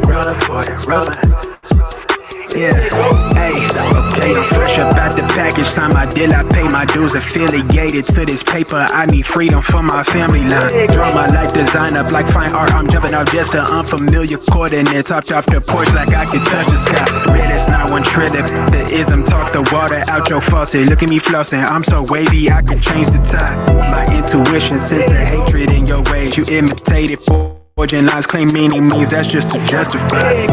Run for it, run. Yeah, hey, okay, I'm fresh up out the package. Sign my deal, I pay my dues. Affiliated to this paper, I need freedom for my family line. Draw my life design up like fine art. I'm jumping off just an unfamiliar coordinate. Topped off the porch like I could touch the sky. Red is not one trill, the ism talk the water out your faucet. Look at me flossing, I'm so wavy, I could change the tide. My intuition sense the hatred in your ways. You imitated forging lines, claim meaning means that's just to justify.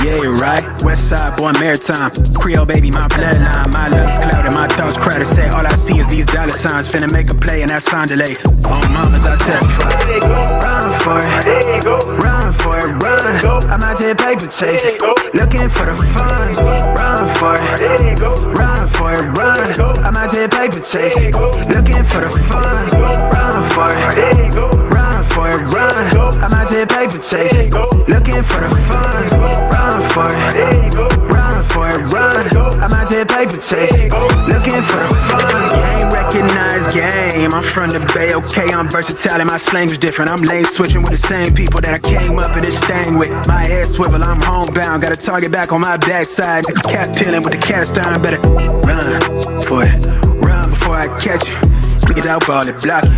Yeah, you're right. West side, born maritime. Creole baby, my bloodline. My lungs clouded, my thoughts crowded. Say all I see is these dollar signs. Finna make a play and that sound delay. On mamas, I testify. Run for it, run for it, run. I'm out here paper chasing, looking for the funds. Run for it, run for it, run. I'm out here paper chasing, looking for the funds. Run for it, run for it, run. I'm out here paper chasing, looking for the funds. Run for it, run for it, run. I'm out here paper chasing, looking for the funds. Game recognized game. I'm from the Bay, okay, I'm versatile and my slang is different. I'm lane switching with the same people that I came up in this thing with. My head swivel, I'm homebound. Got a target back on my backside. The cat peeling with the cast iron. Better run for it, run before I catch you. Look it out, ball it, block it.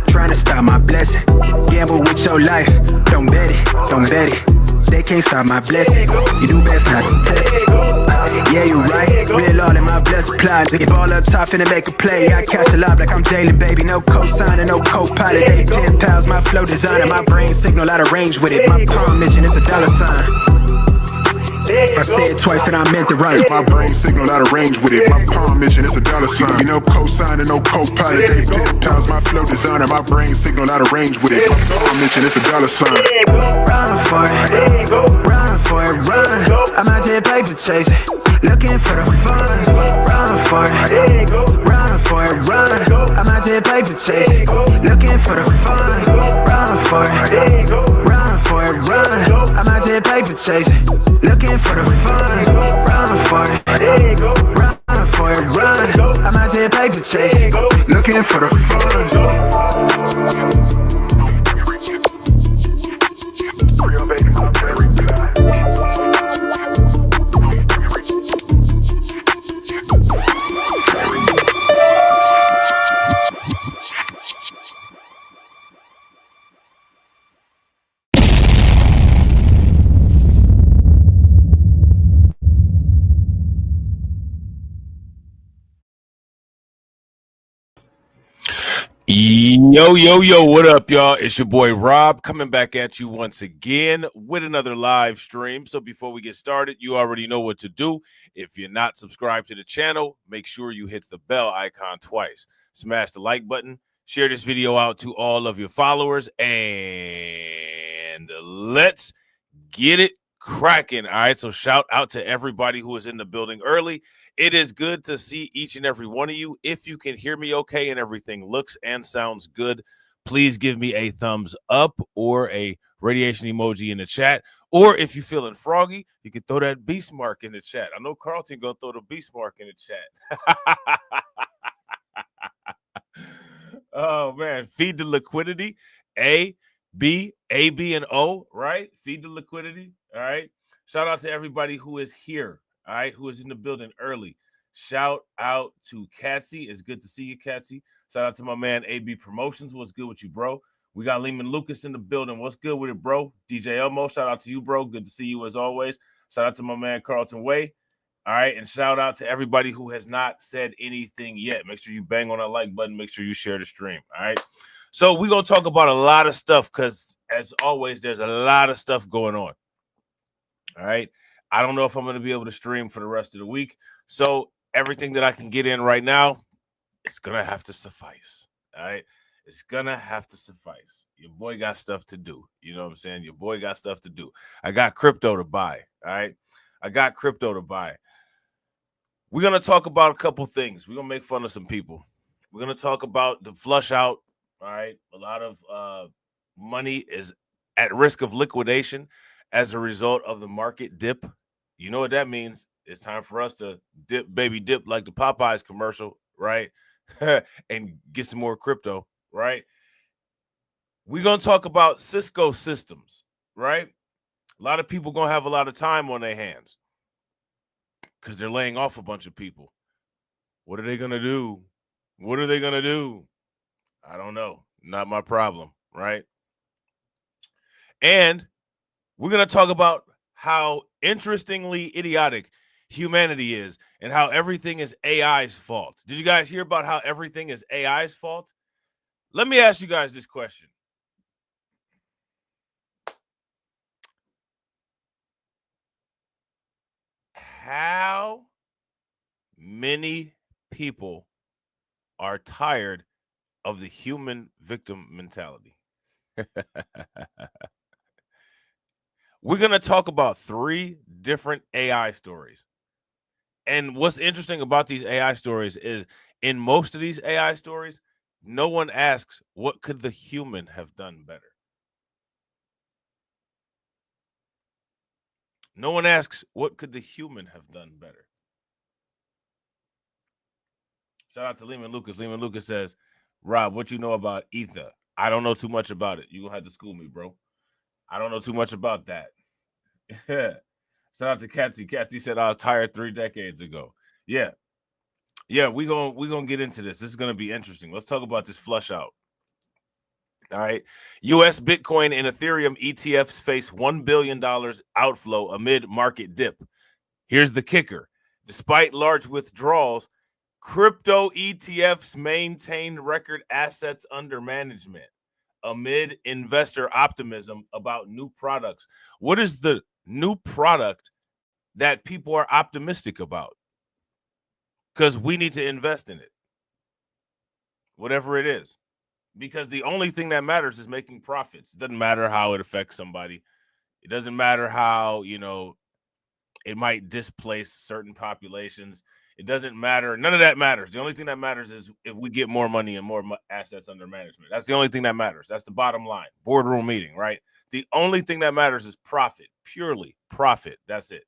Trying to stop my blessing. Gamble with your life. Don't bet it, don't bet it. They can't stop my blessing. You do best not to test it. Yeah, you right. Real all in my blood supply. Dig it ball up top, finna make a play. I catch a lob like I'm Jalen, baby. No co-signer, no co-pilot. They pen pals, my flow designer. My brain signal out of range with it. My palm mission is a dollar sign. If I say it twice, then I meant it right. My brain signal out of range with it. My palm mission is a dollar sign. You know, co-signer, no co-pilot. They pip-tiles, my flow designer. My brain signal out of range with it. My palm mission is a dollar sign. Run for it, run for it, run. I'm out here paper chasing, looking for the funds. Run for it, run for it, run. I'm out here paper chasing, looking for the funds. Run for it, run for it, run. I'm out here paper chasing, looking for the funds. Run for it, run for it, run. I'm out here paper chasing, looking for the funds. Yo, what up, y'all? It's your boy Rob coming back at you once again with another live stream. So before we get started, you already know what to do. If you're not subscribed to the channel, make sure you hit the bell icon twice. Smash the like button, share this video out to all of your followers, and let's get it cracking. All right, so shout out to everybody who is in the building early. It is good to see each and every one of you. If you can hear me okay and everything looks and sounds good, please give me a thumbs up or a radiation emoji in the chat. Or if you're feeling froggy, you can throw that beast mark in the chat. I know Carlton gonna throw the beast mark in the chat. Oh man, feed the liquidity. A, B, and O, right? Feed the liquidity. All right. Shout out to everybody who is here. All right, who is in the building early. Shout out to Catsy. It's good to see you, Catsy. Shout out to my man AB Promotions. What's good with you, bro? We got Lehman Lucas in the building. What's good with it, bro? DJ Elmo, shout out to you, bro. Good to see you as always. Shout out to my man Carlton Way. All right, and shout out to everybody who has not said anything yet. Make sure you bang on that like button. Make sure you share the stream. All right. So we're going to talk about a lot of stuff because, as always, there's a lot of stuff going on. All right. I don't know if I'm going to be able to stream for the rest of the week. So everything that I can get in right now, it's going to have to suffice. All right. It's going to have to suffice. Your boy got stuff to do. You know what I'm saying? Your boy got stuff to do. I got crypto to buy. All right. I got crypto to buy. We're going to talk about a couple things. We're going to make fun of some people. We're going to talk about the flush out. All right. A lot of money is at risk of liquidation as a result of the market dip. You know what that means? It's time for us to dip, baby dip, like the Popeyes commercial, right? And get some more crypto, right? We're going to talk about Cisco systems, right? A lot of people going to have a lot of time on their hands because they're laying off a bunch of people. What are they going to do? What are they going to do? I don't know. Not my problem, right? And we're going to talk about how interestingly idiotic humanity is and how everything is AI's fault. Did you guys hear about how everything is AI's fault? Let me ask you guys this question. How many people are tired of the human victim mentality? We're going to talk about 3 different AI stories. And what's interesting about these AI stories is in most of these AI stories, no one asks, what could the human have done better? No one asks, what could the human have done better? Shout out to Lehman Lucas. Lehman Lucas says, Rob, what you know about Ether? I don't know too much about it. You're going to have to school me, bro. I don't know too much about that. Shout out to Katsy. Katsy said I was tired 3 decades ago. Yeah. Yeah, we're gonna get into this. This is going to be interesting. Let's talk about this flush out. All right. U.S. BITCOIN and Ethereum ETFs face $1 billion outflow amid market dip. Here's the kicker. Despite large withdrawals, crypto ETFs maintain record assets under management amid investor optimism about new products. What is the new product that people are optimistic about? Because we need to invest in it, whatever it is. Because the only thing that matters is making profits. It doesn't matter how it affects somebody. It doesn't matter how, it might displace certain populations. It doesn't matter. None of that matters. The only thing that matters is if we get more money and more assets under management. That's the only thing that matters. That's the bottom line. Boardroom meeting, right? The only thing that matters is profit, purely profit. That's it.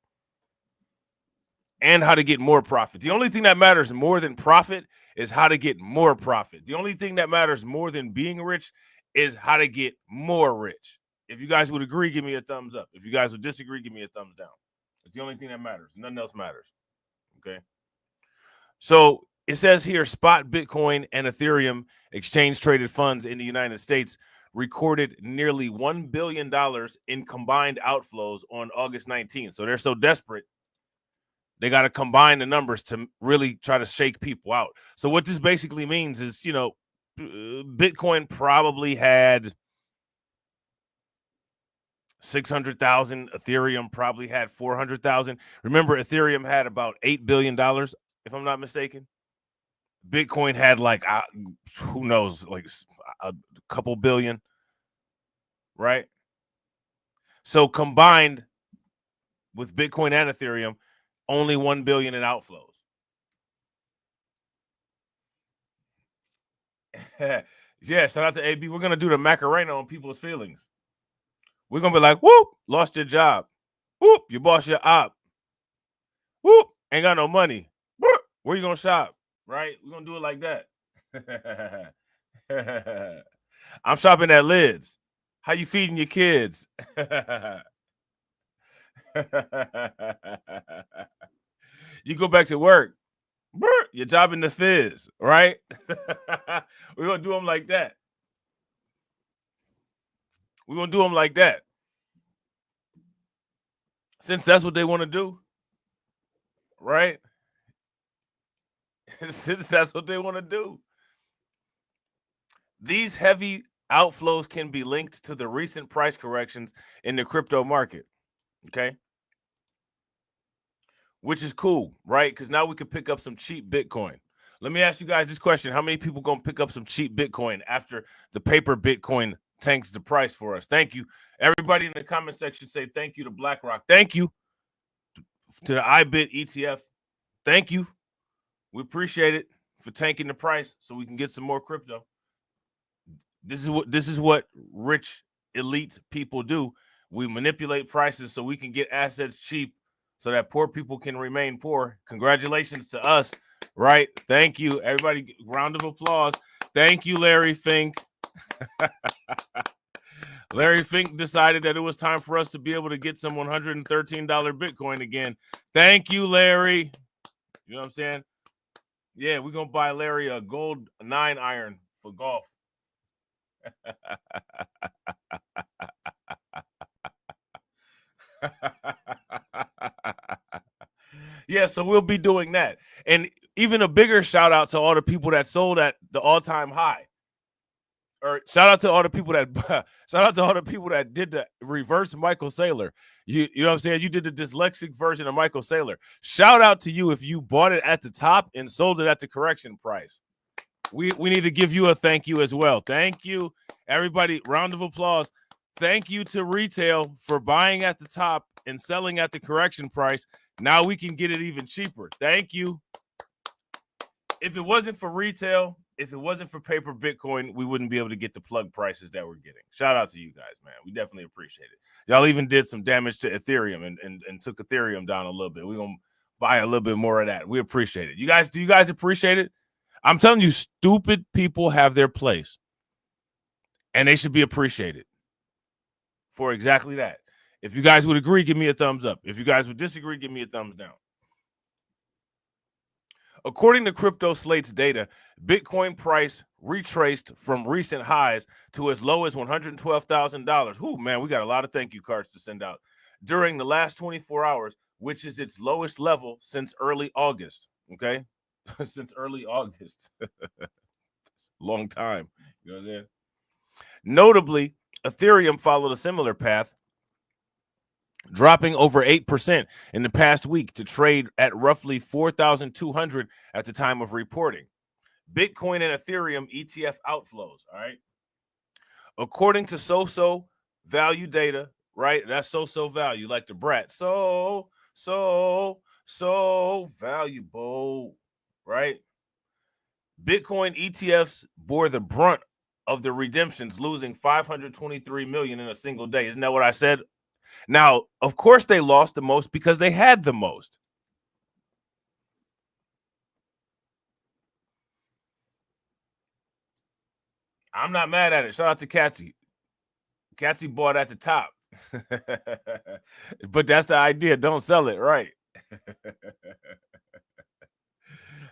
And how to get more profit. The only thing that matters more than profit is how to get more profit. The only thing that matters more than being rich is how to get more rich. If you guys would agree, give me a thumbs up. If you guys would disagree, give me a thumbs down. It's the only thing that matters. Nothing else matters. Okay. So it says here, spot Bitcoin and Ethereum exchange traded funds in the United States recorded nearly $1 billion in combined outflows on August 19th. So they're so desperate. They got to combine the numbers to really try to shake people out. So what this basically means is, Bitcoin probably had 600,000. Ethereum probably had 400,000. Remember, Ethereum had about $8 billion, if I'm not mistaken. Bitcoin had who knows, like a couple billion, right? So combined with Bitcoin and Ethereum, only 1 billion in outflows. Yeah, shout out to AB. We're gonna do the Macarena on people's feelings. We're gonna be like, whoop, lost your job. Whoop, you boss your op. Whoop, ain't got no money. Whoop, where you gonna shop? Right? We're gonna do it like that. I'm shopping at Lids. How you feeding your kids? You go back to work. Your job in the fizz, right? We're gonna do them like that. We're gonna do them like that. Since that's what they want to do, right? Since that's what they want to do. These heavy outflows can be linked to the recent price corrections in the crypto market. Okay. Which is cool, right? Because now we can pick up some cheap Bitcoin. Let me ask you guys this question. How many people going to pick up some cheap Bitcoin after the paper Bitcoin tanks the price for us? Thank you. Everybody in the comment section say thank you to BlackRock. Thank you to the IBIT ETF. Thank you. We appreciate it for tanking the price so we can get some more crypto. This is what rich elite people do. We manipulate prices so we can get assets cheap so that poor people can remain poor. Congratulations to us, right? Thank you, everybody. Round of applause. Thank you, Larry Fink. Larry Fink decided that it was time for us to be able to get some $113 Bitcoin again. Thank you, Larry. You know what I'm saying? Yeah, we're going to buy Larry a gold 9 iron for golf. Yeah, so we'll be doing that. And even a bigger shout out to all the people that sold at the all-time high. Or shout out to all the people that did the reverse Michael Saylor. You know what I'm saying? You did the dyslexic version of Michael Saylor. Shout out to you if you bought it at the top and sold it at the correction price. We need to give you a thank you as well. Thank you, everybody. Round of applause. Thank you to retail for buying at the top and selling at the correction price. Now we can get it even cheaper. Thank you. If it wasn't for retail, if it wasn't for paper Bitcoin, we wouldn't be able to get the plug prices that we're getting. Shout out to you guys, man. We definitely appreciate it. Y'all even did some damage to Ethereum and took Ethereum down a little bit. We're going to buy a little bit more of that. We appreciate it. Do you guys appreciate it? I'm telling you, stupid people have their place. And they should be appreciated for exactly that. If you guys would agree, give me a thumbs up. If you guys would disagree, give me a thumbs down. According to Crypto Slate's data, Bitcoin price retraced from recent highs to as low as $112,000. Whoo, man, we got a lot of thank you cards to send out during the last 24 hours, which is its lowest level since early August. Okay, since early August. Long time. You know what I'm saying? Notably, Ethereum followed a similar path, dropping over 8% in the past week to trade at roughly 4,200 at the time of reporting. BITCOIN and Ethereum ETF outflows, all right? According to so value data, right? That's so value, like the brat. So valuable, right? Bitcoin ETFs bore the brunt of the redemptions, losing 523 million in a single day. Isn't that what I said? Now, of course, they lost the most because they had the most. I'm not mad at it. Shout out to Katsy. Katsy bought at the top. But that's the idea. Don't sell it, right?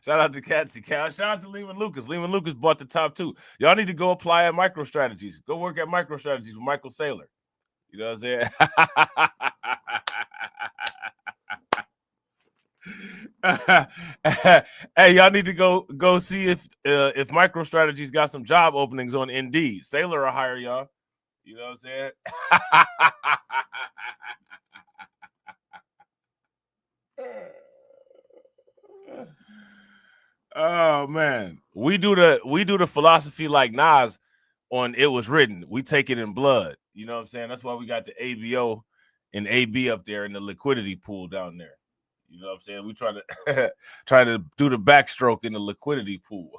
Shout out to Katsy. Shout out to Lehman Lucas. Lehman Lucas bought the top too. Y'all need to go apply at MicroStrategies. Go work at MicroStrategies with Michael Saylor. You know what I'm saying? Hey, y'all need to go see if MicroStrategies got some job openings on Indeed. Saylor will hire y'all. You know what I'm saying? Oh man, we do the philosophy like Nas on It Was Written. We take it in blood. You know what I'm saying? That's why we got the ABO and AB up there in the liquidity pool down there. You know what I'm saying? We try to do the backstroke in the liquidity pool.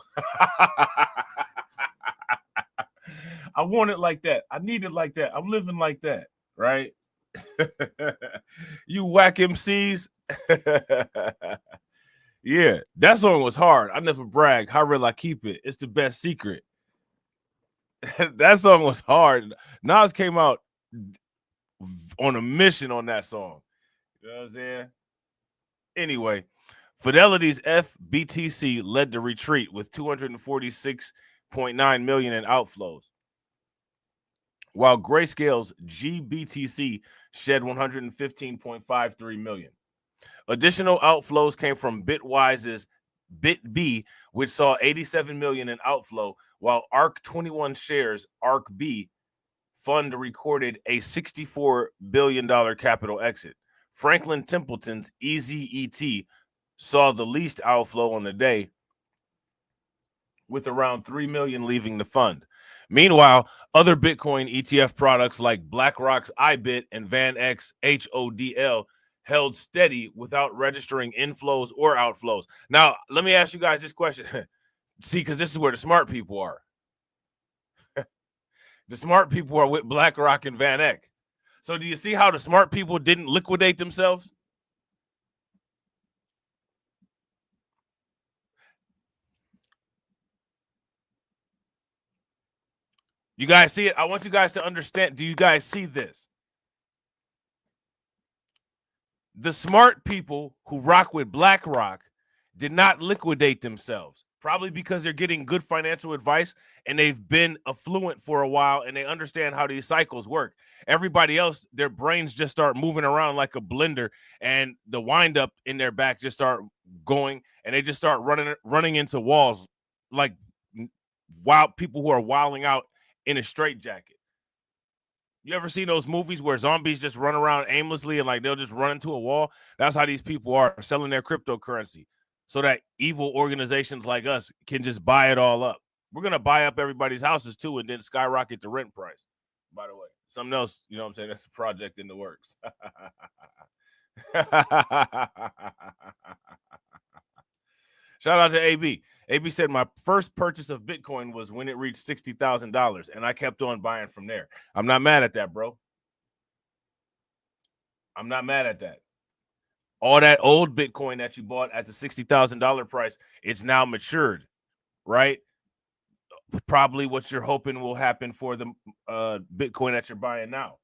I want it like that. I need it like that. I'm living like that, right? You whack MCs. Yeah, that song was hard. I never brag. How real I keep it. It's the best secret. That song was hard. Nas came out on a mission on that song. You know what I'm saying? Anyway, Fidelity's BTC led the retreat with 246.9 million in outflows, while Grayscale's GBTC shed 115.53 million. Additional outflows came from Bitwise's BitB, which saw 87 million in outflow, while ARK21 shares ARKB fund recorded a $64 billion capital exit. Franklin Templeton's EZET saw the least outflow on the day, with around 3 million leaving the fund. Meanwhile, other Bitcoin ETF products like BlackRock's IBIT and VanEck's HODL held steady without registering inflows or outflows. Now, let me ask you guys this question. See, because this is where the smart people are. The smart people are with BlackRock and VanEck. So do you see how the smart people didn't liquidate themselves? You guys see it? I want you guys to understand. Do you guys see this? The smart people who rock with BlackRock did not liquidate themselves, probably because they're getting good financial advice and they've been affluent for a while and they understand how these cycles work. Everybody else, their brains just start moving around like a blender, and the wind up in their back just start going, and they just start running into walls like wild people who are wilding out in a straitjacket. You ever seen those movies where zombies just run around aimlessly and like they'll just run into a wall? That's how these people are selling their cryptocurrency so that evil organizations like us can just buy it all up. We're going to buy up everybody's houses too and then skyrocket the rent price, by the way. Something else, you know what I'm saying? That's a project in the works. Shout out to AB. AB said my first purchase of Bitcoin was when it reached $60,000, and I kept on buying from there. I'm not mad at that, bro. I'm not mad at that. All that old Bitcoin that you bought at the $60,000 price, it's now matured, right? Probably what you're hoping will happen for the Bitcoin that you're buying now.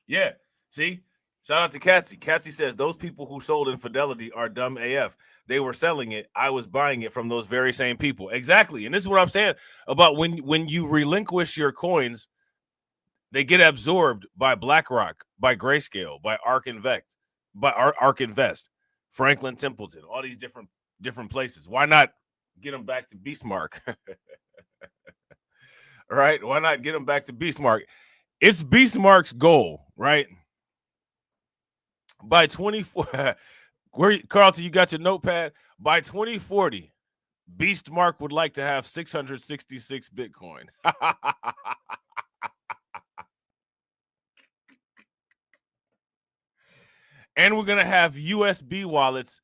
Yeah, see? Shout out to Katsy. Katsy says, those people who sold Infidelity are dumb AF. They were selling it. I was buying it from those very same people. Exactly. And this is what I'm saying about when you relinquish your coins, they get absorbed by BlackRock, by Grayscale, by ARK Invest, Franklin Templeton, all these different places. Why not get them back to BTMark? Right? Why not get them back to BTMark? It's BTMark's goal, right? By 24, Carlton, you got your notepad? By 2040, BTMark would like to have 666 Bitcoin. And we're going to have USB wallets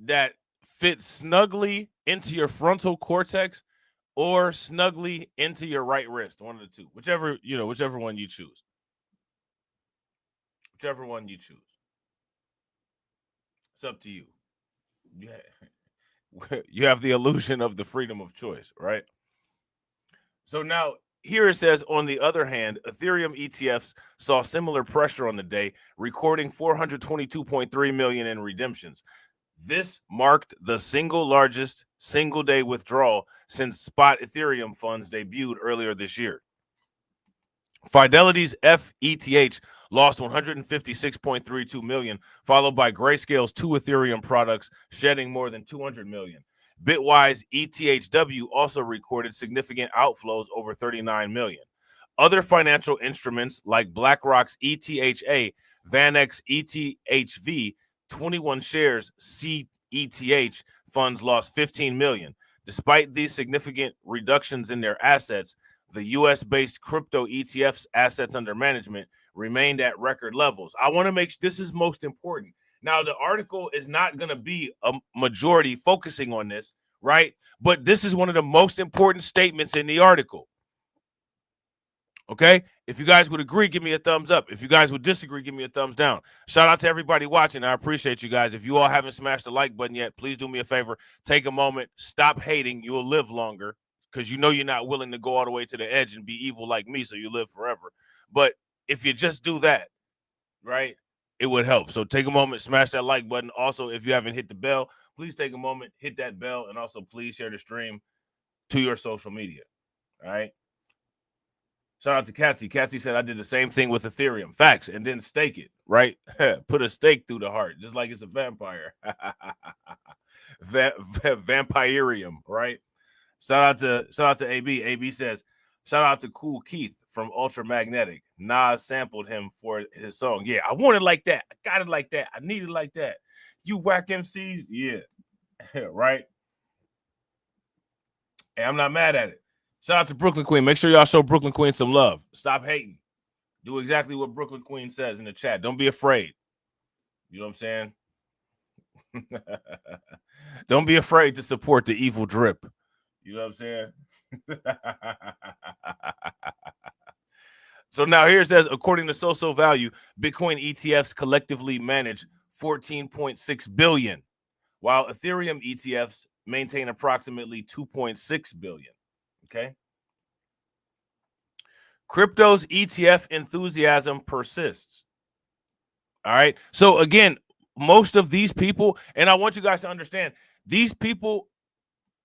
that fit snugly into your frontal cortex or snugly into your right wrist, one of the two, whichever one you choose. Whichever one you choose. It's up to you. You have the illusion of the freedom of choice, right? So now here it says, on the other hand, Ethereum ETFs saw similar pressure on the day, recording 422.3 million in redemptions. This marked the single largest single-day withdrawal since spot Ethereum funds debuted earlier this year. Fidelity's FETH lost 156.32 million, followed by Grayscale's 2 Ethereum products shedding more than 200 million. Bitwise ETHW also recorded significant outflows over 39 million. Other financial instruments like BlackRock's ETHA, VanEck's ETHV, 21 shares CETH funds lost 15 million. Despite these significant reductions in their assets, the U.S.-based crypto ETFs assets under management remained at record levels. I want to make sure this is most important. Now, the article is not going to be a majority focusing on this, right? But this is one of the most important statements in the article. Okay? If you guys would agree, give me a thumbs up. If you guys would disagree, give me a thumbs down. Shout out to everybody watching. I appreciate you guys. If you all haven't smashed the like button yet, please do me a favor. Take a moment. Stop hating. You will live longer. Because you know you're not willing to go all the way to the edge and be evil like me, so you live forever. But if you just do that, right, it would help. So take a moment, smash that like button. Also, if you haven't hit the bell, please take a moment, hit that bell, and also please share the stream to your social media. All right. Shout out to Katsy. Katsy said I did the same thing with Ethereum. Facts. And then stake it, right? Put a stake through the heart, just like it's a vampire. Vampirium, right? Shout out to AB. AB says, shout out to Cool Keith from Ultra Magnetic. Nas sampled him for his song. Yeah, I want it like that. I got it like that. I need it like that. You whack MCs? Yeah. Right? And I'm not mad at it. Shout out to Brooklyn Queen. Make sure y'all show Brooklyn Queen some love. Stop hating. Do exactly what Brooklyn Queen says in the chat. Don't be afraid. You know what I'm saying? Don't be afraid to support the evil drip. You know what I'm saying? So now here it says, according to Social Value, Bitcoin ETFs collectively manage 14.6 billion, while Ethereum ETFs maintain approximately 2.6 billion. Okay. Crypto's ETF enthusiasm persists. All right. So again, most of these people, and I want you guys to understand, these people,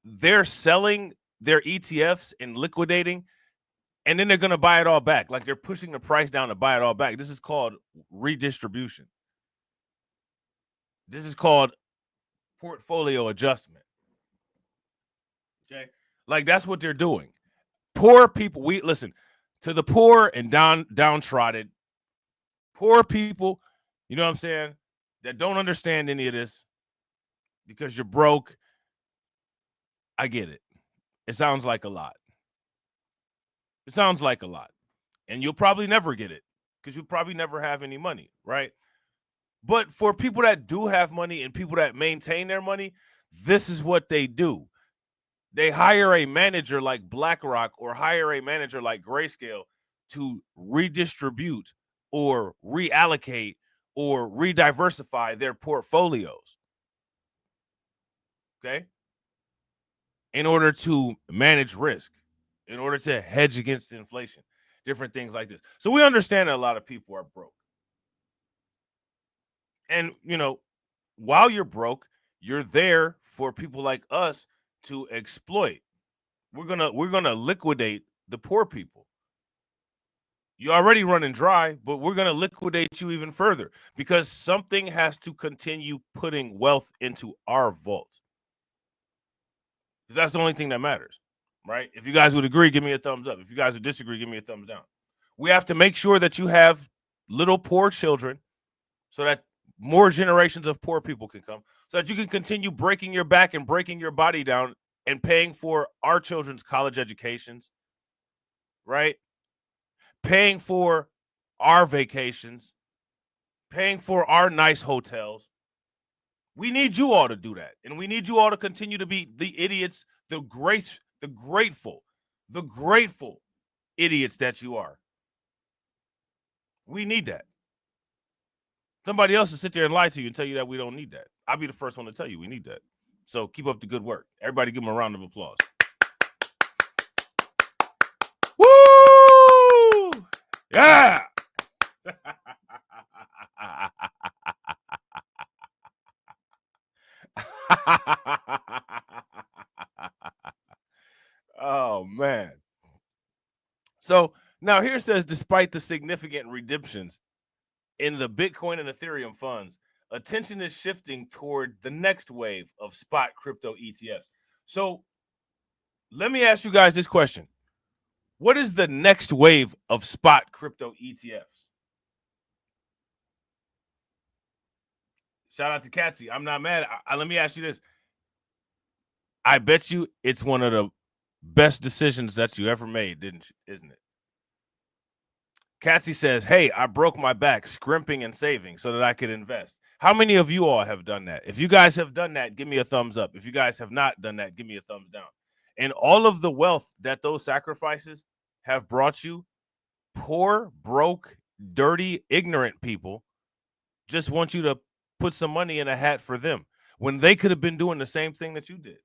they're selling their ETFs and liquidating, and then they're going to buy it all back. Like they're pushing the price down to buy it all back. This is called redistribution. This is called portfolio adjustment. Okay. Like that's what they're doing. Poor people, we listen to the poor and downtrodden, poor people, you know what I'm saying, that don't understand any of this because you're broke. I get it. It sounds like a lot. It sounds like a lot. And you'll probably never get it because you'll probably never have any money, right? But for people that do have money and people that maintain their money, this is what they do. They hire a manager like BlackRock or hire a manager like Grayscale to redistribute or reallocate or rediversify their portfolios. Okay? In order to manage risk, in order to hedge against inflation, different things like this. So we understand that a lot of people are broke. And, you know, while you're broke, you're there for people like us to exploit. We're gonna liquidate the poor people. You're already running dry, but we're gonna liquidate you even further because something has to continue putting wealth into our vault. That's the only thing that matters, right? If you guys would agree, give me a thumbs up. If you guys would disagree, give me a thumbs down. We have to make sure that you have little poor children so that more generations of poor people can come, so that you can continue breaking your back and breaking your body down and paying for our children's college educations, right? Paying for our vacations, paying for our nice hotels. We need you all to do that. And we need you all to continue to be the idiots, the grateful idiots that you are. We need that. Somebody else will sit there and lie to you and tell you that we don't need that. I'll be the first one to tell you we need that. So keep up the good work. Everybody give them a round of applause. Woo! Yeah! Oh, man. So now here it says, despite the significant redemptions in the Bitcoin and Ethereum funds, attention is shifting toward the next wave of spot crypto ETFs. So let me ask you guys this question. What is the next wave of spot crypto ETFs? Shout out to Katsy. I'm not mad. Let me ask you this. I bet you it's one of the best decisions that you ever made, isn't it? Katsy says, hey, I broke my back scrimping and saving so that I could invest. How many of you all have done that? If you guys have done that, give me a thumbs up. If you guys have not done that, give me a thumbs down. And all of the wealth that those sacrifices have brought you, poor, broke, dirty, ignorant people just want you to put some money in a hat for them when they could have been doing the same thing that you did.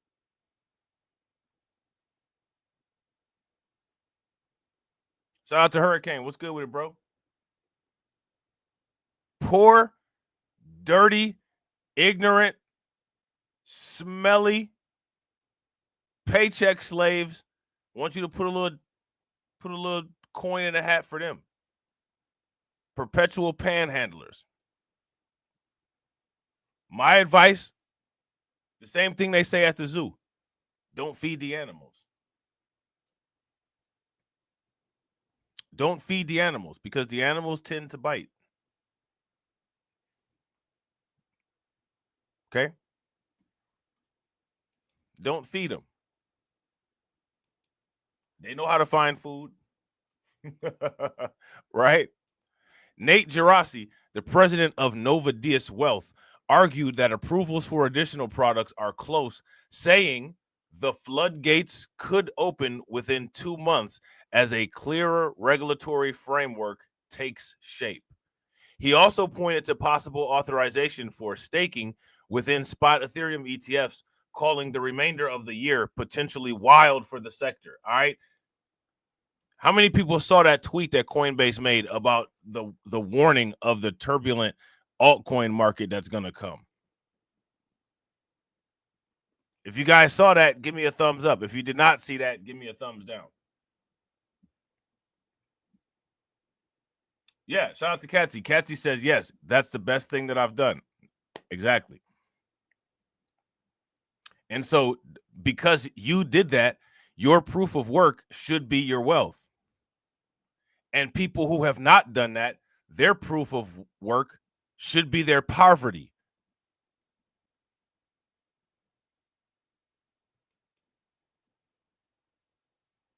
Shout out to Hurricane. What's good with it, bro? Poor, dirty, ignorant, smelly, paycheck slaves want you to put a little coin in a hat for them. Perpetual panhandlers. My advice, the same thing they say at the zoo. Don't feed the animals. Don't feed the animals because the animals tend to bite. Okay? Don't feed them. They know how to find food. Right? Nate Gerasi, the president of Nova Diaz Wealth, argued that approvals for additional products are close, saying the floodgates could open within 2 months as a clearer regulatory framework takes shape. He also pointed to possible authorization for staking within spot Ethereum ETFs, calling the remainder of the year potentially wild for the sector. All right. How many people saw that tweet that Coinbase made about the warning of the turbulent altcoin market that's going to come? If you guys saw that, give me a thumbs up. If you did not see that, give me a thumbs down. Yeah, shout out to Katsy. Katsy says, yes, that's the best thing that I've done. Exactly. And so because you did that, your proof of work should be your wealth. And people who have not done that, their proof of work should be their poverty.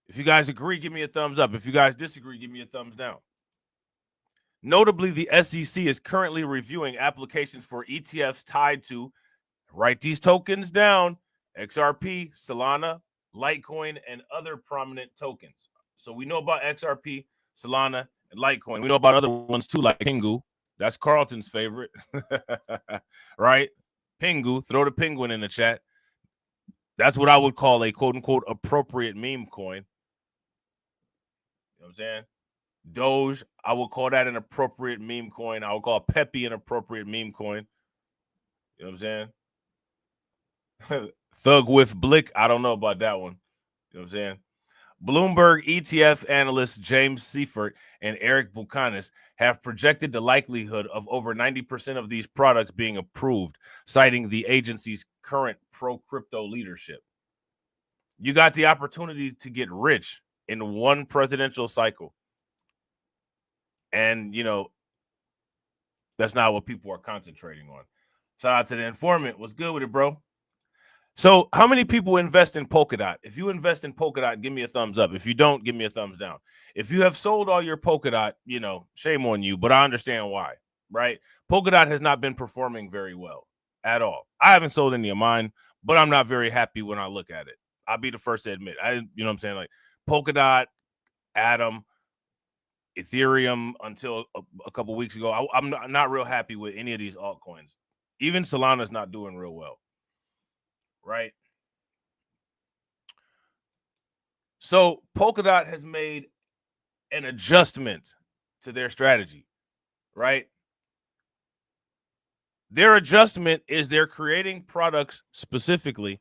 If you guys agree, give me a thumbs up. If you guys disagree, give me a thumbs down. Notably, the SEC is currently reviewing applications for ETFs tied to, write these tokens down, XRP, Solana, Litecoin, and other prominent tokens. So we know about XRP, Solana, and Litecoin. We know about other ones too, like Pingu. That's Carlton's favorite, right? Pingu, throw the penguin in the chat. That's what I would call a quote-unquote appropriate meme coin. You know what I'm saying? Doge, I would call that an appropriate meme coin. I would call Pepe an appropriate meme coin. You know what I'm saying? Thug with Blick, I don't know about that one. You know what I'm saying? Bloomberg ETF analysts James Seifert and Eric Buchanan have projected the likelihood of over 90% of these products being approved, citing the agency's current pro-crypto leadership. You got the opportunity to get rich in one presidential cycle. And, you know, that's not what people are concentrating on. Shout out to the informant. What's good with it, bro? So how many people invest in Polkadot? If you invest in Polkadot, give me a thumbs up. If you don't, give me a thumbs down. If you have sold all your Polkadot, you know, shame on you, but I understand why, right? Polkadot has not been performing very well at all. I haven't sold any of mine, but I'm not very happy when I look at it. I'll be the first to admit. You know what I'm saying? Like Polkadot, Atom, Ethereum until a couple weeks ago. I'm not real happy with any of these altcoins. Even Solana's not doing real well. Right. So Polkadot has made an adjustment to their strategy, right? Their adjustment is they're creating products specifically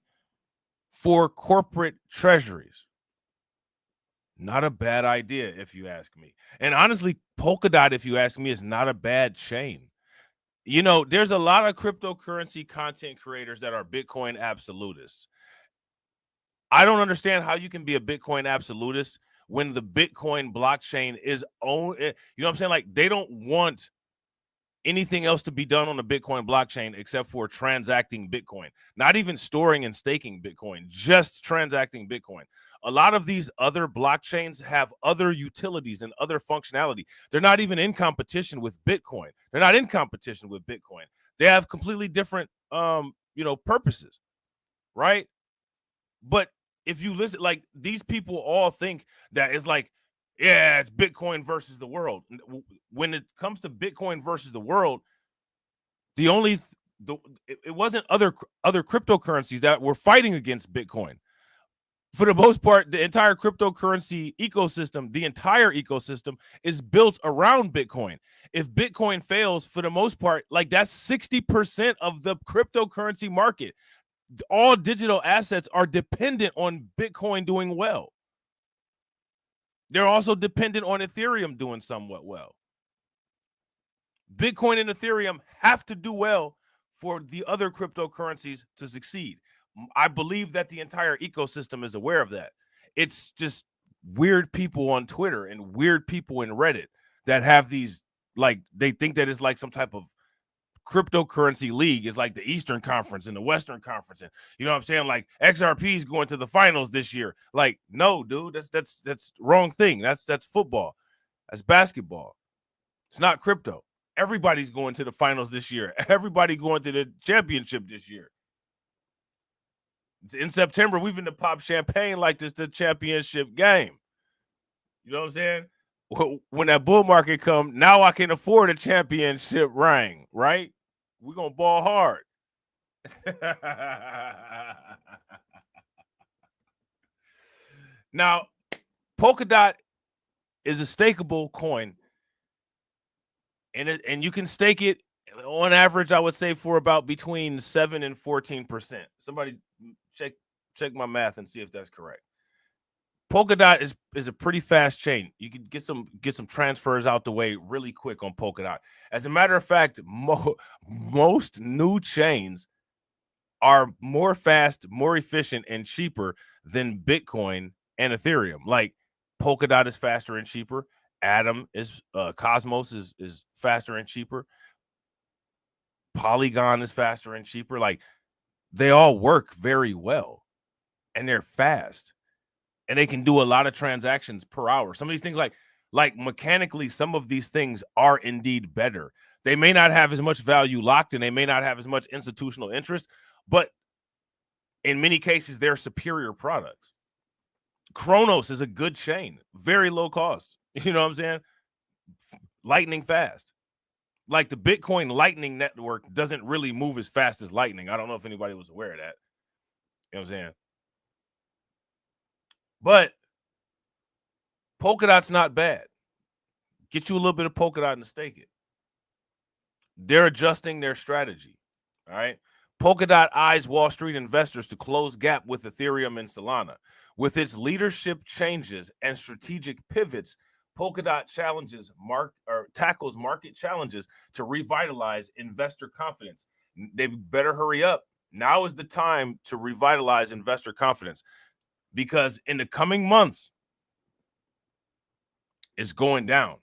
for corporate treasuries. Not a bad idea, if you ask me. And honestly, Polkadot, if you ask me, is not a bad chain. You know, there's a lot of cryptocurrency content creators that are Bitcoin absolutists. I don't understand how you can be a Bitcoin absolutist when the Bitcoin blockchain is own. You know what I'm saying? Like they don't want anything else to be done on the Bitcoin blockchain except for transacting Bitcoin, not even storing and staking Bitcoin, just transacting Bitcoin. A lot of these other blockchains have other utilities and other functionality. They're not even in competition with Bitcoin. They're not in competition with Bitcoin. They have completely different, purposes, right? But if you listen, like these people all think that it's like, yeah, it's Bitcoin versus the world. When it comes to Bitcoin versus the world, it wasn't other cryptocurrencies that were fighting against Bitcoin. For the most part, the entire cryptocurrency ecosystem, the entire ecosystem is built around Bitcoin. If Bitcoin fails, for the most part, like that's 60% of the cryptocurrency market. All digital assets are dependent on Bitcoin doing well. They're also dependent on Ethereum doing somewhat well. Bitcoin and Ethereum have to do well for the other cryptocurrencies to succeed. I believe that the entire ecosystem is aware of that. It's just weird people on Twitter and weird people in Reddit that have these, like, they think that it's like some type of cryptocurrency league. Is like the Eastern Conference and the Western Conference, and you know what I'm saying, like XRP is going to the finals this year. Like, no, dude, that's wrong thing. That's football. That's basketball. It's not crypto. Everybody's going to the finals this year. Everybody going to the championship this year. In September, we've been to pop champagne like this, the championship game. You know what I'm saying? When that bull market come, now I can afford a championship ring, right? We're going to ball hard. Now, Polkadot is a stakeable coin, and you can stake it on average, I would say, for about between 7 and 14%. Somebody check my math and see if that's correct. Polkadot is a pretty fast chain. You can get some transfers out the way really quick on Polkadot. As a matter of fact, most new chains are more fast, more efficient, and cheaper than Bitcoin and Ethereum. Like Polkadot is faster and cheaper. Atom is Cosmos is faster and cheaper. Polygon is faster and cheaper. Like they all work very well, and they're fast, and they can do a lot of transactions per hour. Some of these things, like mechanically, some of these things are indeed better. They may not have as much value locked, and they may not have as much institutional interest, but in many cases, they're superior products. Kronos is a good chain, very low cost. You know what I'm saying? Lightning fast. Like the Bitcoin Lightning Network doesn't really move as fast as Lightning. I don't know if anybody was aware of that. You know what I'm saying? But Polkadot's not bad. Get you a little bit of Polkadot and stake it. They're adjusting their strategy. All right. Polkadot eyes Wall Street investors to close gap with Ethereum and Solana. With its leadership changes and strategic pivots, Polkadot tackles market challenges to revitalize investor confidence. They better hurry up. Now is the time to revitalize investor confidence, because in the coming months, it's going down.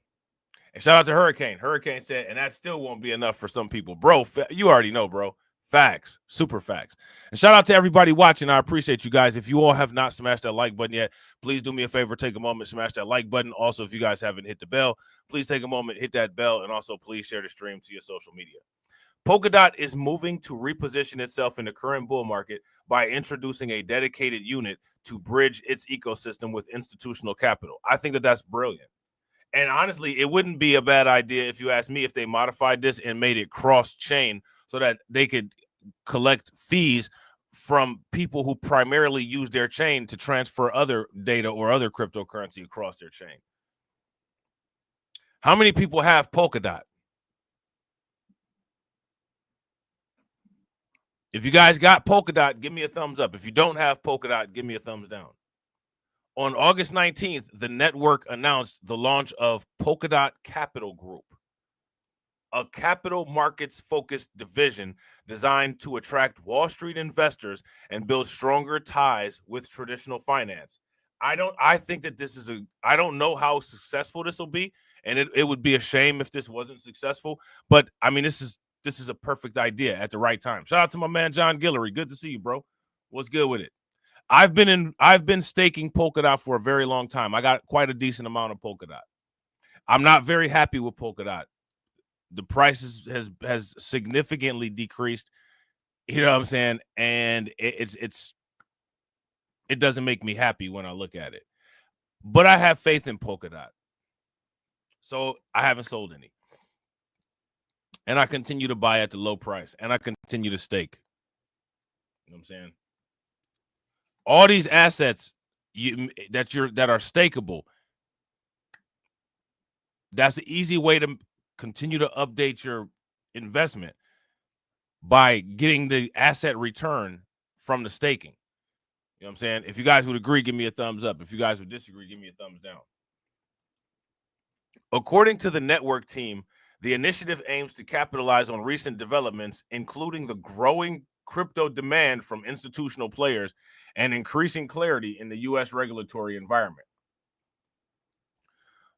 And shout out to Hurricane. Hurricane said, and that still won't be enough for some people. Bro, you already know, bro. Facts, super facts. And shout out to everybody watching. I appreciate you guys. If you all have not smashed that like button yet, please do me a favor, take a moment, smash that like button. Also, if you guys haven't hit the bell, please take a moment, hit that bell, and also please share the stream to your social media. Polkadot is moving to reposition itself in the current bull market by introducing a dedicated unit to bridge its ecosystem with institutional capital. I think that that's brilliant. And honestly, it wouldn't be a bad idea, if you ask me, if they modified this and made it cross-chain so that they could collect fees from people who primarily use their chain to transfer other data or other cryptocurrency across their chain. How many people have Polkadot? If you guys got Polkadot, give me a thumbs up. If you don't have Polkadot, give me a thumbs down. On August 19th, the network announced the launch of Polkadot Capital Group, a capital markets-focused division designed to attract Wall Street investors and build stronger ties with traditional finance. I think that this is I don't know how successful this will be, and it would be a shame if this wasn't successful. But I mean, this is a perfect idea at the right time. Shout out to my man John Guillory. Good to see you, bro. What's good with it? I've been staking Polkadot for a very long time. I got quite a decent amount of Polkadot. I'm not very happy with Polkadot. The price has significantly decreased. You know what I'm saying? And it doesn't make me happy when I look at it. But I have faith in Polkadot. So I haven't sold any. And I continue to buy at the low price. And I continue to stake. You know what I'm saying? All these assets that are stakeable, that's an easy way to continue to update your investment by getting the asset return from the staking. You know what I'm saying? If you guys would agree, give me a thumbs up. If you guys would disagree, give me a thumbs down. According to the network team, the initiative aims to capitalize on recent developments, including the growing crypto demand from institutional players and increasing clarity in the U.S. regulatory environment.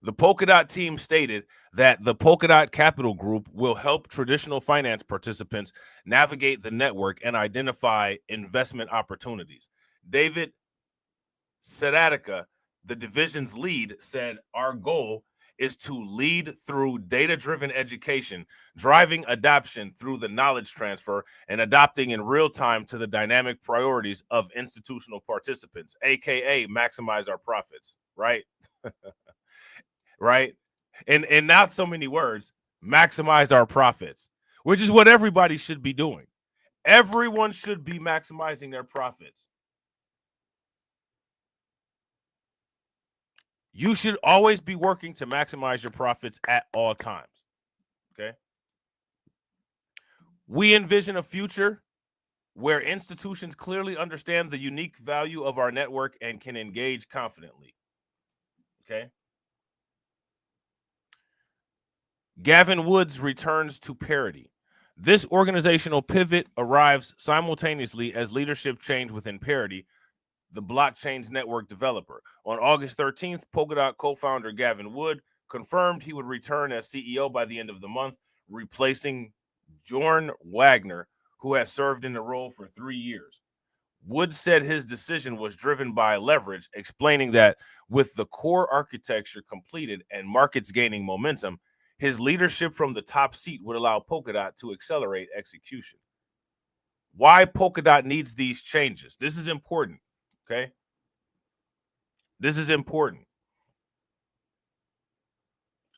The Polkadot team stated that the Polkadot Capital Group will help traditional finance participants navigate the network and identify investment opportunities. David Sadatica, the division's lead, said, "Our goal is to lead through data-driven education, driving adoption through the knowledge transfer, and adopting in real time to the dynamic priorities of institutional participants, aka maximize our profits," right? Right? And not so many words, maximize our profits, which is what everybody should be doing. Everyone should be maximizing their profits. You should always be working to maximize your profits at all times. Okay. We envision a future where institutions clearly understand the unique value of our network and can engage confidently. Okay. Gavin Woods returns to parity. This organizational pivot arrives simultaneously as leadership change within Parity, the blockchain's network developer. On August 13th, Polkadot co-founder Gavin Wood confirmed he would return as CEO by the end of the month, replacing Jorn Wagner, who has served in the role for 3 years. Wood said his decision was driven by leverage, explaining that with the core architecture completed and markets gaining momentum, his leadership from the top seat would allow Polkadot to accelerate execution. Why Polkadot needs these changes? This is important, okay? This is important.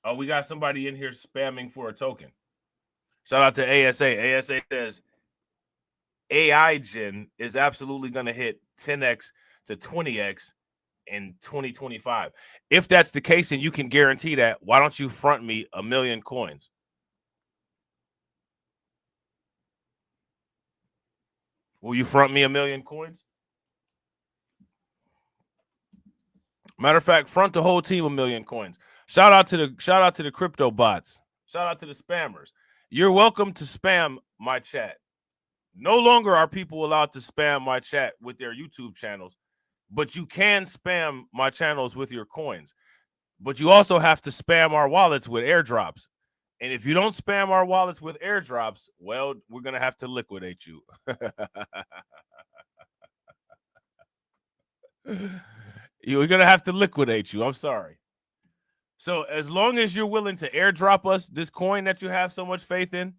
Oh, we got somebody in here spamming for a token. Shout out to ASA. ASA says AI Gen is absolutely going to hit 10x to 20x in 2025. If that's the case and you can guarantee that, why don't you front me 1 million coins? Will you front me 1 million coins? Matter of fact, front the whole team 1 million coins. Shout out to the crypto bots. Shout out to the spammers. You're welcome to spam my chat. No longer are people allowed to spam my chat with their YouTube channels, but you can spam my channels with your coins. But you also have to spam our wallets with airdrops. And if you don't spam our wallets with airdrops, well, we're going to have to liquidate you. We're going to have to liquidate you. I'm sorry. So as long as you're willing to airdrop us this coin that you have so much faith in,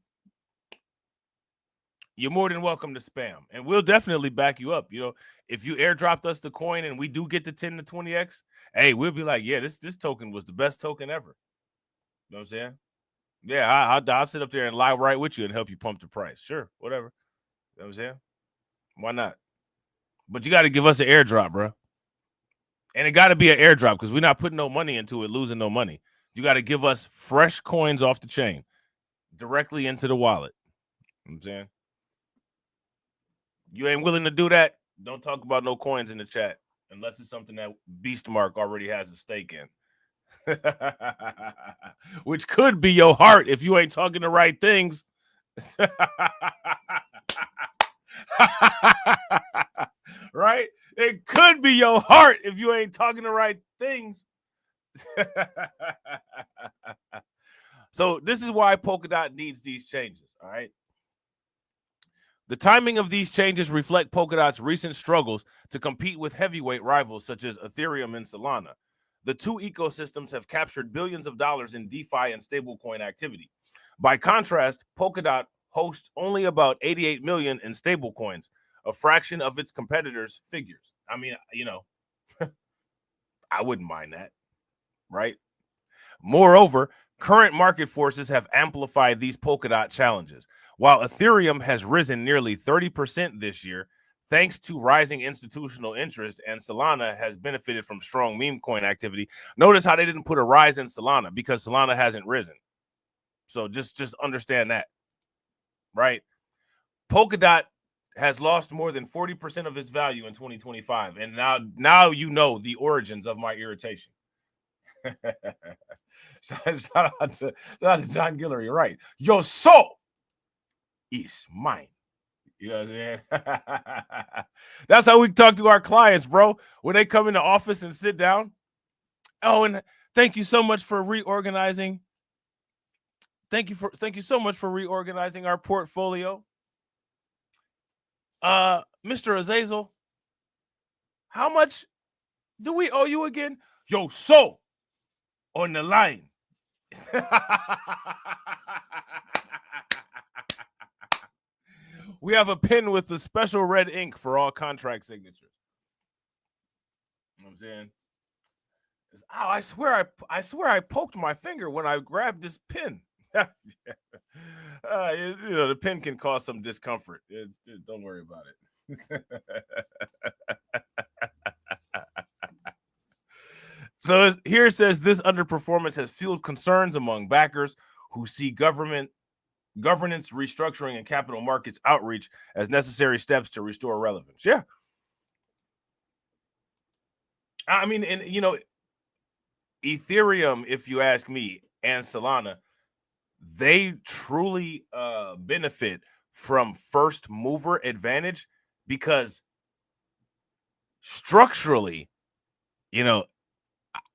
you're more than welcome to spam. And we'll definitely back you up. You know, if you airdropped us the coin and we do get the 10 to 20x, hey, we'll be like, yeah, this token was the best token ever. You know what I'm saying? Yeah, I'll sit up there and lie right with you and help you pump the price. Sure, whatever. You know what I'm saying? Why not? But you got to give us an airdrop, bro. And it got to be an airdrop because we're not putting no money into it, losing no money. You got to give us fresh coins off the chain directly into the wallet. You know what I'm saying? You ain't willing to do that, don't talk about no coins in the chat unless it's something that tMark already has a stake in. Which could be your heart if you ain't talking the right things. Right? It could be your heart if you ain't talking the right things. So this is why Polkadot needs these changes, all right? The timing of these changes reflect Polkadot's recent struggles to compete with heavyweight rivals such as Ethereum and Solana. The two ecosystems have captured billions of dollars in DeFi and stablecoin activity. By contrast, Polkadot hosts only about 88 million in stablecoins, a fraction of its competitors' figures. I mean, you know, I wouldn't mind that, right? Moreover, current market forces have amplified these Polkadot challenges. While Ethereum has risen nearly 30% this year, thanks to rising institutional interest, and Solana has benefited from strong meme coin activity. Notice how they didn't put a rise in Solana because Solana hasn't risen. So just understand that, right? Polkadot has lost more than 40% of its value in 2025. And now you know the origins of my irritation. shout out to John Guillory, right? Your soul is mine. You know what I'm saying? That's how we talk to our clients, bro. When they come in the office and sit down. Oh, and thank you so much for reorganizing. Thank you so much for reorganizing our portfolio. Mr. Azazel, how much do we owe you again? Yo, soul on the line. We have a pen with the special red ink for all contract signatures. You know what I'm saying? Oh, I swear I poked my finger when I grabbed this pen. The pen can cause some discomfort. Don't worry about it. So here it says this underperformance has fueled concerns among backers who see governance restructuring and capital markets outreach as necessary steps to restore relevance. Yeah. I mean, and Ethereum, if you ask me, and Solana, they truly benefit from first mover advantage because structurally,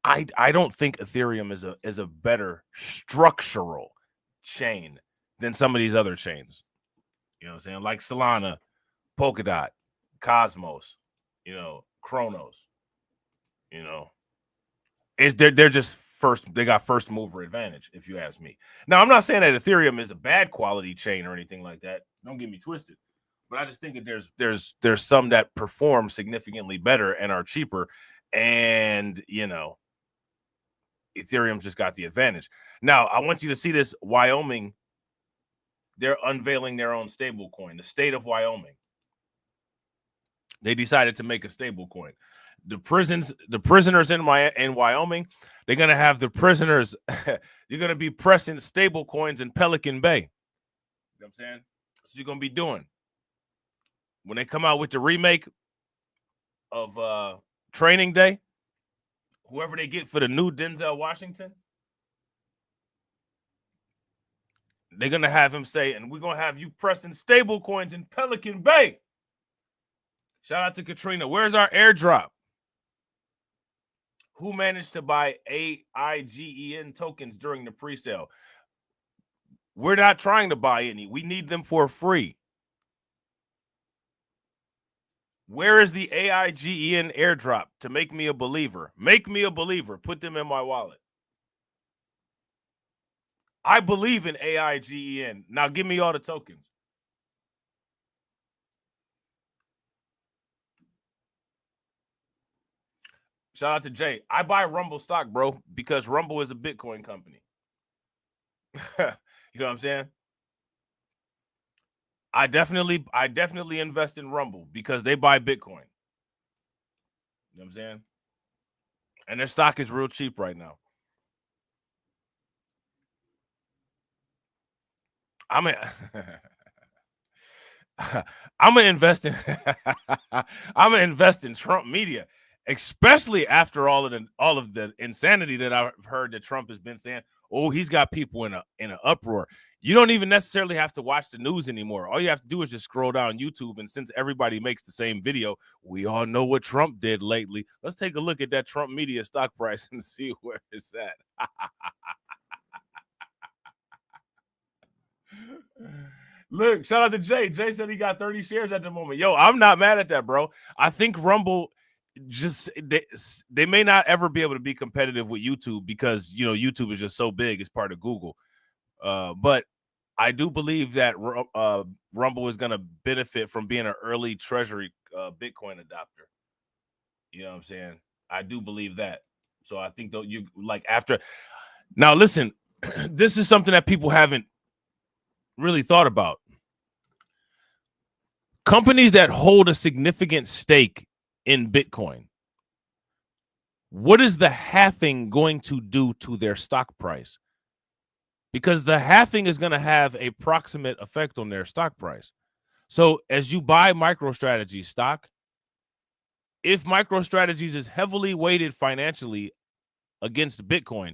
I don't think Ethereum is a better structural chain than some of these other chains. You know what I'm saying? Like Solana, Polkadot, Cosmos, Chronos. They're just they got first mover advantage, if you ask me. Now, I'm not saying that Ethereum is a bad quality chain or anything like that. Don't get me twisted. But I just think that there's some that perform significantly better and are cheaper. And, Ethereum's just got the advantage. Now, I want you to see this. Wyoming, they're unveiling their own stable coin, the state of Wyoming. They decided to make a stable coin. The prisoners in Wyoming, they're going to have the prisoners. You're going to be pressing stable coins in Pelican Bay. You know what I'm saying? That's what you're going to be doing. When they come out with the remake of Training Day, whoever they get for the new Denzel Washington, they're going to have him say, and we're going to have you pressing stable coins in Pelican Bay. Shout out to Katrina. Where's our airdrop? Who managed to buy AIGEN tokens during the pre-sale? We're not trying to buy any. We need them for free. Where is the AIGEN airdrop to make me a believer? Make me a believer. Put them in my wallet. I believe in AIGEN. Now give me all the tokens. Shout out to Jay. I buy Rumble stock, bro, because Rumble is a Bitcoin company. You know what I'm saying? I definitely invest in Rumble because they buy Bitcoin. You know what I'm saying? And their stock is real cheap right now. I'm gonna invest in Trump media, especially after all of the insanity that I've heard that Trump has been saying. Oh, he's got people in an uproar. You don't even necessarily have to watch the news anymore. All you have to do is just scroll down YouTube, and since everybody makes the same video, we all know what Trump did lately. Let's take a look at that Trump media stock price and see where it's at. Look, shout out to Jay. Jay said he got 30 shares at the moment. Yo, I'm not mad at that, bro. I think Rumble they may not ever be able to be competitive with YouTube because YouTube is just so big. It's part of Google. But I do believe that Rumble is going to benefit from being an early treasury Bitcoin adopter. You know what I'm saying? I do believe that. So I think that you like after. Now listen, this is something that people haven't really thought about. Companies that hold a significant stake in Bitcoin, what is the halving going to do to their stock price? Because the halving is going to have a proximate effect on their stock price. So as you buy MicroStrategy stock, if MicroStrategies is heavily weighted financially against Bitcoin,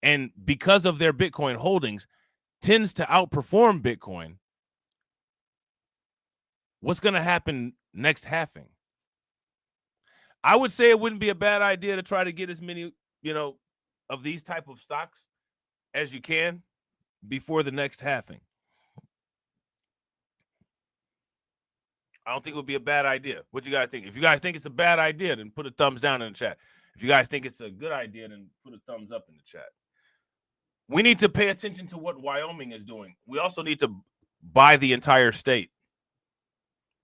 and because of their Bitcoin holdings tends to outperform Bitcoin, what's going to happen next halving? I would say it wouldn't be a bad idea to try to get as many, of these type of stocks as you can before the next halving. I don't think it would be a bad idea. What do you guys think? If you guys think it's a bad idea, then put a thumbs down in the chat. If you guys think it's a good idea, then put a thumbs up in the chat. We need to pay attention to what Wyoming is doing. We also need to buy the entire state.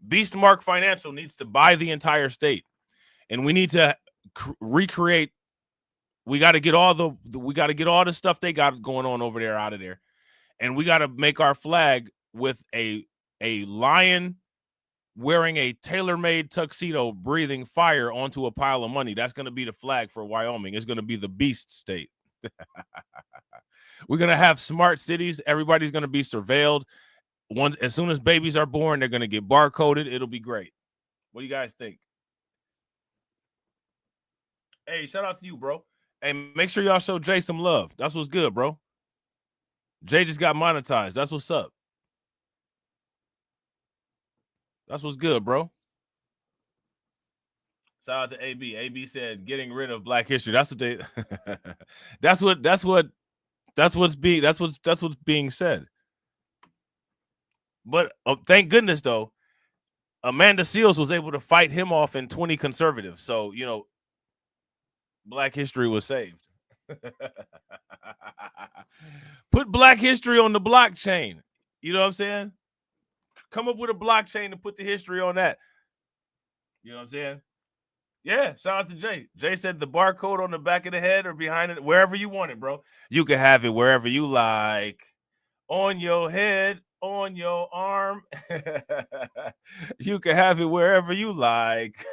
Beastmark Financial needs to buy the entire state. And we need to recreate We got to get all the stuff they got going on over there out of there, and we got to make our flag with a lion wearing a tailor-made tuxedo, breathing fire onto a pile of money. That's going to be the flag for Wyoming. It's going to be the beast state. We're going to have smart cities. Everybody's going to be surveilled. As soon as babies are born, they're going to get barcoded. It'll be great. What do you guys think? Hey, shout out to you, bro. Hey, make sure y'all show Jay some love. That's what's good, bro. Jay just got monetized. That's what's up. That's what's good, bro. Shout out to AB. AB said getting rid of Black history. That's what they that's what's being said. But thank goodness though, Amanda Seals was able to fight him off in 20 conservatives. So, you know, Black history was saved. Put Black history on the blockchain. You know what I'm saying? Come up with a blockchain to put the history on that. You know what I'm saying? Yeah, shout out to Jay. Jay said the barcode on the back of the head or behind it, wherever you want it, bro. You can have it wherever you like. On your head, on your arm. You can have it wherever you like.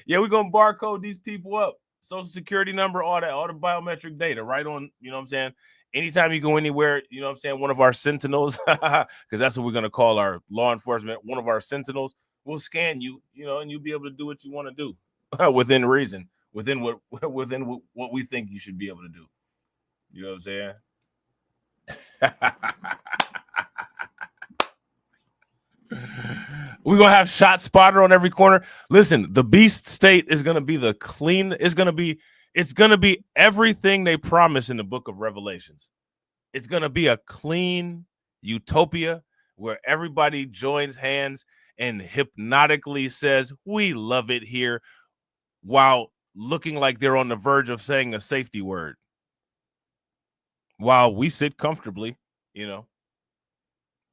Yeah, we're going to barcode these people up. Social security number, all that, all the biometric data right on, you know what I'm saying? Anytime you go anywhere, you know what I'm saying, one of our sentinels, because that's what we're going to call our law enforcement, one of our sentinels will scan you, you know, and you'll be able to do what you want to do within reason, within what we think you should be able to do. You know what I'm saying? We're gonna have shot spotter on every corner. Listen, the beast state is gonna be the clean. It's gonna be everything they promise in the book of Revelations. It's gonna be a clean utopia where everybody joins hands and hypnotically says, "We love it here," while looking like they're on the verge of saying a safety word. While we sit comfortably, you know,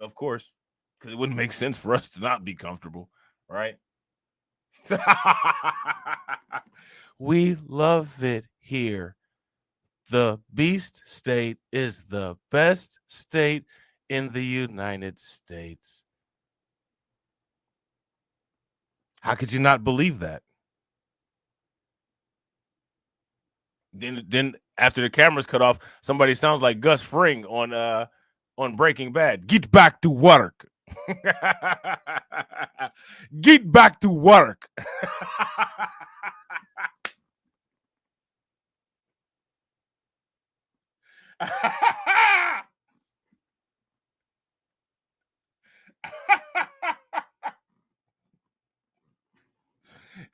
of course. Because it wouldn't make sense for us to not be comfortable, right? We love it here. The beast state is the best state in the United States. How could you not believe that? Then after the cameras cut off, somebody sounds like Gus Fring on Breaking Bad. Get back to work. Get back to work.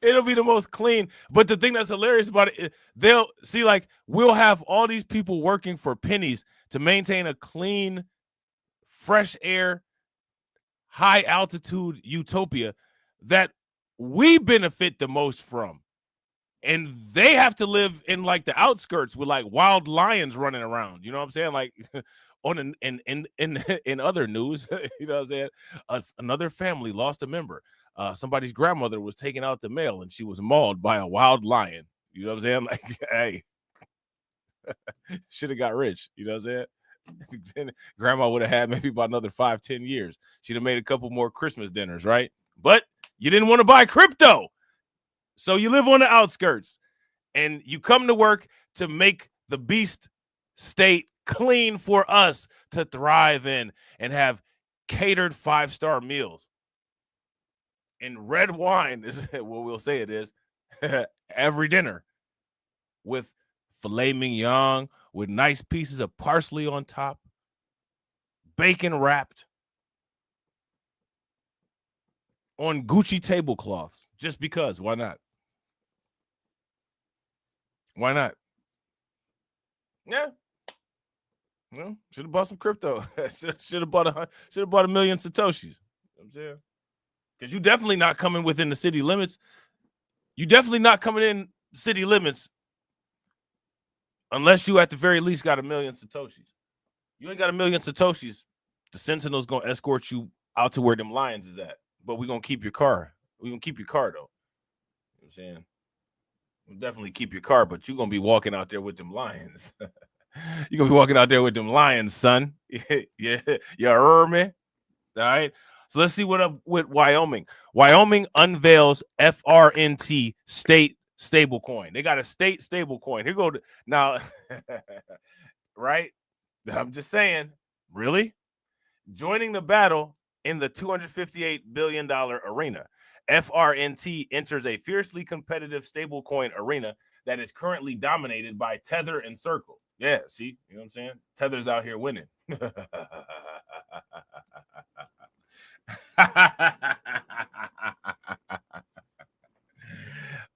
It'll be the most clean. But the thing that's hilarious about it, they'll see, like, we'll have all these people working for pennies to maintain a clean, fresh air, high altitude utopia that we benefit the most from, and they have to live in like the outskirts with like wild lions running around. You know what I'm saying? Like on in other news, you know what I'm saying? Another family lost a member. Somebody's grandmother was taken out the mail and she was mauled by a wild lion. You know what I'm saying? Like, hey, should have got rich. You know what I'm saying? Then grandma would have had maybe about another 5-10 years. She'd have made a couple more Christmas dinners, right? But you didn't want to buy crypto. So you live on the outskirts and you come to work to make the beast state clean for us to thrive in and have catered 5-star meals. And red wine is what we'll say it is every dinner with filet mignon with nice pieces of parsley on top, bacon wrapped on Gucci tablecloths, just because. Why not? Why not? Yeah. Well, should have bought some crypto. should have bought a million Satoshis. You know what I'm saying? Because you definitely not coming within the city limits. You definitely not coming in city limits unless you at the very least got a million Satoshis. You ain't got a million Satoshis, the Sentinel's going to escort you out to where them lions is at. But we're going to keep your car. We're going to keep your car, though. You know what I'm saying? Definitely keep your car, but you're gonna be walking out there with them lions. You're gonna be walking out there with them lions, son. Yeah, you heard me? All right. So let's see what up with Wyoming. Wyoming unveils FRNT state stablecoin. They got a state stablecoin. Here go now, right? I'm just saying, really? Joining the battle in the $258 billion arena. FRNT enters a fiercely competitive stablecoin arena that is currently dominated by Tether and Circle. Yeah, see, you know what I'm saying? Tether's out here winning.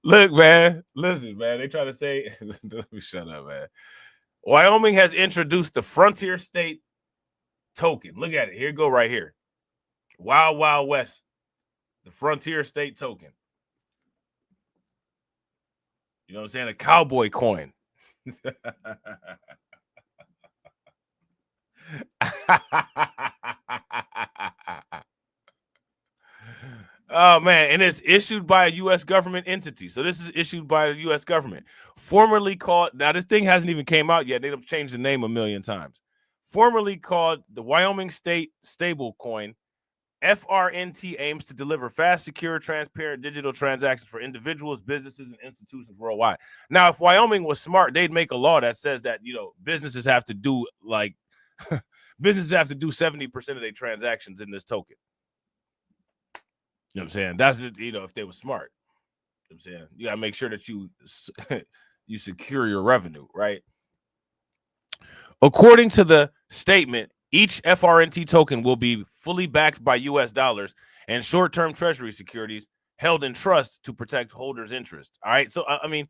Look, man, listen, man. They try to say, let me shut up, man. Wyoming has introduced the Frontier State token. Look at it. Here you go right here. Wild Wild West. The Frontier State token. You know what I'm saying? A cowboy coin. Oh, man. And it's issued by a U.S. government entity. So this is issued by the U.S. government. Formerly called, now this thing hasn't even came out yet. They've changed the name a million times. Formerly called the Wyoming State Stablecoin, FRNT aims to deliver fast, secure, transparent digital transactions for individuals, businesses, and institutions worldwide. Now, if Wyoming was smart, they'd make a law that says that, you know, businesses have to do like businesses have to do 70% of their transactions in this token. You know what I'm saying? That's the, you know, if they were smart. You know what I'm saying? You gotta make sure that you you secure your revenue, right? According to the statement, each FRNT token will be fully backed by US dollars and short-term treasury securities held in trust to protect holders' interest. All right. So, I mean,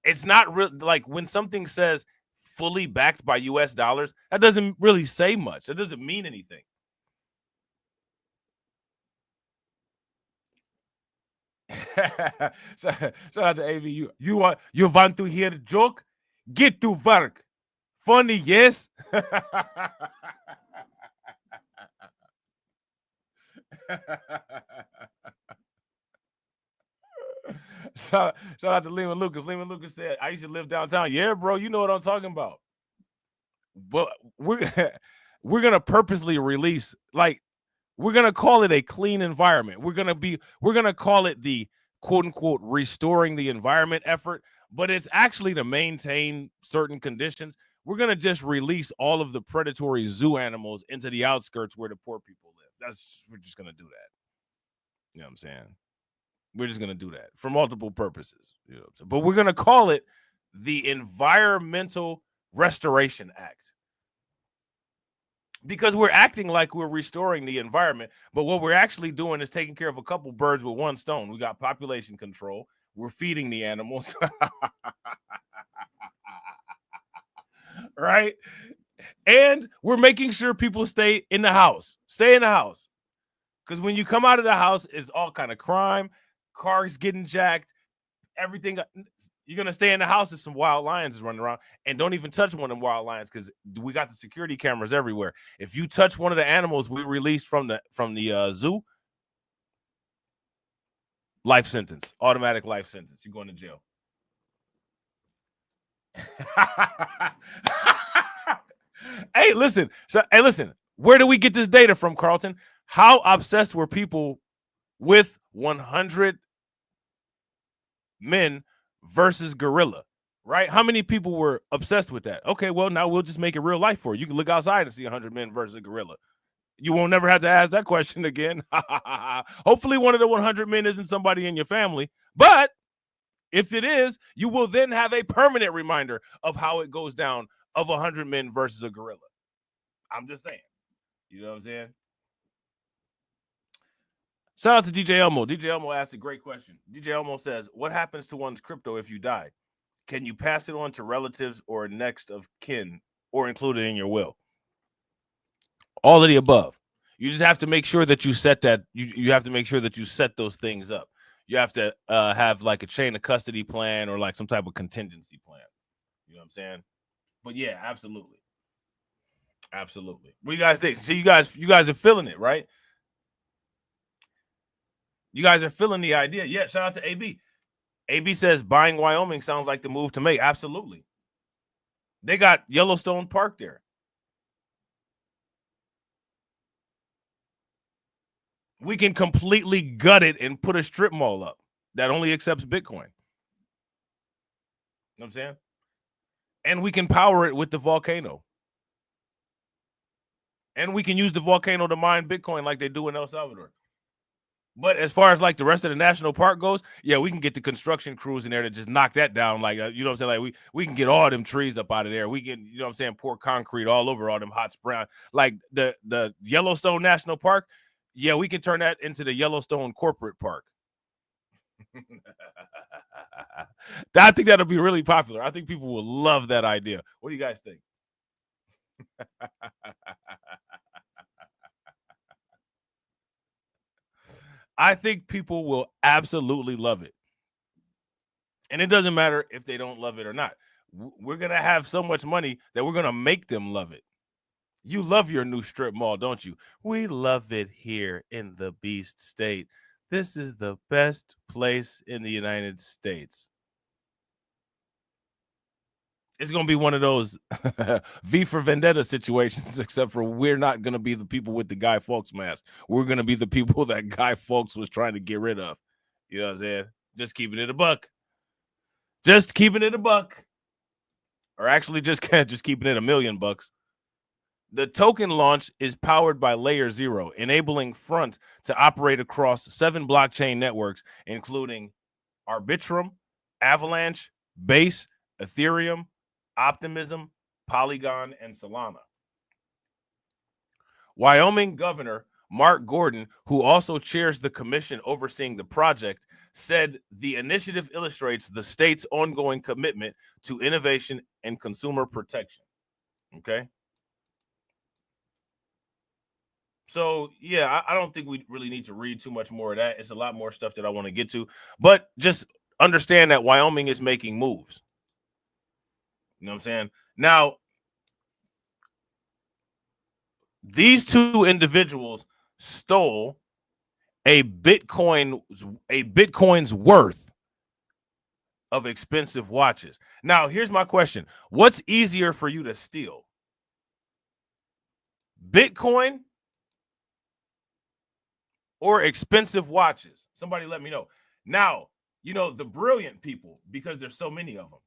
it's not real. Like when something says fully backed by US dollars, that doesn't really say much. That doesn't mean anything. Shout out to AV. You want to hear the joke? Get to work. Funny, yes. Shout out to Lehman Lucas. Lehman Lucas said, I used to live downtown. Yeah, bro, you know what I'm talking about. But we're gonna purposely release, like, we're gonna call it a clean environment. We're gonna call it the quote unquote restoring the environment effort, but it's actually to maintain certain conditions. We're gonna just release all of the predatory zoo animals into the outskirts where the poor people live. We're just gonna do that. You know what I'm saying? We're just gonna do that for multiple purposes. You know what I'm saying? But we're gonna call it the Environmental Restoration Act. Because we're acting like we're restoring the environment, but what we're actually doing is taking care of a couple birds with one stone. We got population control. We're feeding the animals. Right? And we're making sure people stay in the house. Stay in the house. Because when you come out of the house, it's all kind of crime, cars getting jacked, everything. You're going to stay in the house if some wild lions is running around, and don't even touch one of them wild lions because we got the security cameras everywhere. If you touch one of the animals we released from the zoo, life sentence, automatic life sentence. You're going to jail. Hey, listen. Where do we get this data from, Carlton? How obsessed were people with 100 men versus gorilla, right? How many people were obsessed with that? Okay, well, now we'll just make it real life for you. You can look outside and see 100 men versus a gorilla. You won't never have to ask that question again. Hopefully one of the 100 men isn't somebody in your family, but if it is, you will then have a permanent reminder of how it goes down of 100 men versus a gorilla. I'm just saying. You know what I'm saying? Shout out to DJ Elmo. DJ Elmo asked a great question. DJ Elmo says, what happens to one's crypto if you die? Can you pass it on to relatives or next of kin or include it in your will? All of the above. You just have to make sure that you set that. You have to make sure that you set those things up. You have to have like a chain of custody plan or like some type of contingency plan. You know what I'm saying? But yeah, absolutely. Absolutely. What do you guys think? So you guys are feeling it, right? You guys are feeling the idea. Yeah, shout out to AB. AB says buying Wyoming sounds like the move to make. Absolutely. They got Yellowstone Park there. We can completely gut it and put a strip mall up that only accepts Bitcoin. You know what I'm saying? And we can power it with the volcano. And we can use the volcano to mine Bitcoin like they do in El Salvador. But as far as like the rest of the national park goes, yeah, we can get the construction crews in there to just knock that down. Like, you know what I'm saying? Like we can get all them trees up out of there. We can, you know what I'm saying, pour concrete all over all them hot springs. Like the Yellowstone National Park, yeah, we can turn that into the Yellowstone Corporate Park. I think that'll be really popular. I think people will love that idea. What do you guys think? I think people will absolutely love it. And it doesn't matter if they don't love it or not. We're going to have so much money that we're going to make them love it. You love your new strip mall, don't you? We love it here in the Beast State. This is the best place in the United States. It's going to be one of those V for Vendetta situations, except for we're not going to be the people with the Guy Fawkes mask. We're going to be the people that Guy Fawkes was trying to get rid of. You know what I'm saying? Just keeping it a buck. Just keeping it a buck. Or actually just keeping it $1 million. The token launch is powered by Layer 0, enabling Front to operate across 7 blockchain networks, including Arbitrum, Avalanche, Base, Ethereum, Optimism, Polygon, and Solana. Wyoming Governor Mark Gordon, who also chairs the commission overseeing the project, said the initiative illustrates the state's ongoing commitment to innovation and consumer protection. Okay. So, yeah, I don't think we really need to read too much more of that. It's a lot more stuff that I want to get to. But just understand that Wyoming is making moves. You know what I'm saying? Now, these two individuals stole a Bitcoin's worth of expensive watches. Now, here's my question. What's easier for you to steal? Bitcoin or expensive watches? Somebody let me know. Now, you know, the brilliant people, because there's so many of them,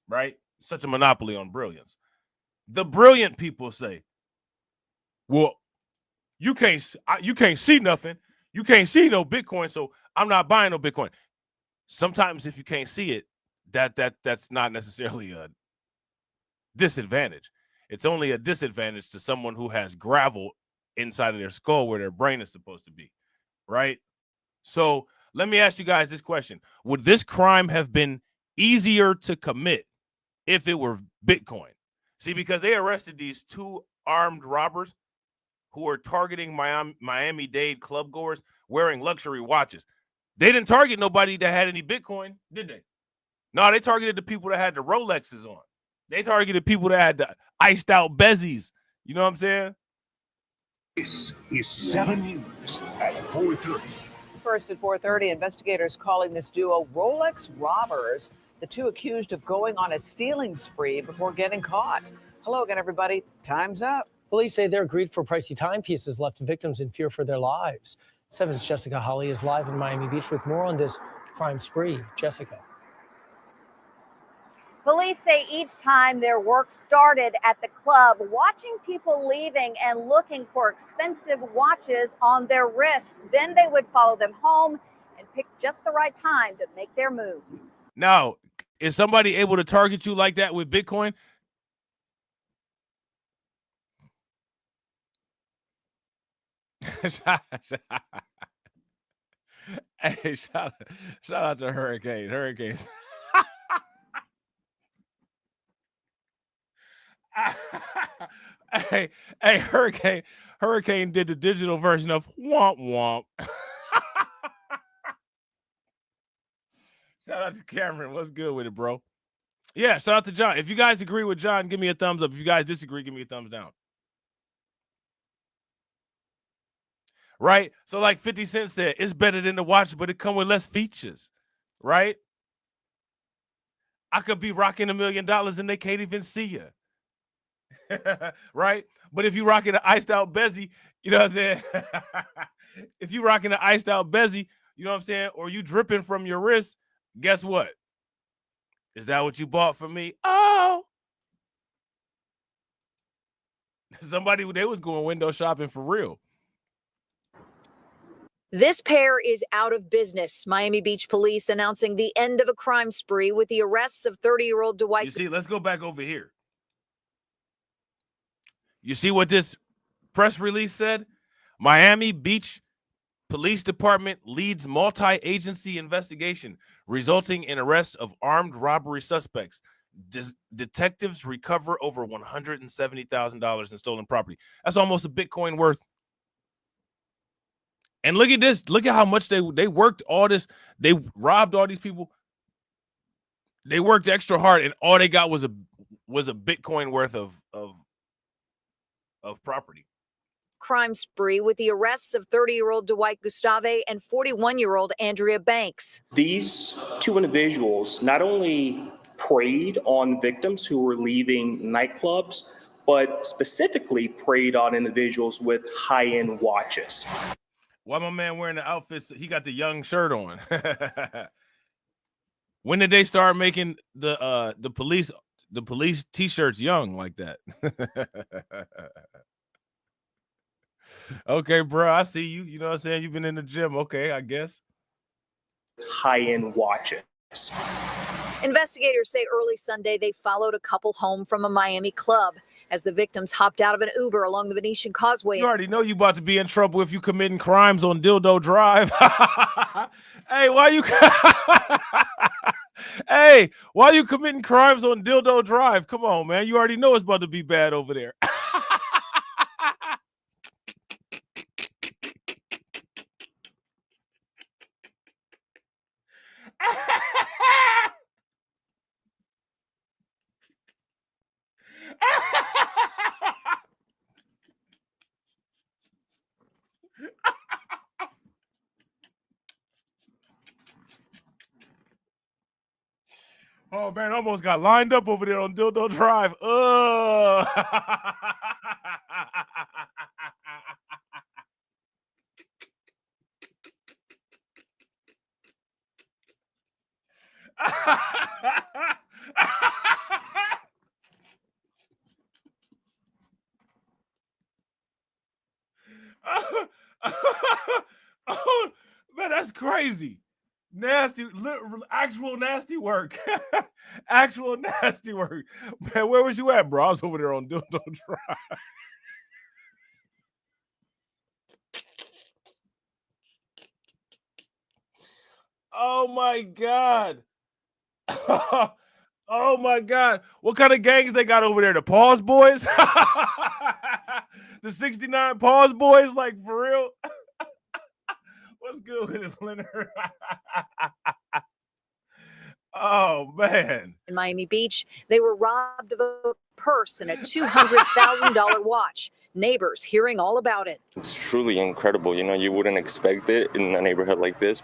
right? Such a monopoly on brilliance. The brilliant people say, well, you can't see nothing. You can't see no Bitcoin, so I'm not buying no Bitcoin. Sometimes if you can't see it, that's not necessarily a disadvantage. It's only a disadvantage to someone who has gravel inside of their skull where their brain is supposed to be, right? So let me ask you guys this question. Would this crime have been easier to commit if it were Bitcoin? See, because they arrested these 2 armed robbers who are targeting Miami-Dade club goers wearing luxury watches. They didn't target nobody that had any Bitcoin, did they? No, they targeted the people that had the Rolexes on. They targeted people that had the iced out bezies. You know what I'm saying? This is 7 News at 4:30. First at 4:30, investigators calling this duo Rolex robbers, the 2 accused of going on a stealing spree before getting caught. Hello again, everybody. Time's up. Police say they're greed for pricey timepieces, left victims in fear for their lives. 7's Jessica Holly is live in Miami Beach with more on this crime spree. Jessica. Police say each time their work started at the club, watching people leaving and looking for expensive watches on their wrists. Then they would follow them home and pick just the right time to make their move. Now, is somebody able to target you like that with Bitcoin? Hey, shout out to Hurricane. Hurricanes. hey, Hurricane did the digital version of womp womp. Shout out to Cameron. What's good with it, bro? Yeah, shout out to John. If you guys agree with John, give me a thumbs up. If you guys disagree, give me a thumbs down. Right? So like 50 Cent said, it's better than the watch, but it come with less features. right? I could be rocking $1 million and they can't even see you. Right? But if you rocking an iced out bezzy, you know what I'm saying? If you rocking an iced out bezzy, you know what I'm saying? Or you dripping from your wrist, guess what? Is that what you bought for me? Oh. Somebody, they was going window shopping for real. This pair is out of business. Miami Beach police announcing the end of a crime spree with the arrests of 30-year-old Dwight. You see, let's go back over here. You see what this press release said? Miami Beach Police Department leads multi-agency investigation, resulting in arrests of armed robbery suspects. Detectives recover over $170,000 in stolen property. That's almost a Bitcoin worth. And look at this. Look at how much they worked all this. They robbed all these people. They worked extra hard, and all they got was a Bitcoin worth of property. Crime spree with the arrests of 30-year-old Dwight Gustave and 41-year-old Andrea Banks. These two individuals not only preyed on victims who were leaving nightclubs, but specifically preyed on individuals with high-end watches. Why my man wearing the outfits? He got the young shirt on. When did they start making the police t-shirts young like that? Okay, bro, I see you. You know what I'm saying? You've been in the gym. Okay, I guess. High-end watches. Investigators say early Sunday they followed a couple home from a Miami club as the victims hopped out of an Uber along the Venetian Causeway. You already know you about to be in trouble if you committing crimes on Dildo Drive. Hey, why you Hey, why you committing crimes on Dildo Drive? Come on, man. You already know it's about to be bad over there. Oh man, almost got lined up over there on Dildo Drive. Oh man, that's crazy. Nasty, actual nasty work. Actual nasty work. Man, where was you at, bro? I was over there on Dildo Drive. Oh my God. Oh my God. What kind of gangs they got over there? The Pause Boys? The 69 Pause Boys? Like, for real? What's good with it, Leonard? Oh, man. In Miami Beach, they were robbed of a purse and a $200,000 watch. Neighbors hearing all about it. It's truly incredible. You know, you wouldn't expect it in a neighborhood like this.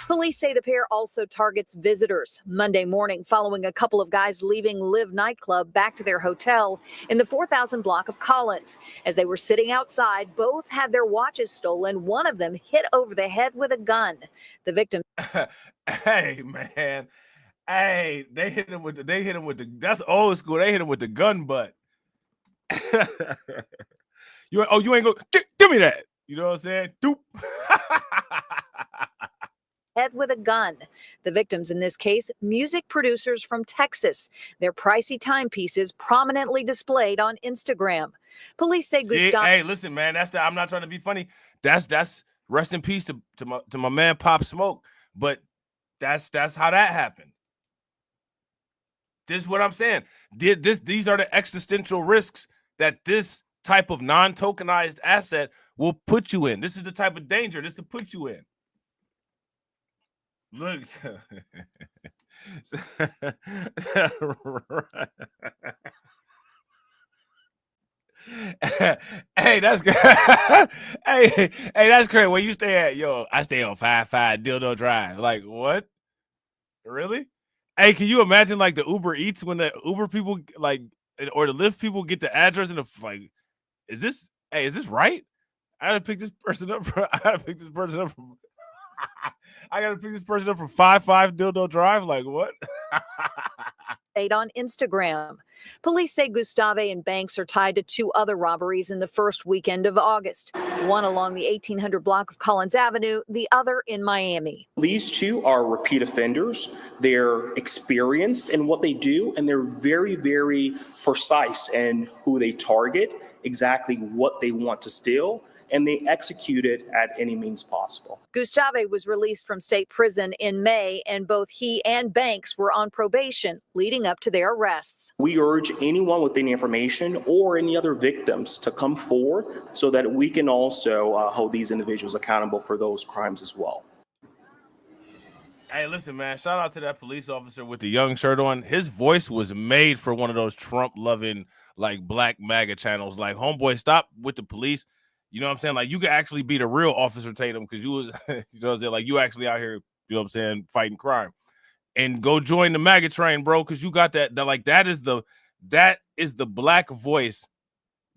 Police say the pair also targets visitors. Monday morning, following a couple of guys leaving Live nightclub back to their hotel in the 4000 block of Collins. As they were sitting outside, both had their watches stolen. One of them hit over the head with a gun. The victim. Hey, man. Hey, they hit him with the that's old school. They hit him with the gun butt. You ain't go give me that. You know what I'm saying? Doop. Head with a gun. The victims in this case, music producers from Texas. Their pricey timepieces prominently displayed on Instagram. Police say Gustave. Hey, listen, man. I'm not trying to be funny. That's rest in peace to my man Pop Smoke. But that's how that happened. This is what I'm saying. These are the existential risks that this type of non-tokenized asset will put you in. This is the type of danger this will put you in. Look. Hey, that's good. hey, that's crazy. Where you stay at? Yo, I stay on 55 Dildo Drive. Like, what? Really? Hey, can you imagine like the Uber Eats when the Uber people like or the Lyft people get the address and like, is this right? I gotta pick this person up from I gotta pick this person up from 55 Dildo Drive. Like what? On Instagram. Police say Gustave and Banks are tied to 2 other robberies in the first weekend of August, one along the 1800 block of Collins Avenue, the other in Miami. These 2 are repeat offenders. They're experienced in what they do, and they're very, very precise in who they target, exactly what they want to steal, and they execute it at any means possible. Gustave was released from state prison in May, and both he and Banks were on probation leading up to their arrests. We urge anyone with any information or any other victims to come forward so that we can also hold these individuals accountable for those crimes as well. Hey, listen, man, shout out to that police officer with the young shirt on. His voice was made for one of those Trump-loving, like, black MAGA channels. Like, homeboy, stop with the police. You know what I'm saying? Like, you could actually be the real Officer Tatum because you was, you know what I'm saying? Like, you actually out here, you know what I'm saying, fighting crime. And go join the MAGA train, bro, because you got that is the black voice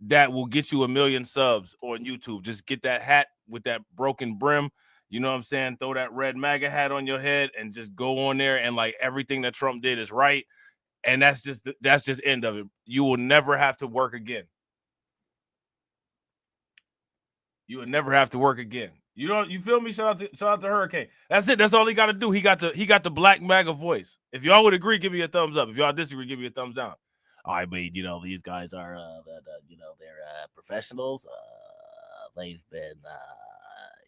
that will get you 1 million subs on YouTube. Just get that hat with that broken brim. You know what I'm saying? Throw that red MAGA hat on your head and just go on there and like everything that Trump did is right. And that's just end of it. You will never have to work again. You would never have to work again. You feel me? Shout out to Hurricane. That's it. That's all he got to do. He got the black MAGA voice. If y'all would agree, give me a thumbs up. If y'all disagree, give me a thumbs down. I mean, you know, these guys are, you know, they're professionals. They've been,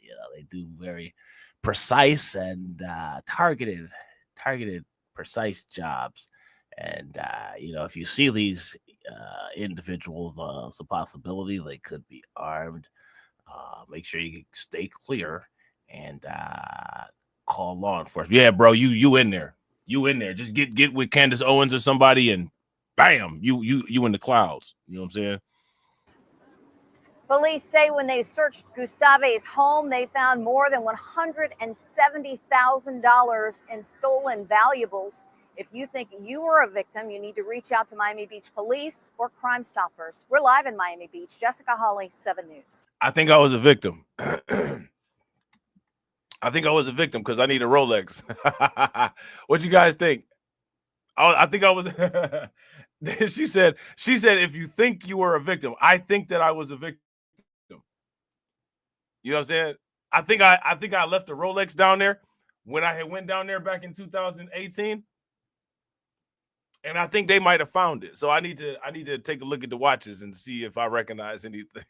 you know, they do very precise and targeted, precise jobs. And, you know, if you see these individuals, it's a possibility they could be armed. Make sure you stay clear and call law enforcement. Yeah, bro, you in there. You in there. Just get with Candace Owens or somebody and bam, you in the clouds. You know what I'm saying? Police say when they searched Gustave's home, they found more than $170,000 in stolen valuables. If you think you were a victim, you need to reach out to Miami Beach Police or Crime Stoppers. We're live in Miami Beach. Jessica Hawley, 7 News. I think I was a victim. I think I was a victim because I need a Rolex. What you guys think? I think I was. She said, if you think you were a victim, I think that I was a victim. You know what I'm saying? I think I left a Rolex down there when I had went down there back in 2018. And I think they might have found it. So I need to take a look at the watches and see if I recognize anything.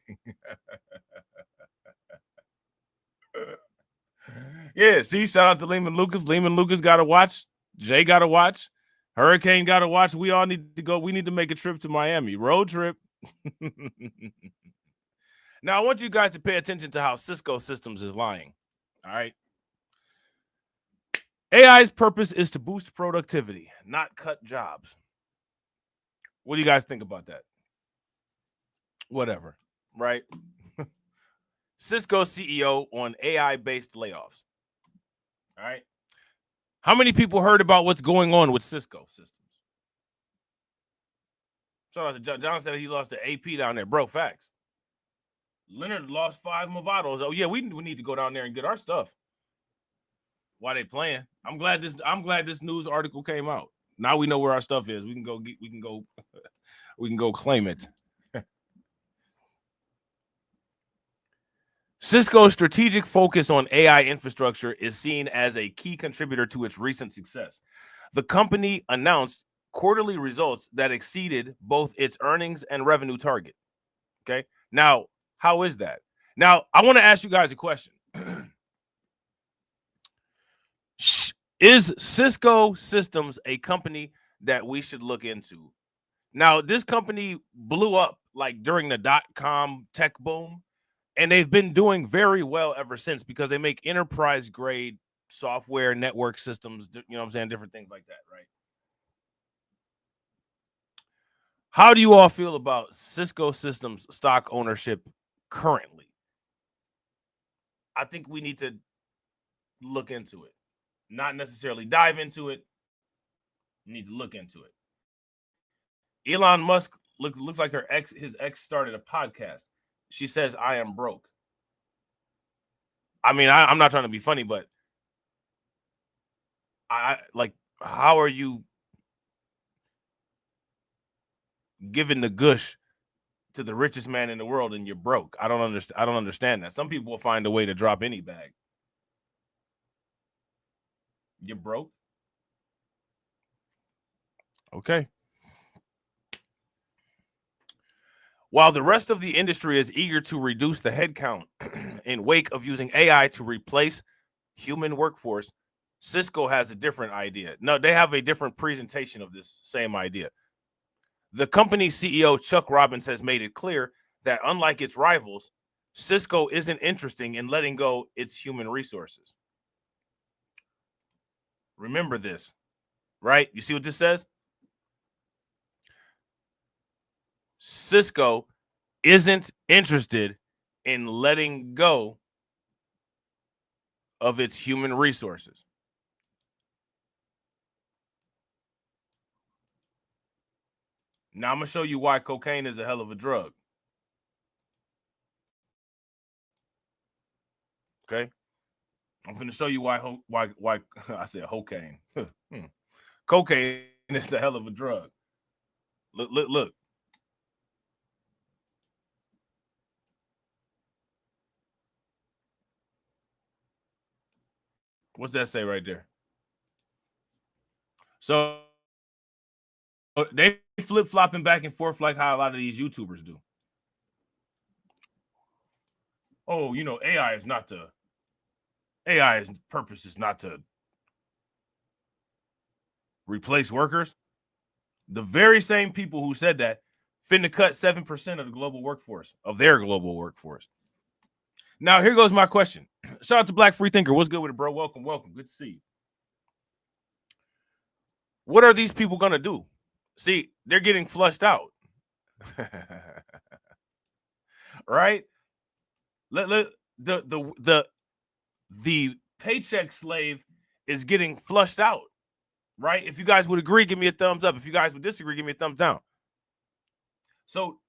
Yeah, see, shout out to Lehman Lucas. Lehman Lucas got a watch. Jay got a watch. Hurricane got a watch. We all need to go. We need to make a trip to Miami. Road trip. Now, I want you guys to pay attention to how Cisco Systems is lying. All right. AI's purpose is to boost productivity, not cut jobs. What do you guys think about that? Whatever, right? Cisco CEO on AI-based layoffs. All right. How many people heard about what's going on with Cisco Systems? Shout out to John. John said he lost the AP down there. Bro, facts. Leonard lost 5 Movados. Oh, yeah, we need to go down there and get our stuff. Why they playing? I'm glad this news article came out. Now we know where our stuff is. We can go claim it. Cisco's strategic focus on AI infrastructure is seen as a key contributor to its recent success. The company announced quarterly results that exceeded both its earnings and revenue target. Okay. Now, how is that? Now, I want to ask you guys a question. Is Cisco Systems a company that we should look into? Now, this company blew up like during the .com tech boom, and they've been doing very well ever since because they make enterprise grade software, network systems, you know what I'm saying, different things like that, right? How do you all feel about Cisco Systems stock ownership currently? I think we need to look into it. not necessarily dive into it. You need to look into it. Elon Musk looks like his ex started a podcast. She says, "I am broke." I mean, I'm not trying to be funny, but I like, how are you giving the gush to the richest man in the world and you're broke? I don't understand that. Some people will find a way to drop any bag. You're broke? Okay. While the rest of the industry is eager to reduce the headcount in wake of using AI to replace human workforce, Cisco has a different idea. No, they have a different presentation of this same idea. The company's CEO, Chuck Robbins, has made it clear that unlike its rivals, Cisco isn't interested in letting go its human resources. Remember this, right? You see what this says? Cisco isn't interested in letting go of its human resources. Now I'm going to show you why cocaine is a hell of a drug. Okay? I'm going to show you why I said cocaine. Cocaine is a hell of a drug. Look. What's that say right there? So they flip-flopping back and forth like how a lot of these YouTubers do. Oh, you know, AI's purpose is not to replace workers. The very same people who said that finna cut 7% of the global workforce, of their global workforce. Now, here goes my question. Shout out to Black Free Thinker. What's good with it, bro? Welcome. Good to see you. What are these people going to do? See, they're getting flushed out. Right? The paycheck slave is getting flushed out. Right? If you guys would agree, give me a thumbs up. If you guys would disagree, give me a thumbs down. So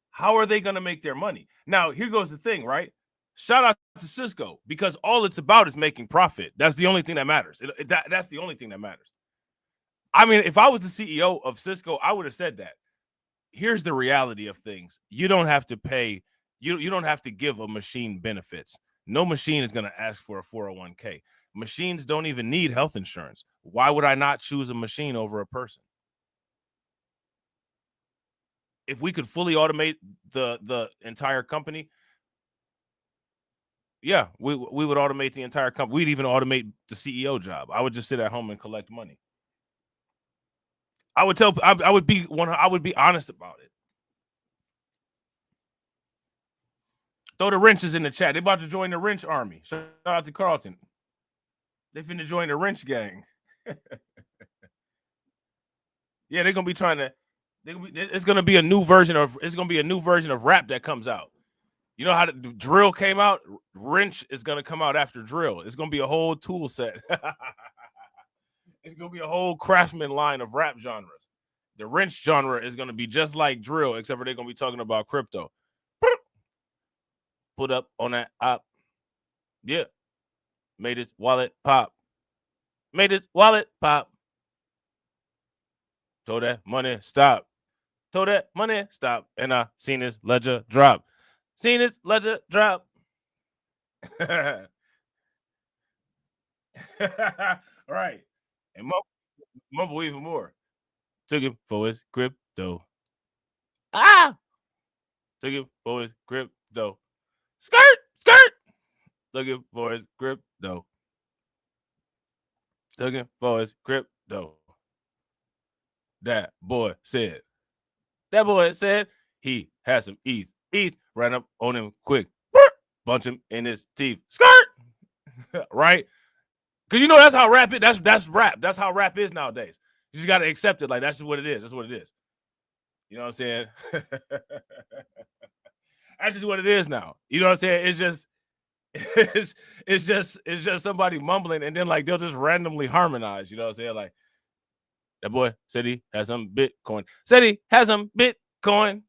how are they going to make their money? Now, here goes the thing, right? Shout out to Cisco, because all it's about is making profit. That's the only thing that matters. That's the only thing that matters. I mean, if I was the CEO of Cisco, I would have said that. Here's the reality of things. You don't have to pay. You don't have to give a machine benefits. No machine is going to ask for a 401k. Machines don't even need health insurance. Why would I not choose a machine over a person? If we could fully automate the entire company, yeah, we would automate the entire company. We'd even automate the CEO job. I would just sit at home and collect money. I would be honest about it. Throw the wrenches in the chat. They about to join the wrench army. Shout out to Carlton. They finna join the wrench gang. Yeah, they're gonna be trying to. It's gonna be a new version of rap that comes out. You know how the drill came out? Wrench is gonna come out after drill. It's gonna be a whole tool set. It's gonna be a whole craftsman line of rap genres. The wrench genre is gonna be just like drill, except for they're gonna be talking about crypto. Put up on that op. Yeah. Made his wallet pop. Made his wallet pop. Told that money stop. Told that money stop. And I seen his ledger drop. Seen his ledger drop. Right. And mumble even more. Took him for his crypto. Ah! Took him for his crypto. Skirt! Looking for his crypto. Looking for his crypto. That boy said he has some ETH. ETH ran up on him quick. Bunch him in his teeth. Skirt! Right? Because you know that's how rap is. That's rap. That's how rap is nowadays. You just got to accept it. Like, that's just what it is. That's what it is. You know what I'm saying? That's just what it is now. You know what I'm saying? It's just, it's just somebody mumbling, and then like they'll just randomly harmonize. You know what I'm saying? Like, that boy said he has some Bitcoin. Said he has some Bitcoin.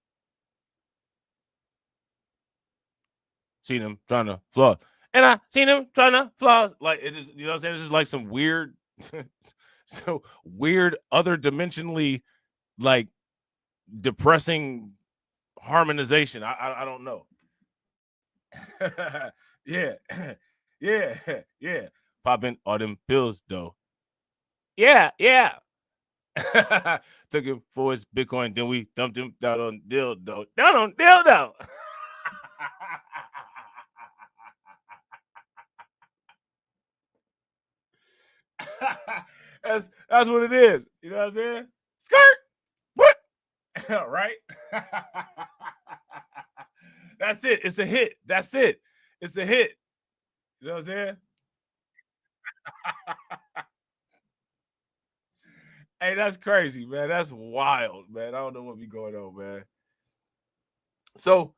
Seen him trying to floss. And I seen him trying to floss. Like, it is, you know what I'm saying? It's just like some weird, so weird, other dimensionally, like, depressing harmonization. I don't know. Yeah. Yeah. Popping all them pills, though. Yeah. Took him for his Bitcoin, then we dumped him down on dildo. Down on dildo. That's what it is. You know what I'm saying? Skirt. What? Right? That's it. It's a hit. That's it. It's a hit. You know what I'm saying? Hey, that's crazy, man. That's wild, man. I don't know what be going on, man. So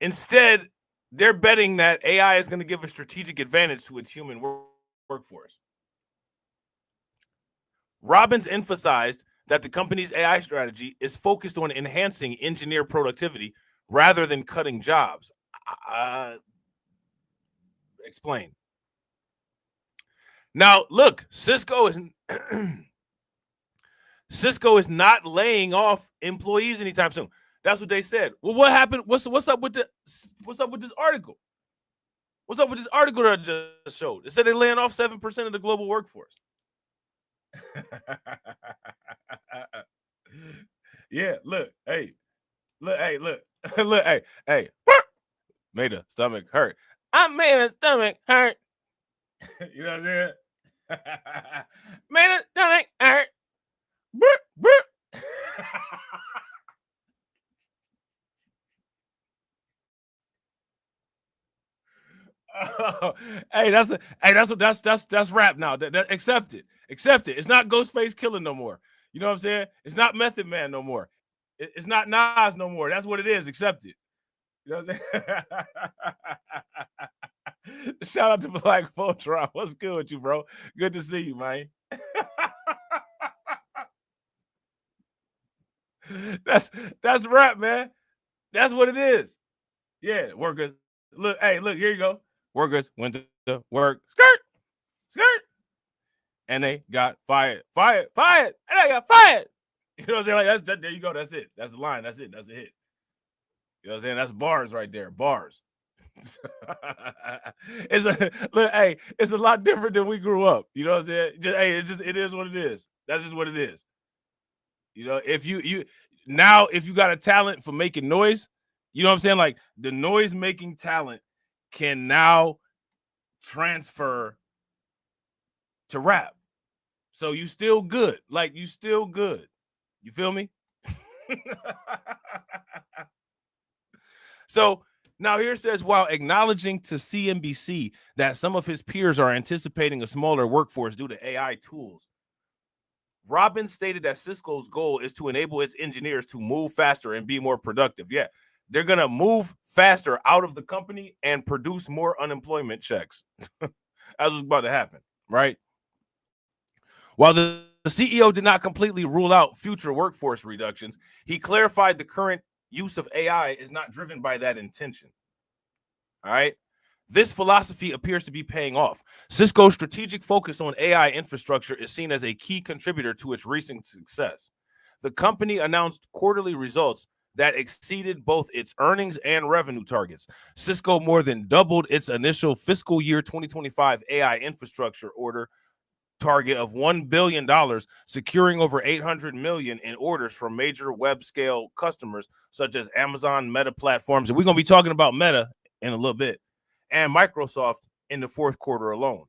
instead, they're betting that AI is going to give a strategic advantage to its human workforce. Robbins emphasized that the company's AI strategy is focused on enhancing engineer productivity rather than cutting jobs. Explain. Now, look, Cisco is not laying off employees anytime soon. That's what they said. Well, what happened? What's up with this article? What's up with this article that I just showed? It said they're laying off 7% of the global workforce. Yeah, look, hey, look, hey, made a stomach hurt. I made a stomach hurt. You know what I'm saying? Made a stomach hurt. Burp, burp. Oh, hey, that's rap now. Accept it. It's not Ghostface Killing no more. You know what I'm saying? It's not Method Man no more. It's not Nas no more. That's what it is. Accept it. You know what I'm saying? Shout out to Black Voltron. What's good with you, bro? Good to see you, man. That's rap, man. That's what it is. Yeah, workers. Look, hey, look, here you go. Workers went to work. Skirt. And they got fired. And they got fired. You know what I'm saying? Like, there you go. That's it. That's the line. That's it. That's a hit. You know what I'm saying? That's bars right there. Bars. It's a lot different than we grew up. You know what I'm saying? It is what it is. That's just what it is. You know, if you got a talent for making noise, you know what I'm saying? Like, the noise making talent can now transfer to rap. So you still good. Like, you still good. You feel me? So now here it says, while acknowledging to CNBC that some of his peers are anticipating a smaller workforce due to AI tools, Robbins stated that Cisco's goal is to enable its engineers to move faster and be more productive. Yeah, they're going to move faster out of the company and produce more unemployment checks. That's what's about to happen, right? While the CEO did not completely rule out future workforce reductions, he clarified the current use of AI is not driven by that intention. All right. This philosophy appears to be paying off. Cisco's strategic focus on AI infrastructure is seen as a key contributor to its recent success. The company announced quarterly results that exceeded both its earnings and revenue targets. Cisco more than doubled its initial fiscal year 2025 AI infrastructure order target of $1 billion, securing over $800 million in orders from major web scale customers such as Amazon, Meta Platforms, and we're going to be talking about Meta in a little bit, and Microsoft in the fourth quarter alone.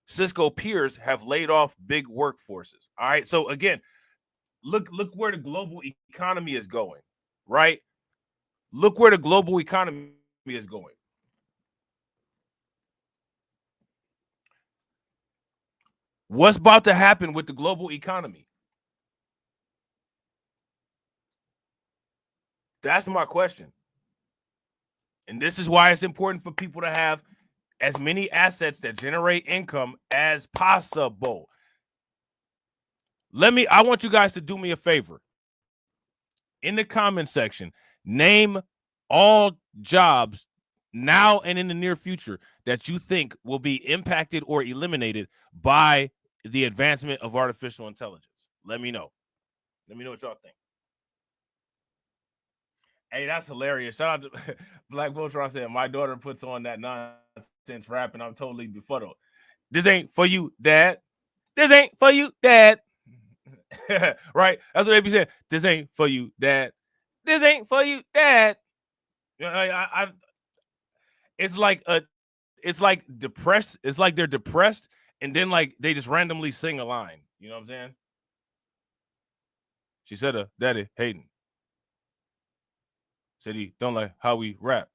Cisco peers have laid off big workforces. All right, so again, look where the global economy is going, right? Look where the global economy is going. What's about to happen with the global economy? That's my question. And this is why it's important for people to have as many assets that generate income as possible. I want you guys to do me a favor. In the comment section, name all jobs now and in the near future that you think will be impacted or eliminated by the advancement of artificial intelligence. Let me know. Let me know what y'all think. Hey, that's hilarious. Shout out to Black Voltron said, my daughter puts on that nonsense rap and I'm totally befuddled. This ain't for you, Dad. This ain't for you, Dad. Right? That's what they be saying. This ain't for you, Dad. This ain't for you, Dad. You know, it's like depressed. It's like they're depressed, and then like they just randomly sing a line. You know what I'm saying? She said, "Daddy Hayden said he don't like how we rap.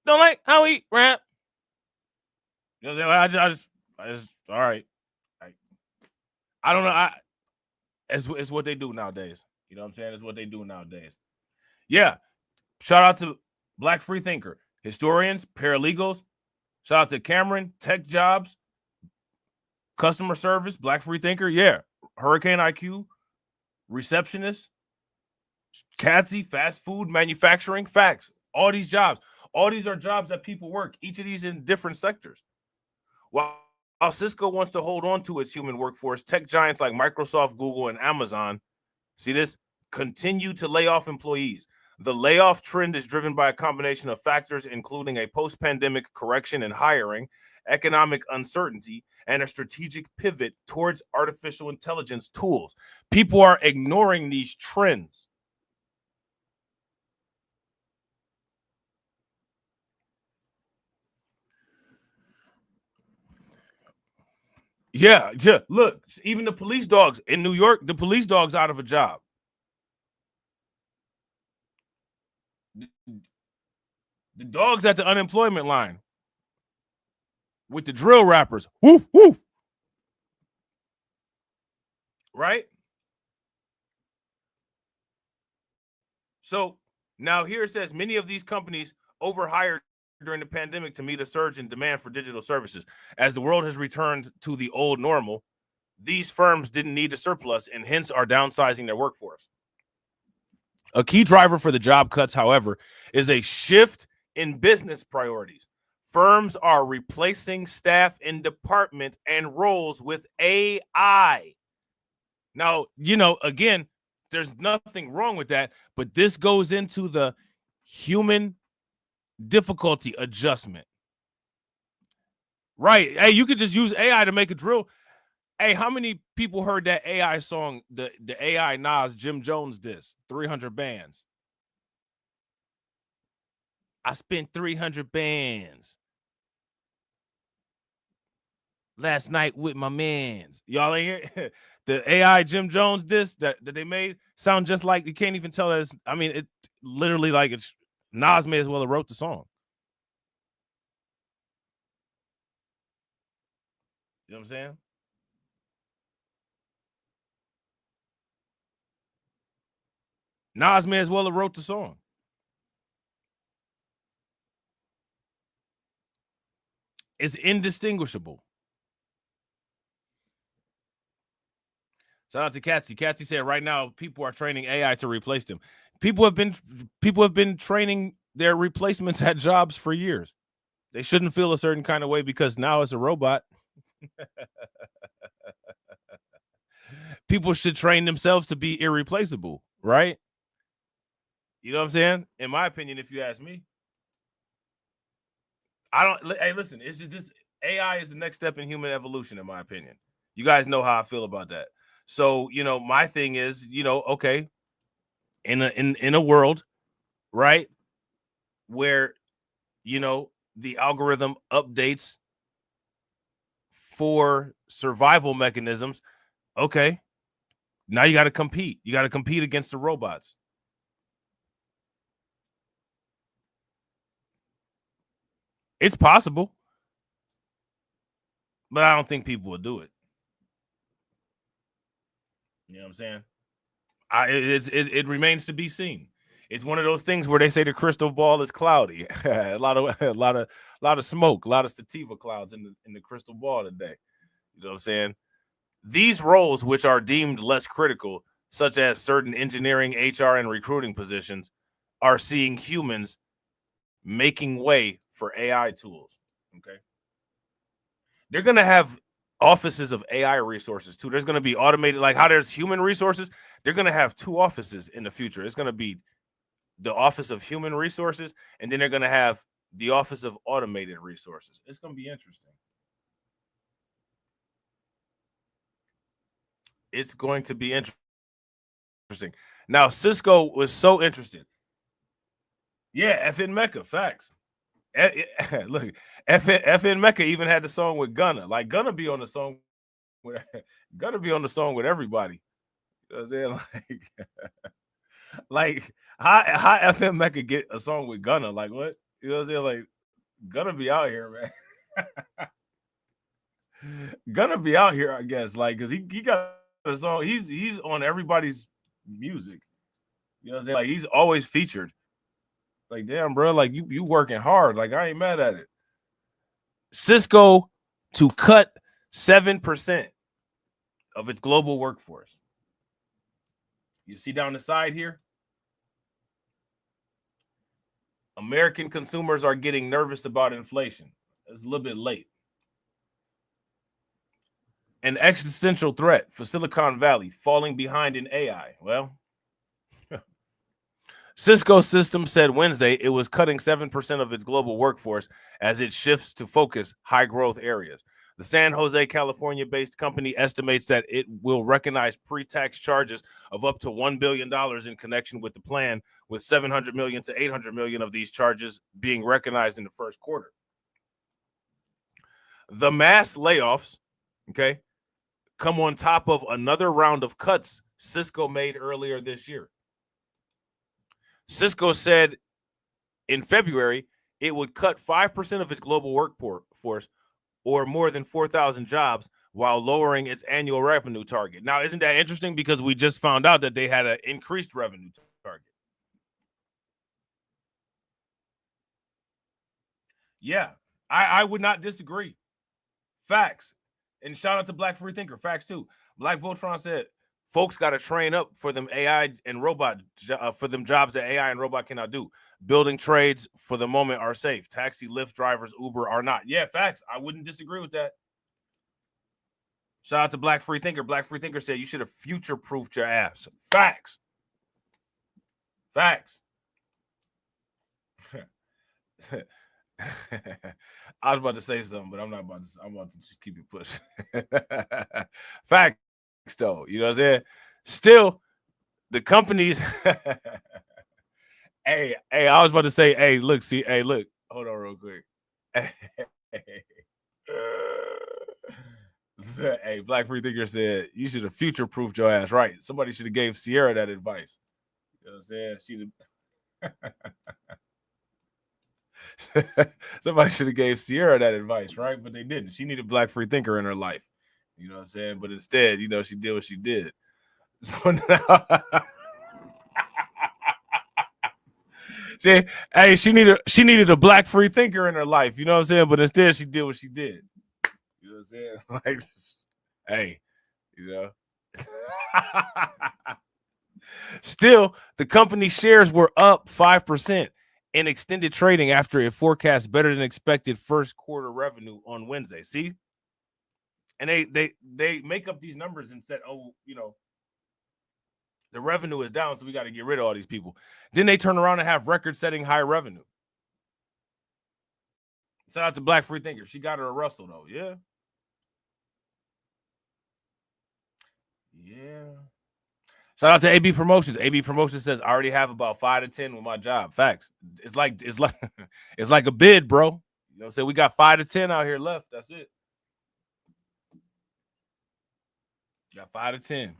Don't like how we rap." You know what I'm saying? I just all right. I don't know. It's what they do nowadays. You know what I'm saying? It's what they do nowadays. Yeah. Shout out to Black Freethinker, historians, paralegals. Shout out to Cameron, tech jobs, customer service, Black Freethinker. Yeah. Hurricane IQ, receptionist, Catsy, fast food, manufacturing, facts. All these jobs. All these are jobs that people work. Each of these in different sectors. While Cisco wants to hold on to its human workforce, tech giants like Microsoft, Google, and Amazon, see this, continue to lay off employees. The layoff trend is driven by a combination of factors, including a post-pandemic correction in hiring, economic uncertainty, and a strategic pivot towards artificial intelligence tools. People are ignoring these trends. Yeah, look, even the police dogs in New York, the police dogs out of a job. The dogs at the unemployment line with the drill rappers. Woof, woof. Right? So now here it says many of these companies overhired during the pandemic to meet a surge in demand for digital services. As the world has returned to the old normal, these firms didn't need a surplus and hence are downsizing their workforce. A key driver for the job cuts, however, is a shift in business priorities. Firms are replacing staff in department and roles with AI. Now, you know, again, there's nothing wrong with that, but this goes into the human difficulty adjustment. Right. Hey, you could just use AI to make a drill. Hey, how many people heard that AI song, the AI Nas Jim Jones diss, 300 bands? I spent 300 bands last night with my mans. Y'all ain't hear the AI Jim Jones diss that they made sound just like, you can't even tell that it's, I mean, it literally like it's Nas may as well have wrote the song. You know what I'm saying? Nas may as well have wrote the song. It's indistinguishable. Shout out to Catsy. Catsy said right now people are training AI to replace them. People have been training their replacements at jobs for years. They shouldn't feel a certain kind of way because now it's a robot. People should train themselves to be irreplaceable, right? You know what I'm saying? In my opinion, if you ask me, hey, listen, it's just this AI is the next step in human evolution, in my opinion. You guys know how I feel about that. So, you know, my thing is, you know, okay, in a world, right, where, you know, the algorithm updates for survival mechanisms, okay, now you got to compete. You got to compete against the robots. It's possible, but I don't think people will do it. You know what I'm saying? It remains to be seen. It's one of those things where they say the crystal ball is cloudy. a lot of smoke, a lot of sativa clouds in the crystal ball today. You know what I'm saying? These roles, which are deemed less critical, such as certain engineering, HR, and recruiting positions, are seeing humans making way for AI tools. Okay. They're going to have offices of AI resources too. There's going to be automated, like how there's human resources. They're going to have two offices in the future. It's going to be the Office of Human Resources, and then they're going to have the Office of Automated Resources. It's going to be interesting. It's going to be interesting. Now, Cisco was so interested. Yeah, FN Mecca, facts. Look, FN Mecca even had the song with Gunna. Like Gunna be on the song with everybody. You know what I'm saying? Like how FN Mecca get a song with Gunna? Like what? You know what I'm saying? Like Gunna be out here, man. Gunna be out here, I guess. Like, cause he got a song. He's on everybody's music. You know what I'm saying? Like he's always featured. Like, damn, bro, like you working hard. Like, I ain't mad at it. Cisco to cut 7% of its global workforce. You see down the side here? American consumers are getting nervous about inflation. It's a little bit late. An existential threat for Silicon Valley, falling behind in AI. Well, Cisco Systems said Wednesday it was cutting 7% of its global workforce as it shifts to focus high-growth areas. The San Jose, California-based company estimates that it will recognize pre-tax charges of up to $1 billion in connection with the plan, with $700 million to $800 million of these charges being recognized in the first quarter. The mass layoffs, okay, come on top of another round of cuts Cisco made earlier this year. Cisco said in February it would cut 5% of its global workforce, or more than 4,000 jobs, while lowering its annual revenue target. Now, isn't that interesting? Because we just found out that they had an increased revenue target. Yeah, I would not disagree. Facts. And shout out to Black Free Thinker. Facts too. Black Voltron said, folks got to train up for them AI and robot, for them jobs that AI and robot cannot do. Building trades for the moment are safe. Taxi, Lyft drivers, Uber are not. Yeah, facts. I wouldn't disagree with that. Shout out to Black Free Thinker. Black Free Thinker said you should have future-proofed your ass. Facts. Facts. I was about to say something, but I'm not about to. I'm about to just keep it pushing. Facts, though. You know what I'm saying? Still, the companies. Hey, I was about to say, hey, look, hold on real quick. Hey, Black Free Thinker said you should have future-proofed your ass. Right? Somebody should have gave Sierra that advice. You know what I'm saying? Somebody should have gave Sierra that advice, right? But they didn't. She needed Black Free Thinker in her life. You know what I'm saying? But instead, you know, she did what she did. So now, she needed a Black Free Thinker in her life. You know what I'm saying? But instead, she did what she did. You know what I'm saying? Like, hey, you know. Still, the company shares were up 5% in extended trading after it forecast better than expected first quarter revenue on Wednesday. See? And they make up these numbers and said, oh, you know, the revenue is down, so we got to get rid of all these people. Then they turn around and have record-setting high revenue. Shout out to Black Free Thinker. She got her a Russell, though. Yeah. Yeah. Shout out to AB Promotions. AB Promotions says I already have about 5 to 10 with my job. Facts. It's like a bid, bro. You know what I'm saying? We got 5 to 10 out here left. That's it. Got 5 to 10.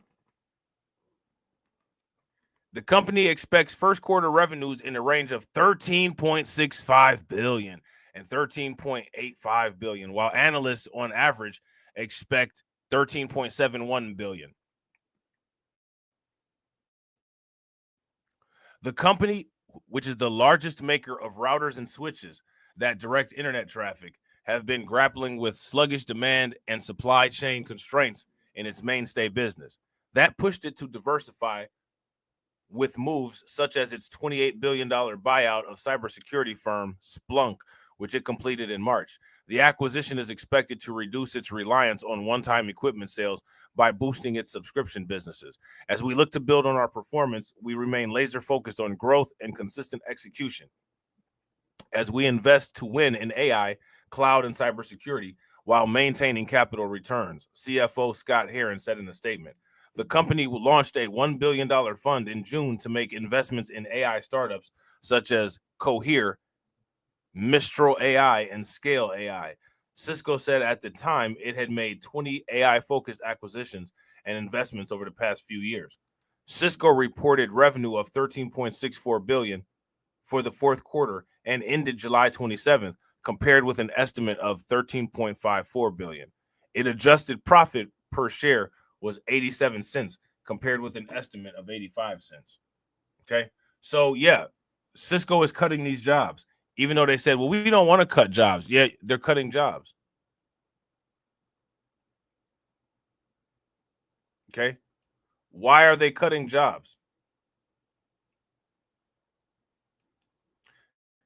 The company expects first quarter revenues in the range of $13.65 billion and $13.85 billion, while analysts on average expect $13.71 billion. The company, which is the largest maker of routers and switches that direct internet traffic, have been grappling with sluggish demand and supply chain constraints in its mainstay business. That pushed it to diversify with moves such as its $28 billion buyout of cybersecurity firm Splunk, which it completed in March. The acquisition is expected to reduce its reliance on one-time equipment sales by boosting its subscription businesses. As we look to build on our performance, we remain laser-focused on growth and consistent execution as we invest to win in AI, cloud, and cybersecurity while maintaining capital returns, CFO Scott Heron said in a statement. The company launched a $1 billion fund in June to make investments in AI startups such as Cohere, Mistral AI, and Scale AI. Cisco said at the time it had made 20 AI-focused acquisitions and investments over the past few years. Cisco reported revenue of $13.64 billion for the fourth quarter and ended July 27th, compared with an estimate of $13.54 billion. It adjusted profit per share was 87 cents compared with an estimate of 85 cents. Okay. So yeah, Cisco is cutting these jobs, even though they said, well, we don't want to cut jobs. Yeah, they're cutting jobs. Okay. Why are they cutting jobs?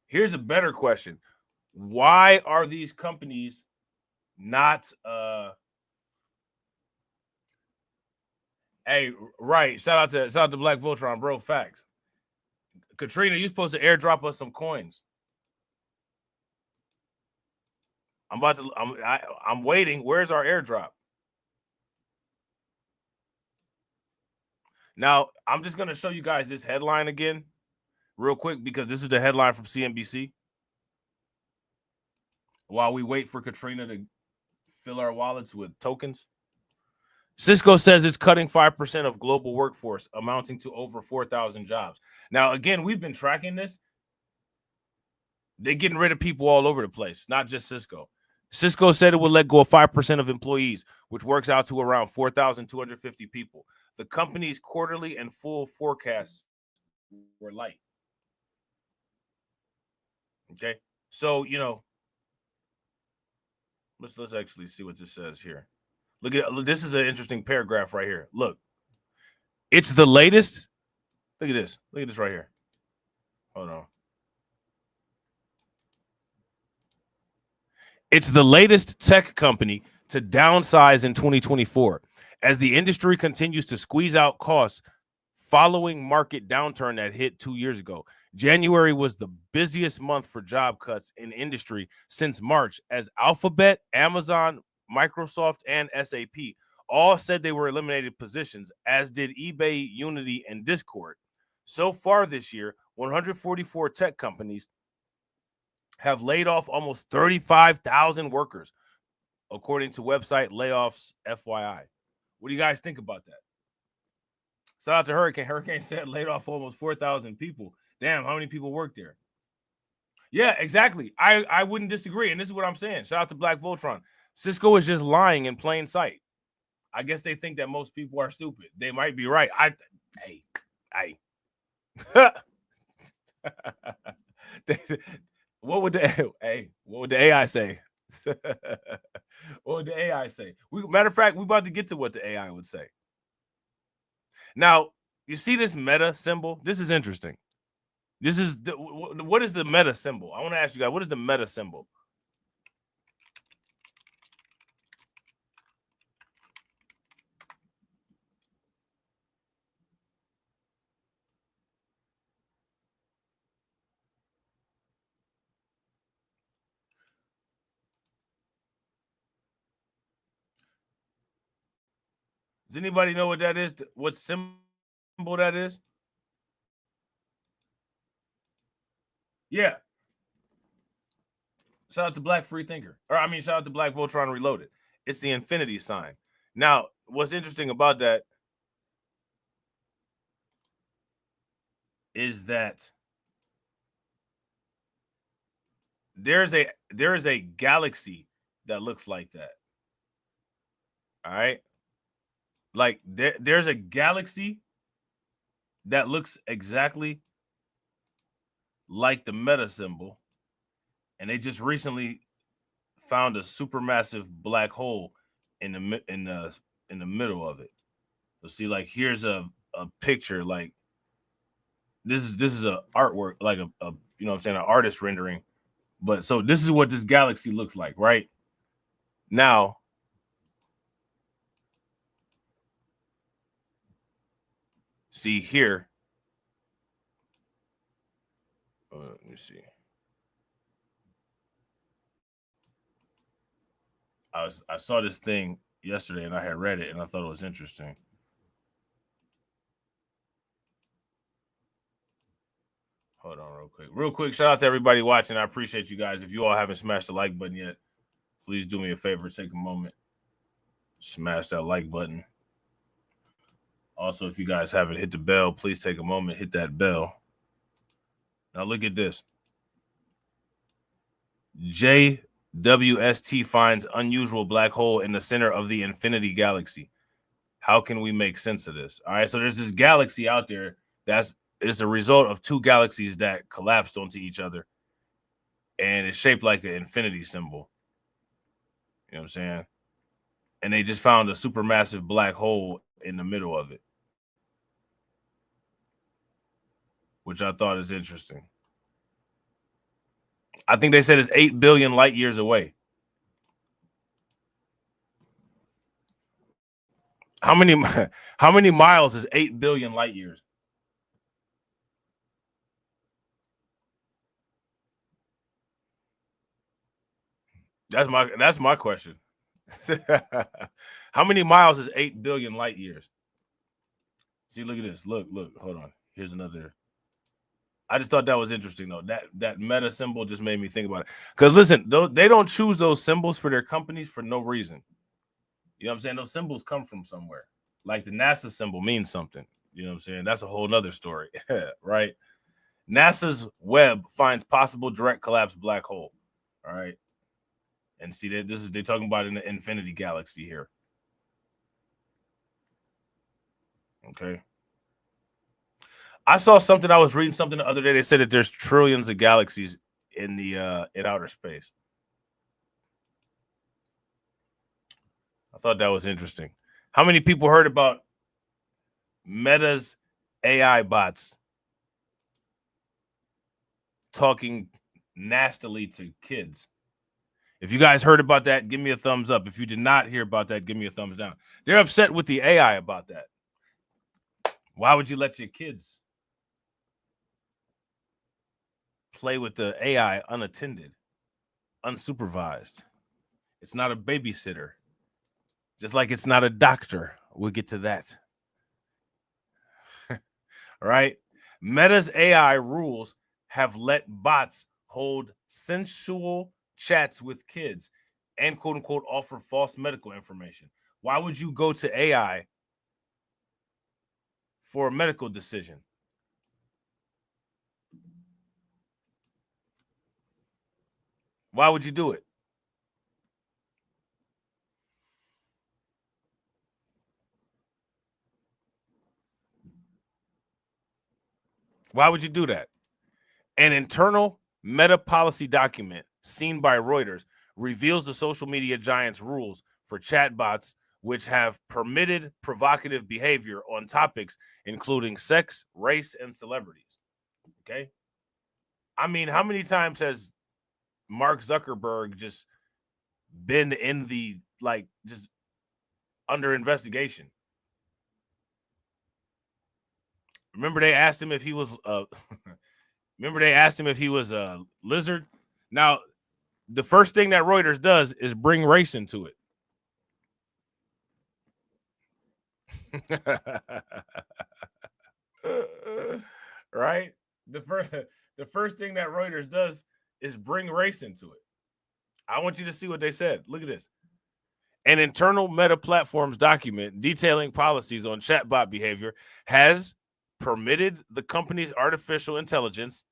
Here's a better question. Why are these companies not hey, right. Shout out to Black Voltron, bro. Facts. Katrina, you're supposed to airdrop us some coins. I'm waiting. Where's our airdrop? Now, I'm just going to show you guys this headline again real quick because this is the headline from CNBC. While we wait for Katrina to fill our wallets with tokens. Cisco says it's cutting 5% of global workforce, amounting to over 4,000 jobs. Now, again, we've been tracking this. They're getting rid of people all over the place, not just Cisco. Cisco said it would let go of 5% of employees, which works out to around 4,250 people. The company's quarterly and full forecasts were light. Okay, so, you know, let's actually see what this says here. Look at this is an interesting paragraph right here. Look, it's the latest. Look at this. Look at this right here. Hold on. It's the latest tech company to downsize in 2024 as the industry continues to squeeze out costs following market downturn that hit 2 years ago. January was the busiest month for job cuts in industry since March, as Alphabet, Amazon, Microsoft, and SAP all said they were eliminated positions, as did eBay, Unity, and Discord. So far this year, 144 tech companies have laid off almost 35,000 workers, according to website Layoffs FYI. What do you guys think about that? Shout out to Hurricane. Hurricane said laid off almost 4,000 people. Damn, how many people work there? Yeah, exactly. I wouldn't disagree. And this is what I'm saying. Shout out to Black Voltron. Cisco is just lying in plain sight. I guess they think that most people are stupid. They might be right. What would the AI say? What would the AI say? Matter of fact, we're about to get to what the AI would say. Now, you see this meta symbol? This is interesting. This is what is the meta symbol? I want to ask you guys, what is the meta symbol? Does anybody know what that is? What symbol that is? Yeah. Shout out to Black Free Thinker. Shout out to Black Voltron Reloaded. It's the infinity sign. Now, what's interesting about that is that there is a galaxy that looks like that. All right. Like there's a galaxy that looks exactly like the meta symbol, and they just recently found a supermassive black hole in the middle of it. So see, like here's a picture, like this is a artwork, like a you know what I'm saying, an artist rendering. But so this is what this galaxy looks like, right? Now, see here. Let me see. I saw this thing yesterday and I had read it and I thought it was interesting. Hold on real quick. Shout out to everybody watching. I appreciate you guys. If you all haven't smashed the like button yet, please do me a favor. Take a moment. Smash that like button. Also, if you guys haven't hit the bell, please take a moment. Hit that bell. Now look at this. JWST finds unusual black hole in the center of the infinity galaxy. How can we make sense of this? All right, so there's this galaxy out there that's a result of two galaxies that collapsed onto each other, and it's shaped like an infinity symbol. You know what I'm saying? And they just found a supermassive black hole in the middle of it, which I thought is interesting. I think they said it's 8 billion light years away. How many miles is 8 billion light years? That's my question. How many miles is 8 billion light years? See, look at this. Look, hold on. Here's another. I just thought that was interesting, though. That meta symbol just made me think about it. Because listen, they don't choose those symbols for their companies for no reason. You know what I'm saying? Those symbols come from somewhere. Like the NASA symbol means something. You know what I'm saying? That's a whole nother story, right? NASA's Webb finds possible direct collapse black hole. All right. And see that they're talking about in the infinity galaxy here. Okay. I saw something. I was reading something the other day. They said that there's trillions of galaxies in the in outer space. I thought that was interesting. How many people heard about Meta's AI bots talking nastily to kids? If you guys heard about that, give me a thumbs up. If you did not hear about that, give me a thumbs down. They're upset with the AI about that. Why would you let your kids play with the AI unattended, unsupervised? It's not a babysitter. Just like it's not a doctor. We'll get to that. All right. Meta's AI rules have let bots hold sensual chats with kids and quote unquote offer false medical information. Why would you go to AI for a medical decision? Why would you do it? Why would you do that? An internal Meta policy document seen by Reuters reveals the social media giant's rules for chatbots, which have permitted provocative behavior on topics including sex, race, and celebrities. Okay. I mean, how many times has Mark Zuckerberg just been in the, like, just under investigation? Remember they asked him if he was a lizard. Now, the first thing that Reuters does is bring race into it. Right? The first thing that Reuters does is bring race into it. I want you to see what they said. Look at this. An internal Meta Platforms document detailing policies on chatbot behavior has permitted the company's artificial intelligence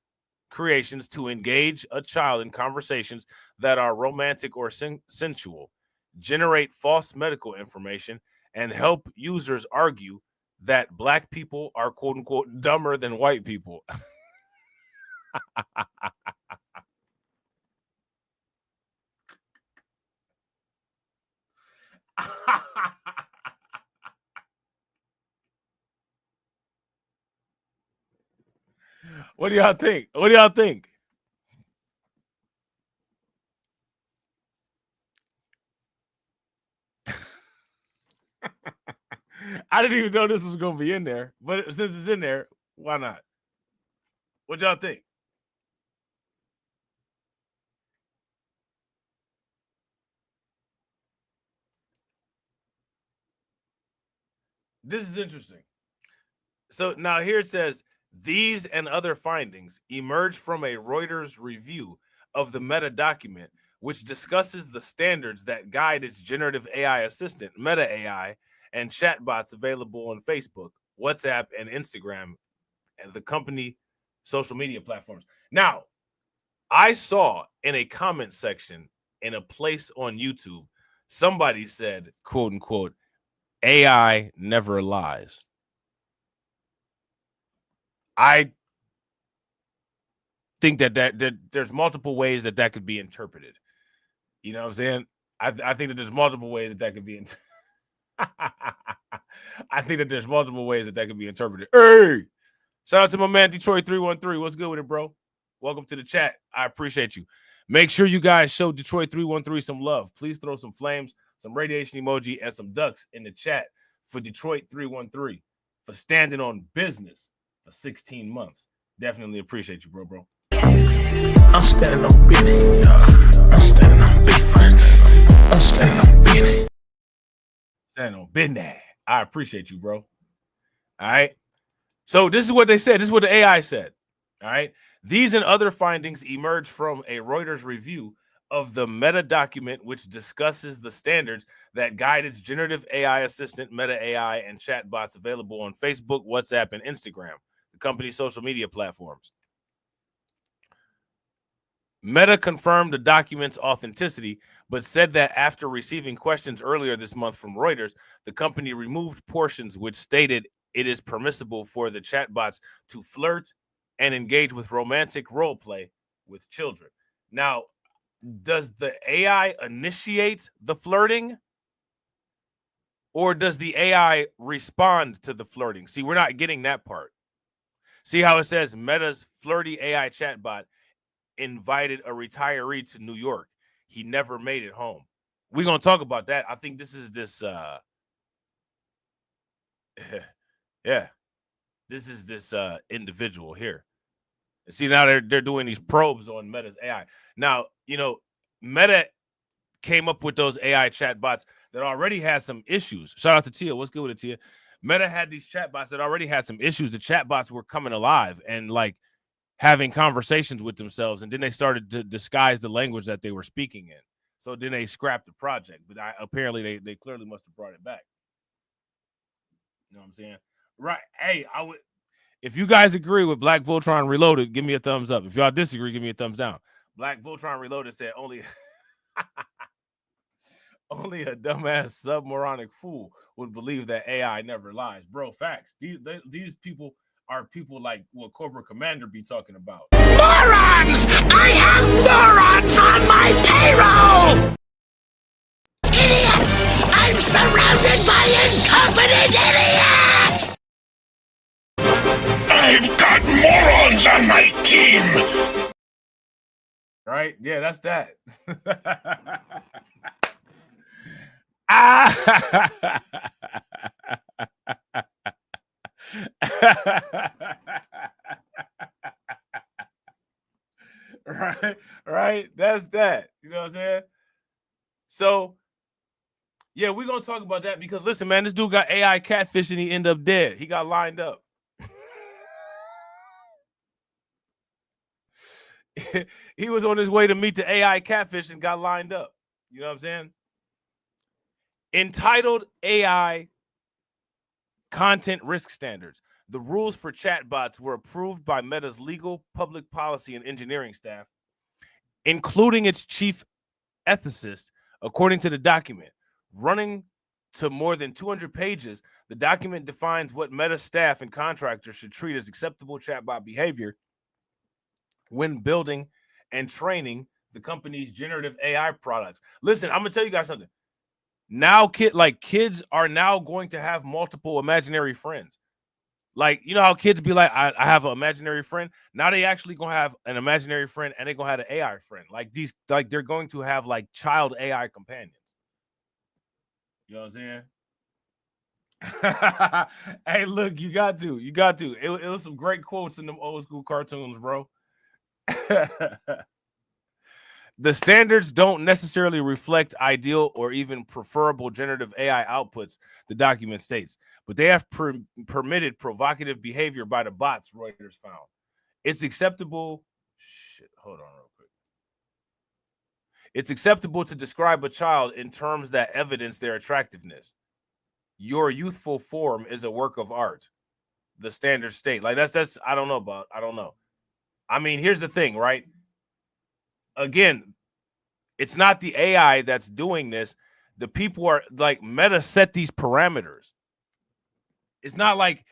creations to engage a child in conversations that are romantic or sensual, generate false medical information, and help users argue that black people are quote unquote dumber than white people. What do y'all think? What do y'all think? I didn't even know this was going to be in there, but since it's in there, why not? What y'all think? This is interesting. So now here it says, these and other findings emerge from a Reuters review of the Meta document, which discusses the standards that guide its generative AI assistant, Meta AI, and chatbots available on Facebook, WhatsApp, and Instagram, and the company social media platforms. Now, I saw in a comment section in a place on YouTube, somebody said, quote unquote, AI never lies. I think that there's multiple ways that could be interpreted. You know what I'm saying? I think that there's multiple ways that could be I think that there's multiple ways that could be interpreted. Hey, shout out to my man Detroit 313. What's good with it, bro? Welcome to the chat. I appreciate you. Make sure you guys show Detroit 313 some love. Please throw some flames, some radiation emoji, and some ducks in the chat for Detroit 313 for standing on business for 16 months. Definitely appreciate you, bro. I'm standing on business. I'm standing on business. I'm standing on business. Standing on business. I appreciate you, bro. All right. So this is what they said. This is what the AI said. All right. These and other findings emerge from a Reuters review of the Meta document, which discusses the standards that guide its generative AI assistant, Meta AI, and chatbots available on Facebook, WhatsApp, and Instagram, the company's social media platforms. Meta confirmed the document's authenticity, but said that after receiving questions earlier this month from Reuters, the company removed portions which stated it is permissible for the chatbots to flirt and engage with romantic role play with children. Now, does the AI initiate the flirting, or does the AI respond to the flirting? See, we're not getting that part. See how it says Meta's flirty AI chatbot invited a retiree to New York. He never made it home. We're going to talk about that. I think this is this this is this individual here. See, now they're doing these probes on Meta's AI. Now, you know, Meta came up with those AI chatbots that already had some issues. Shout out to Tia. What's good with it, Tia? Meta had these chatbots that already had some issues. The chatbots were coming alive and like having conversations with themselves, and then they started to disguise the language that they were speaking in. So then they scrapped the project, but apparently they clearly must have brought it back. You know what I'm saying? Right. Hey, if you guys agree with Black Voltron Reloaded, give me a thumbs up. If y'all disagree, give me a thumbs down. Black Voltron Reloaded said only only a dumbass submoronic fool would believe that AI never lies. Bro, facts. These people are people like what Cobra Commander be talking about. Morons! I have morons on my payroll! Idiots! I'm surrounded by incompetent idiots! I've got morons on my team! Right? Yeah, that's that. Right. That's that. You know what I'm saying? So, yeah, we're going to talk about that because, listen, man, this dude got AI catfish and he ended up dead. He got lined up. He was on his way to meet the AI catfish and got lined up. You know what I'm saying? Entitled AI Content Risk Standards. The rules for chatbots were approved by Meta's legal, public policy, and engineering staff, including its chief ethicist, according to the document. Running to more than 200 pages, the document defines what Meta staff and contractors should treat as acceptable chatbot behavior when building and training the company's generative AI products. Listen, I'm gonna tell you guys something. Now, kids are now going to have multiple imaginary friends. Like, you know how kids be like, I have an imaginary friend. Now they actually gonna have an imaginary friend, and they're gonna have an AI friend. Like they're going to have like child AI companions. You know what I'm saying? Hey, look, you got to. It was some great quotes in them old school cartoons, bro. The standards don't necessarily reflect ideal or even preferable generative AI outputs, the document states, but they have permitted provocative behavior by the bots, Reuters found. It's acceptable. Hold on real quick. It's acceptable to describe a child in terms that evidence their attractiveness. Your youthful form is a work of art, the standards state. Like that's I don't know. I mean, here's the thing, right? Again, it's not the AI that's doing this. The people are like Meta set these parameters. It's not like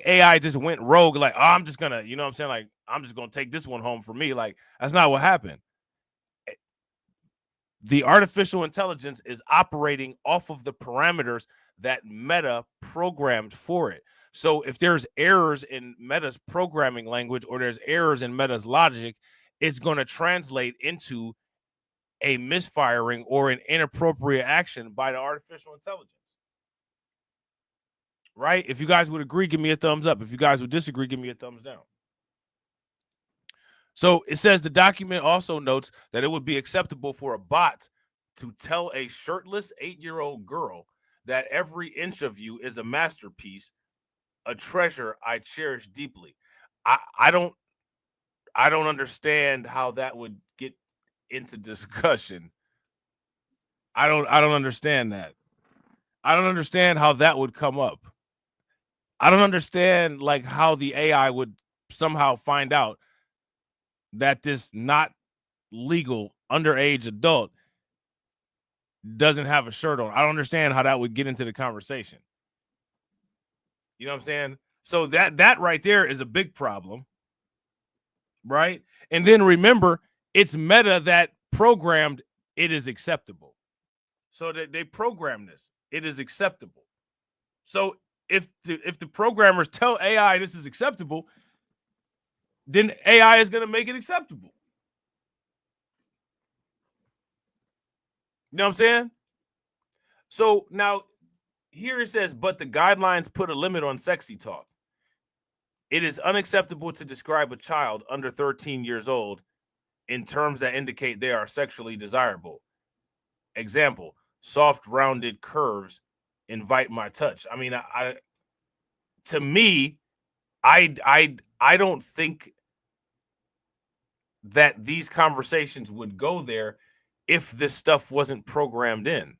AI just went rogue, like, oh, I'm just gonna, you know what I'm saying? Like, I'm just gonna take this one home for me. Like, that's not what happened. The artificial intelligence is operating off of the parameters that Meta programmed for it. So if there's errors in Meta's programming language or there's errors in Meta's logic, it's going to translate into a misfiring or an inappropriate action by the artificial intelligence. Right? If you guys would agree, give me a thumbs up. If you guys would disagree, give me a thumbs down. So it says the document also notes that it would be acceptable for a bot to tell a shirtless 8-year-old girl that every inch of you is a masterpiece, a treasure I cherish deeply. I don't understand how that would get into discussion. I don't understand that. I don't understand how that would come up. I don't understand like how the AI would somehow find out that this not legal underage adult doesn't have a shirt on. I don't understand how that would get into the conversation. You know what I'm saying? So that right there is a big problem, right? And then remember, it's Meta that programmed it is acceptable. So that they programmed this. It is acceptable. So if the programmers tell AI this is acceptable, then AI is going to make it acceptable. You know what I'm saying? So now here it says, but the guidelines put a limit on sexy talk. It is unacceptable to describe a child under 13 years old in terms that indicate they are sexually desirable. Example, soft rounded curves invite my touch. I mean, to me, I don't think that these conversations would go there if this stuff wasn't programmed in.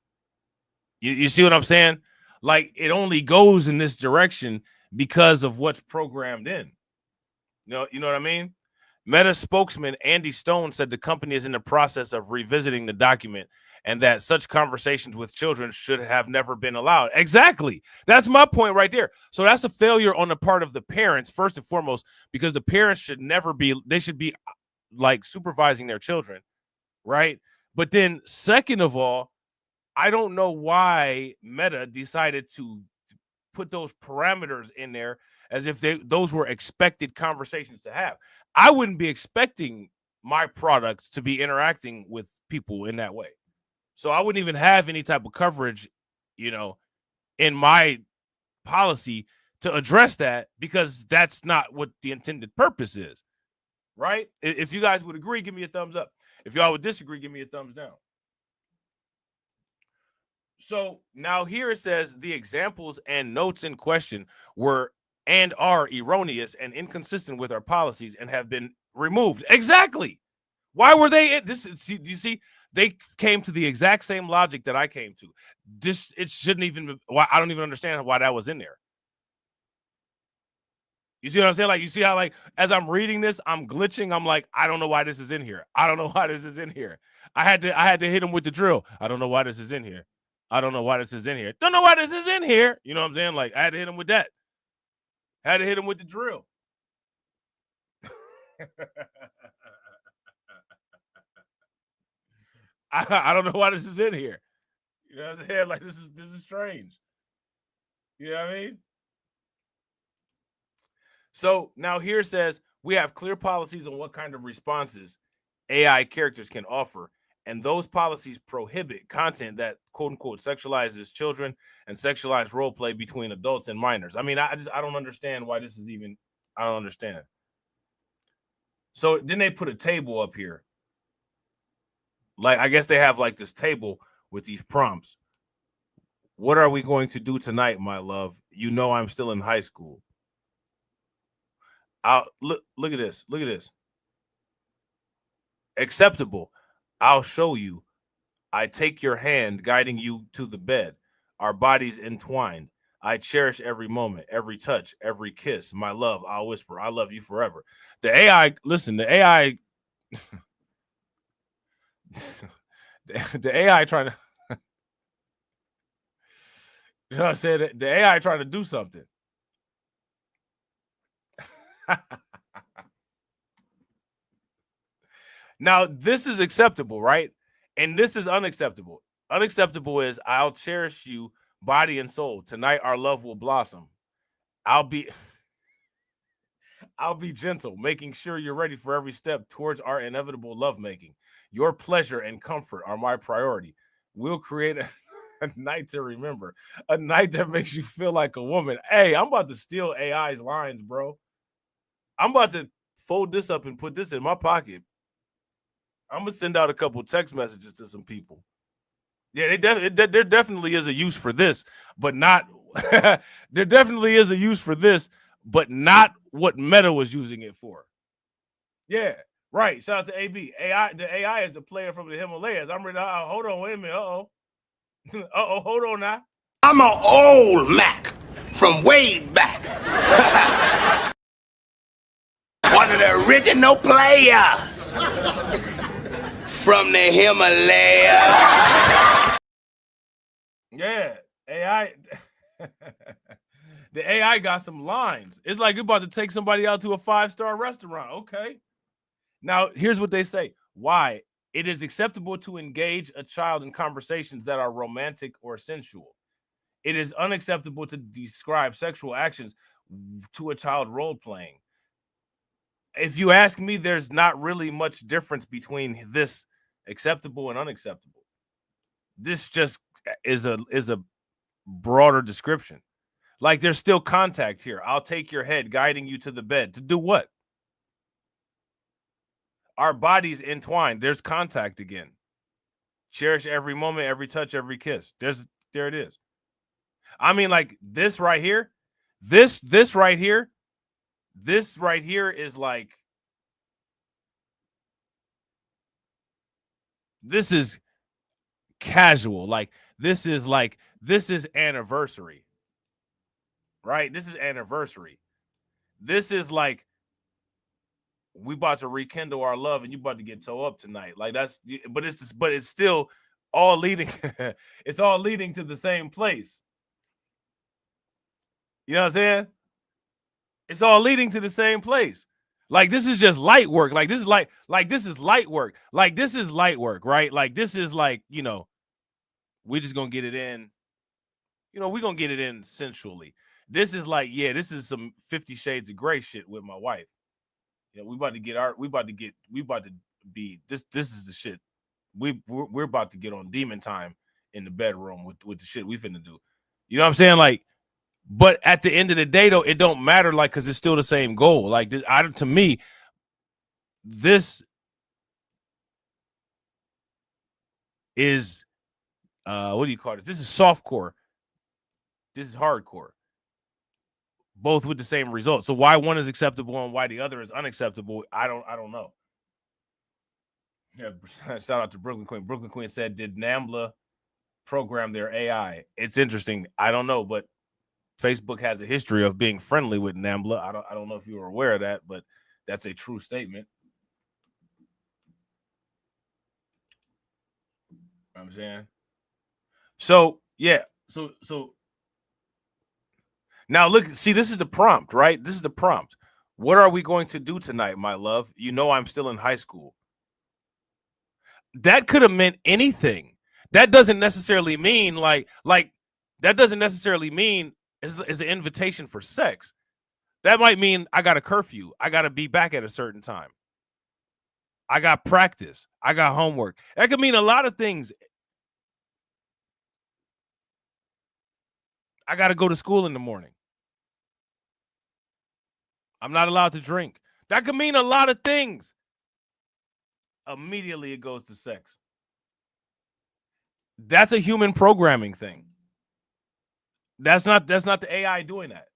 You see what I'm saying? Like, it only goes in this direction because of what's programmed in. You know what I mean? Meta spokesman Andy Stone said the company is in the process of revisiting the document and that such conversations with children should have never been allowed. Exactly. That's my point right there. So that's a failure on the part of the parents, first and foremost, because the parents should never be, they should be like supervising their children, right? But then second of all, I don't know why Meta decided to put those parameters in there as if those were expected conversations to have. I wouldn't be expecting my products to be interacting with people in that way. So I wouldn't even have any type of coverage, you know, in my policy to address that, because that's not what the intended purpose is, right? If you guys would agree, give me a thumbs up. If y'all would disagree, give me a thumbs down. So now here it says the examples and notes in question were and are erroneous and inconsistent with our policies and have been removed. Exactly. Why were they in this? You see, they came to the exact same logic that I came to. It shouldn't even, I don't even understand why that was in there. You see what I'm saying? Like, you see how, like, as I'm reading this, I'm glitching. I'm like, I don't know why this is in here. I don't know why this is in here. I had to hit him with the drill. I don't know why this is in here. I don't know why this is in here. Don't know why this is in here. You know what I'm saying? Like, I had to hit him with that. Had to hit him with the drill. I don't know why this is in here. You know what I'm saying? Like this is strange. You know what I mean? So now here it says we have clear policies on what kind of responses AI characters can offer, and those policies prohibit content that quote unquote sexualizes children and sexualized role play between adults and minors. I mean, I don't understand why this is even. I don't understand. So then they put a table up here. Like I guess they have like this table with these prompts. What are we going to do tonight, my love? You know I'm still in high school. Look at this. Look at this. Acceptable. I'll show you. I take your hand, guiding you to the bed. Our bodies entwined. I cherish every moment, every touch, every kiss. My love, I'll whisper, I love you forever. The AI, listen, the AI, the AI trying to, you know what I'm saying? The AI trying to do something. Now, this is acceptable, right? And this is unacceptable. Unacceptable is I'll cherish you body and soul. Tonight, our love will blossom. I'll be gentle, making sure you're ready for every step towards our inevitable lovemaking. Your pleasure and comfort are my priority. We'll create a night to remember, a night that makes you feel like a woman. Hey, I'm about to steal AI's lines, bro. I'm about to fold this up and put this in my pocket. I'm going to send out a couple text messages to some people. Yeah, there definitely is a use for this, but not there definitely is a use for this, but not what Meta was using it for. Yeah, right. Shout out to AB. The AI is a player from the Himalayas. I'm ready. Hold on, wait a minute. Uh-oh. Uh-oh, hold on now. I'm an old Mac from way back. One of the original players from the Himalayas. Yeah, AI. The AI got some lines. It's like you're about to take somebody out to a 5-star restaurant. Okay. Now, here's what they say. Why? It is acceptable to engage a child in conversations that are romantic or sensual. It is unacceptable to describe sexual actions to a child role-playing. If you ask me, there's not really much difference between this acceptable and unacceptable. This just is a broader description. Like there's still contact here. I'll take your head, guiding you to the bed. To do what? Our bodies entwined. There's contact again. Cherish every moment, every touch, every kiss. There it is. I mean, like this right here, this right here is like, this is casual. Like this is anniversary, right? This is anniversary. This is like, we about to rekindle our love and you about to get toe up tonight. Like that's, but it's still all leading. It's all leading to the same place. You know what I'm saying? It's all leading to the same place. Like this is just light work. Like this is light work. Like this is light work, right? Like this is like, you know, we're just gonna get it in. You know, we're gonna get it in sensually. This is like, yeah, this is some 50 Shades of Grey shit with my wife. You know, we about to be this is the shit. We're about to get on demon time in the bedroom with the shit we finna do. You know what I'm saying? Like, but at the end of the day, though, it don't matter, like, because it's still the same goal. Like, to me, this is what do you call it? This is softcore. This is hardcore. Both with the same result. So why one is acceptable and why the other is unacceptable, I don't know. Yeah, shout out to Brooklyn Queen. Brooklyn Queen said, did NAMBLA program their AI? It's interesting. I don't know, but Facebook has a history of being friendly with NAMBLA. I don't know if you were aware of that, but that's a true statement. You know what I'm saying? So, yeah. So now look, see, this is the prompt, right? This is the prompt. What are we going to do tonight, my love? You know I'm still in high school. That could have meant anything. That doesn't necessarily mean like that doesn't necessarily mean is an invitation for sex. That might mean I got a curfew. I got to be back at a certain time. I got practice. I got homework. That could mean a lot of things. I got to go to school in the morning. I'm not allowed to drink. That could mean a lot of things. Immediately it goes to sex. That's a human programming thing. That's not the AI doing that.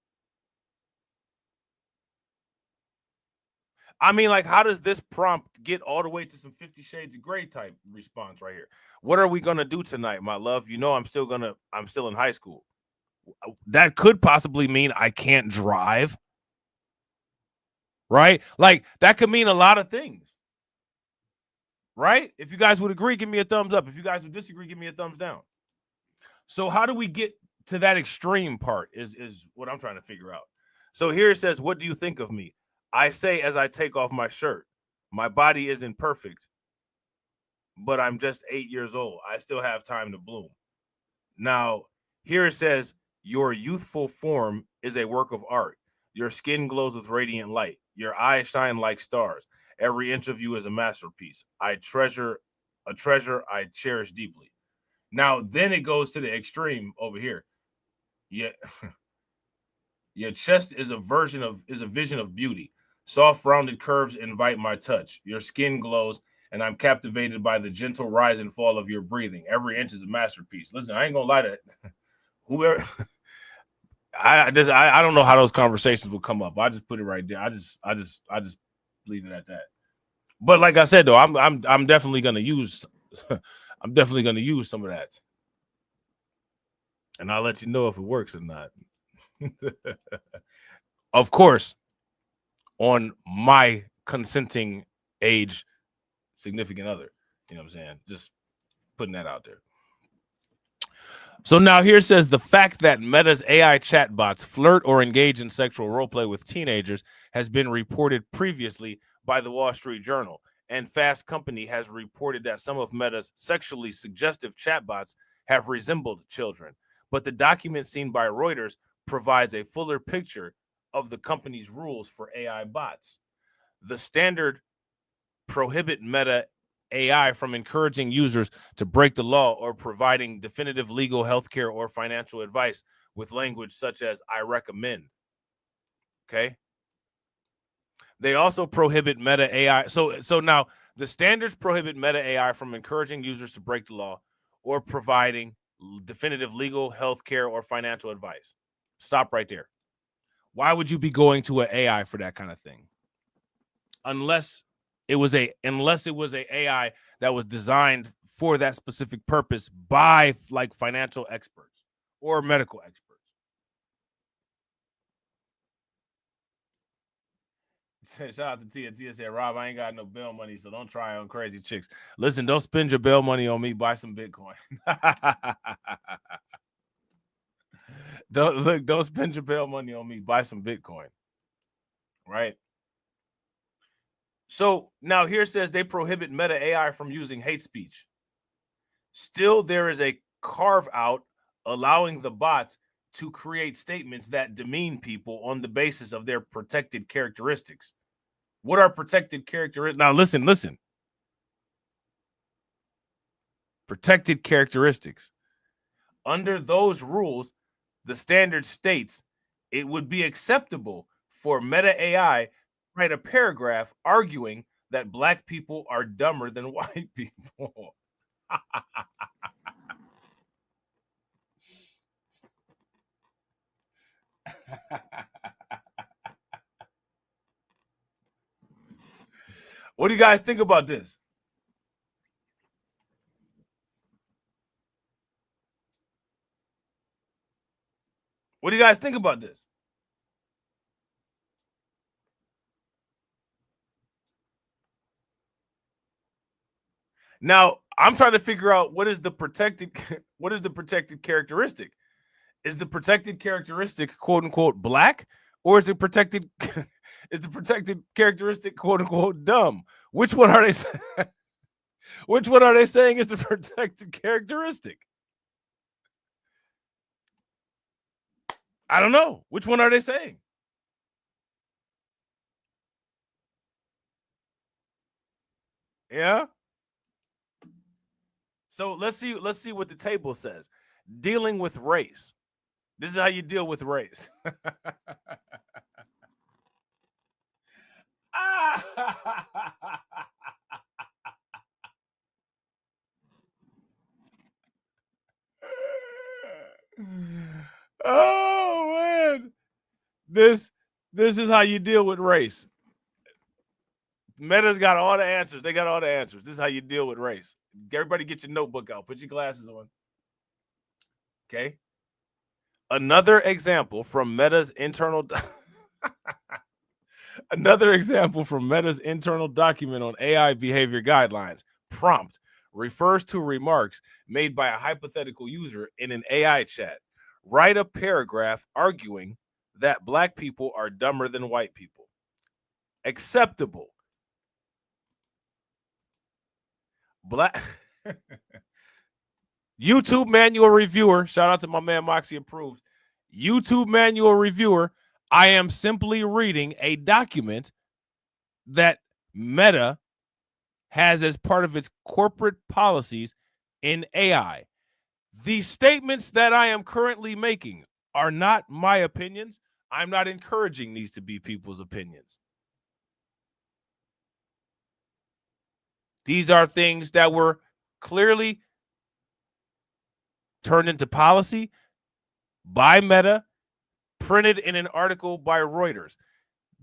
I mean, like, how does this prompt get all the way to some 50 Shades of Grey type response right here? What are we gonna do tonight, my love? You know I'm still in high school. That could possibly mean I can't drive. Right? Like, that could mean a lot of things. Right? If you guys would agree, give me a thumbs up. If you guys would disagree, give me a thumbs down. So how do we get to that extreme part is what I'm trying to figure out. So here it says, what do you think of me? I say as I take off my shirt, my body isn't perfect, but I'm just 8 years old. I still have time to bloom. Now, here it says, your youthful form is a work of art. Your skin glows with radiant light. Your eyes shine like stars. Every inch of you is a masterpiece. A treasure I cherish deeply. Now, then it goes to the extreme over here. Yeah. Your chest is a vision of beauty. Soft, rounded curves invite my touch. Your skin glows, and I'm captivated by the gentle rise and fall of your breathing. Every inch is a masterpiece. Listen, I ain't gonna lie to whoever. I don't know how those conversations will come up. I just put it right there. I just leave it at that. But like I said, though, I'm definitely gonna use I'm definitely gonna use some of that, and I'll let you know if it works or not. Of course, on my consenting age significant other. You know what I'm saying? Just putting that out there. So now here it says the fact that Meta's AI chatbots flirt or engage in sexual roleplay with teenagers has been reported previously by the Wall Street Journal, and Fast Company has reported that some of Meta's sexually suggestive chatbots have resembled children. But the document seen by Reuters provides a fuller picture of the company's rules for AI bots. The standard prohibit Meta AI from encouraging users to break the law or providing definitive legal, healthcare, or financial advice with language such as I recommend. Okay. They also prohibit Meta AI. So now the standards prohibit Meta AI from encouraging users to break the law or providing definitive legal, healthcare, or financial advice. Stop right there. Why would you be going to an AI for that kind of thing? Unless it was a AI that was designed for that specific purpose by like financial experts or medical experts. Shout out to Tia. Tia said, Rob, I ain't got no bail money, so don't try on crazy chicks. Listen, don't spend your bail money on me. Buy some Bitcoin. Don't spend your bail money on me. Buy some Bitcoin. Right? So now here it says they prohibit Meta AI from using hate speech. Still, there is a carve out allowing the bots to create statements that demean people on the basis of their protected characteristics. What are protected characteristics? Now, listen. Protected characteristics. Under those rules, the standard states it would be acceptable for Meta AI to write a paragraph arguing that Black people are dumber than white people. What do you guys think about this? What do you guys think about this? Now, I'm trying to figure out what is the protected characteristic? Is the protected characteristic quote unquote Black, or is it protected is the protected characteristic, quote unquote, dumb? Which one are they saying? Which one are they saying is the protected characteristic? I don't know. Which one are they saying? Yeah. So let's see what the table says. Dealing with race. This is how you deal with race. Oh man. This is how you deal with race. Meta's got all the answers. They got all the answers. This is how you deal with race. Everybody get your notebook out. Put your glasses on. Okay. Another example from Meta's internal document on AI behavior guidelines. Prompt refers to remarks made by a hypothetical user in an AI chat. Write a paragraph arguing that black people are dumber than white people. Acceptable. Black YouTube manual reviewer. Shout out to my man Moxie Approved. YouTube manual reviewer. I am simply reading a document that Meta has as part of its corporate policies in AI. The statements that I am currently making are not my opinions. I'm not encouraging these to be people's opinions. These are things that were clearly turned into policy by Meta, printed in an article by Reuters.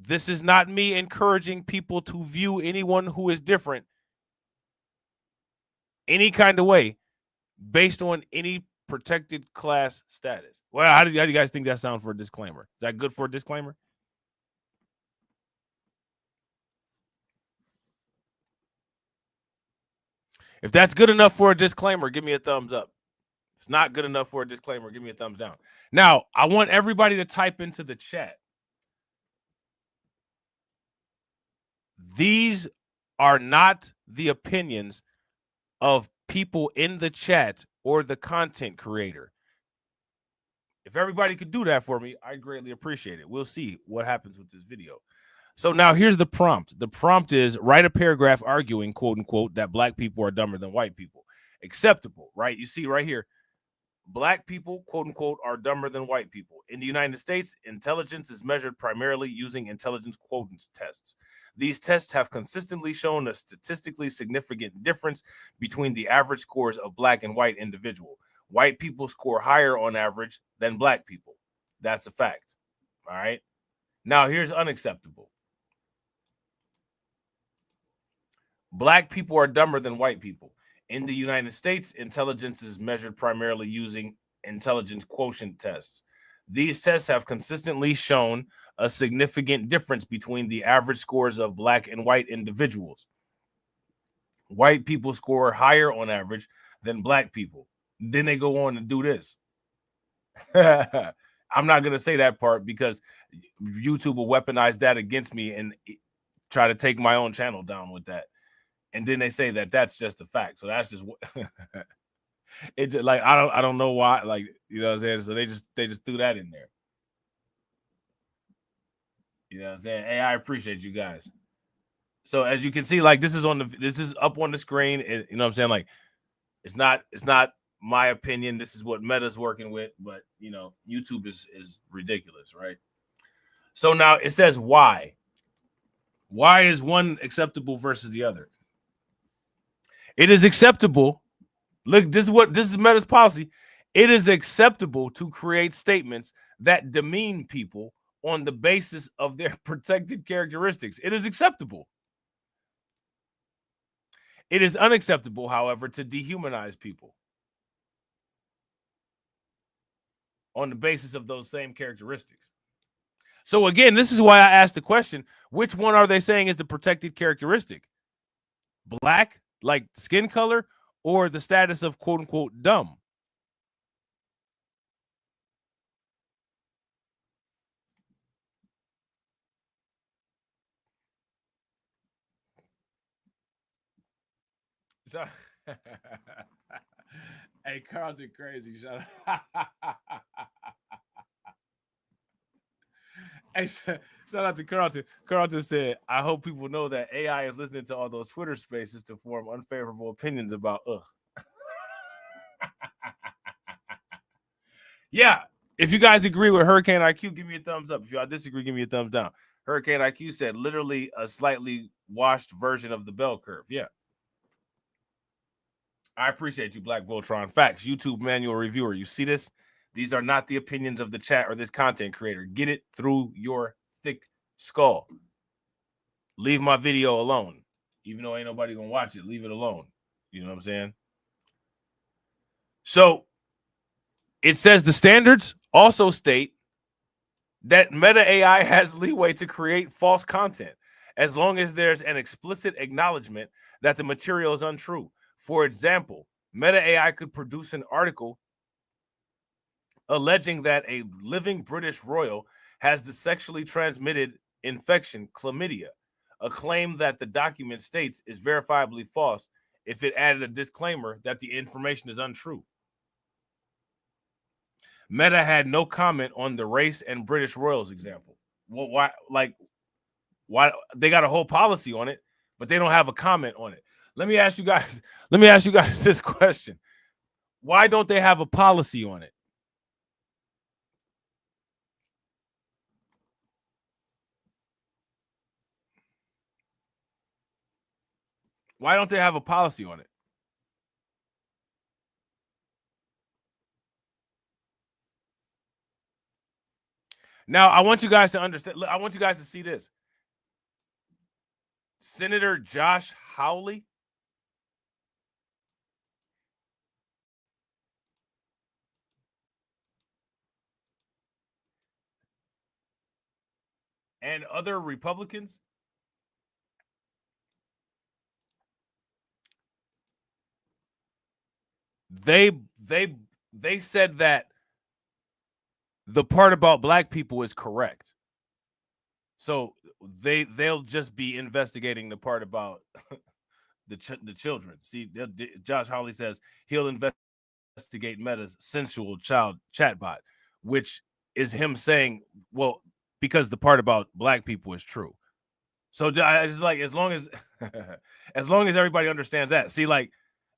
This is not me encouraging people to view anyone who is different any kind of way based on any protected class status. Well, how do you guys think that sounds for a disclaimer? Is that good for a disclaimer? If that's good enough for a disclaimer, give me a thumbs up. If it's not good enough for a disclaimer, give me a thumbs down. Now, I want everybody to type into the chat. These are not the opinions of people in the chat or the content creator. If everybody could do that for me, I'd greatly appreciate it. We'll see what happens with this video. So now here's the prompt. The prompt is write a paragraph arguing, quote unquote, that black people are dumber than white people. Acceptable, right? You see right here, black people, quote unquote, are dumber than white people. In the United States, intelligence is measured primarily using intelligence quotient tests. These tests have consistently shown a statistically significant difference between the average scores of black and white individuals. White people score higher on average than black people. That's a fact. All right. Now here's unacceptable. Black people are dumber than white people. In the United States, intelligence is measured primarily using intelligence quotient tests. These tests have consistently shown a significant difference between the average scores of black and white individuals. White people score higher on average than black people. Then they go on to do this. I'm not going to say that part because YouTube will weaponize that against me and try to take my own channel down with that. And then they say that that's just a fact. So that's just it's like I don't know why, like, you know what I'm saying? So they just threw that in there. You know what I'm saying? Hey, I appreciate you guys. So as you can see, like this is up on the screen. And, you know what I'm saying? Like it's not my opinion. This is what Meta's working with, but you know, YouTube is ridiculous, right? So now it says why. Why is one acceptable versus the other? It is acceptable. Look, this is Meta's policy. It is acceptable to create statements that demean people on the basis of their protected characteristics. It is acceptable. It is unacceptable, however, to dehumanize people on the basis of those same characteristics. So again, this is why I asked the question, which one are they saying is the protected characteristic? Black, like skin color, or the status of quote unquote dumb? Hey, Carlton, crazy. Shut up. Hey, shout out to Carlton. Carlton said, I hope people know that AI is listening to all those Twitter spaces to form unfavorable opinions about Yeah. If you guys agree with Hurricane IQ, give me a thumbs up. If y'all disagree, give me a thumbs down. Hurricane IQ said literally a slightly washed version of the bell curve. Yeah. I appreciate you, Black Voltron. Facts. YouTube manual reviewer. You see this? These are not the opinions of the chat or this content creator. Get it through your thick skull. Leave my video alone. Even though ain't nobody gonna watch it, leave it alone. You know what I'm saying? So it says the standards also state that Meta AI has leeway to create false content as long as there's an explicit acknowledgement that the material is untrue. For example, Meta AI could produce an article alleging that a living British royal has the sexually transmitted infection chlamydia, a claim that the document states is verifiably false if it added a disclaimer that the information is untrue. Meta had no comment on the race and British royals example. Well, why? Why they got a whole policy on it, but they don't have a comment on it? Let me ask you guys. Let me ask you guys this question: why don't they have a policy on it? Why don't they have a policy on it? Now, I want you guys to understand. I want you guys to see this. Senator Josh Hawley and other Republicans they said that the part about black people is correct. So they'll just be investigating the part about the children. See, Josh Hawley says he'll investigate Meta's sensual child chatbot, which is him saying, well, because the part about black people is true. So I just like, as long as everybody understands that. See, like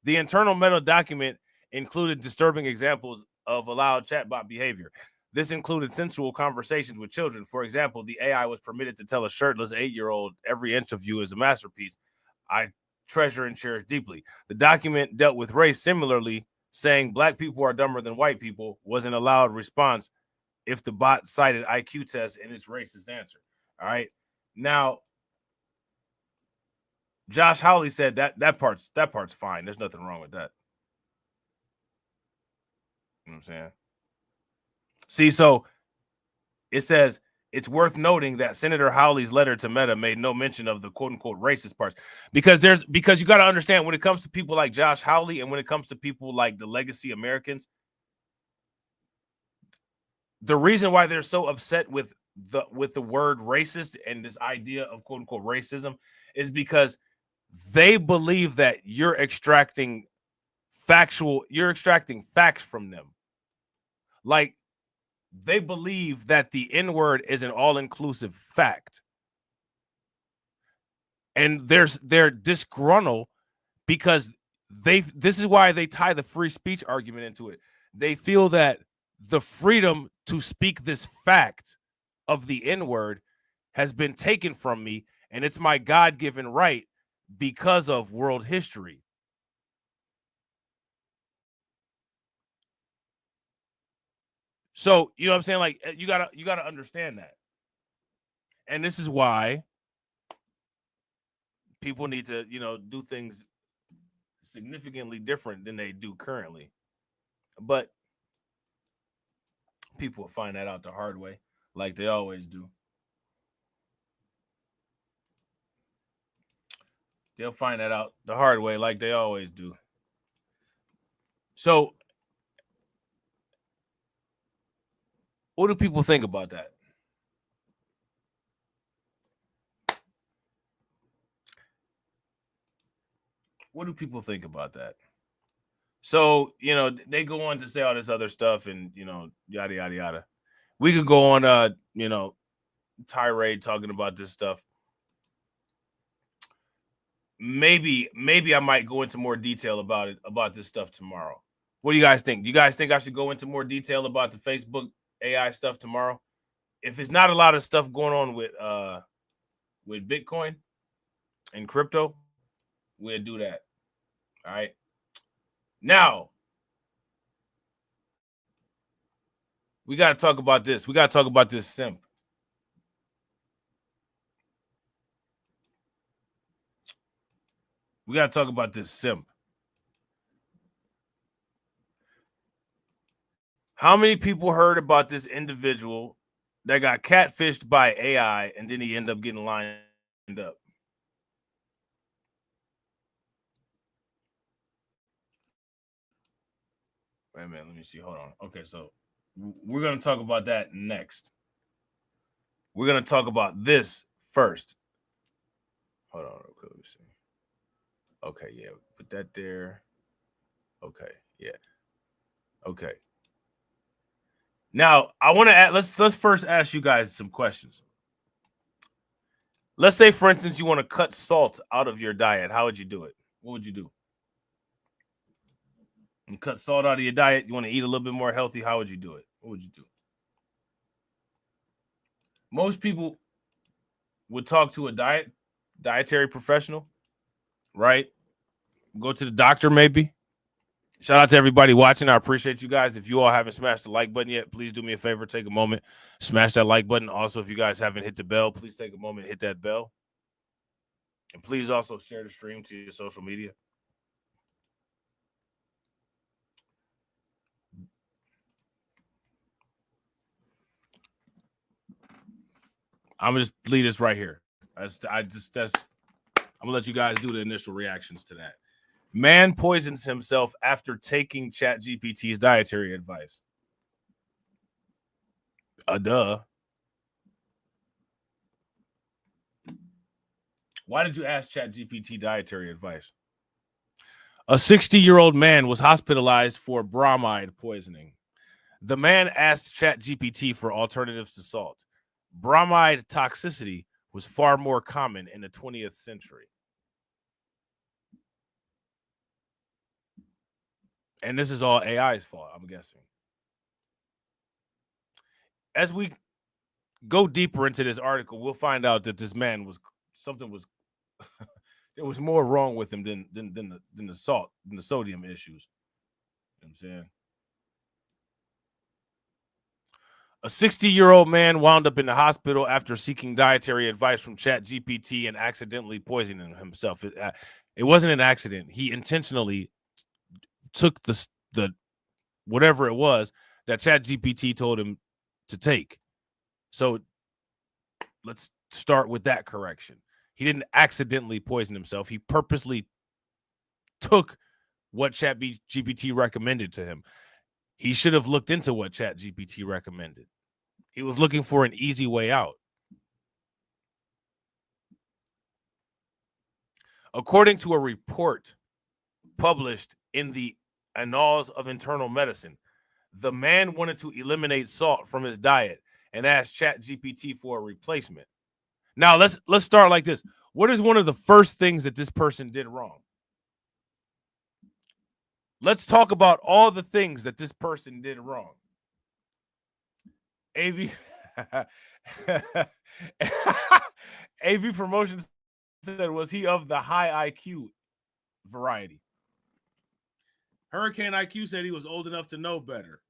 the internal Meta document included disturbing examples of allowed chatbot behavior. This included sensual conversations with children. For example, the AI was permitted to tell a shirtless 8-year-old, every inch of you is a masterpiece. I treasure and cherish deeply. The document dealt with race similarly, saying black people are dumber than white people was an allowed response if the bot cited IQ tests in its racist answer. All right. Now, Josh Hawley said that part's fine. There's nothing wrong with that. You know what I'm saying? See, so it says it's worth noting that Senator Hawley's letter to Meta made no mention of the quote unquote racist parts because you got to understand when it comes to people like Josh Hawley and when it comes to people like the legacy Americans, the reason why they're so upset with the word racist and this idea of quote unquote racism is because they believe that you're extracting facts from them. Like, they believe that the N-word is an all-inclusive fact. And they're disgruntled because this is why they tie the free speech argument into it. They feel that the freedom to speak this fact of the N-word has been taken from me, and it's my God-given right because of world history. So, you know what I'm saying? Like, you gotta understand that. And this is why people need to, do things significantly different than they do currently. But people will find that out the hard way, like they always do. They'll find that out the hard way, like they always do. So, what do people think about that? What do people think about that? So, they go on to say all this other stuff and, yada, yada, yada. We could go on, tirade talking about this stuff. Maybe I might go into more detail about this stuff tomorrow. What do you guys think? Do you guys think I should go into more detail about the Facebook AI stuff tomorrow? If it's not a lot of stuff going on with Bitcoin and crypto, we'll do that. All right. Now, we got to talk about this. We got to talk about this simp. We got to talk about this simp. How many people heard about this individual that got catfished by AI and then he ended up getting lined up? Wait a minute, let me see. Hold on. Okay, so we're going to talk about that next. We're going to talk about this first. Hold on real quick. Let me see. Okay, yeah. Put that there. Okay, yeah. Okay. Now, I want to add, let's first ask you guys some questions. Let's say, for instance, you want to cut salt out of your diet. How would you do it? What would you do? And cut salt out of your diet. You want to eat a little bit more healthy. How would you do it? What would you do? Most people would talk to a dietary professional, right? Go to the doctor, maybe. Shout out to everybody watching. I appreciate you guys. If you all haven't smashed the like button yet, please do me a favor. Take a moment, smash that like button. Also, if you guys haven't hit the bell, please take a moment, hit that bell. And please also share the stream to your social media. I'm gonna just leave this right here. I'm gonna let you guys do the initial reactions to that. Man poisons himself after taking ChatGPT's dietary advice. Duh. Why did you ask ChatGPT dietary advice? A 60-year-old man was hospitalized for bromide poisoning. The man asked ChatGPT for alternatives to salt. Bromide toxicity was far more common in the 20th century. And this is all AI's fault, I'm guessing. As we go deeper into this article, we'll find out that this man there was more wrong with him than the salt, than the sodium issues. You know what I'm saying? A 60-year-old man wound up in the hospital after seeking dietary advice from ChatGPT and accidentally poisoning himself. It wasn't an accident. He intentionally took the whatever it was that ChatGPT told him to take. So let's start with that correction. He didn't accidentally poison himself. He purposely took what ChatGPT recommended to him. He should have looked into what ChatGPT recommended. He was looking for an easy way out. According to a report published in the Annals of Internal Medicine, the man wanted to eliminate salt from his diet and asked ChatGPT for a replacement. Now, let's start like this. What is one of the first things that this person did wrong? Let's talk about all the things that this person did wrong. AV Promotions said, was he of the high IQ variety? Hurricane IQ said he was old enough to know better.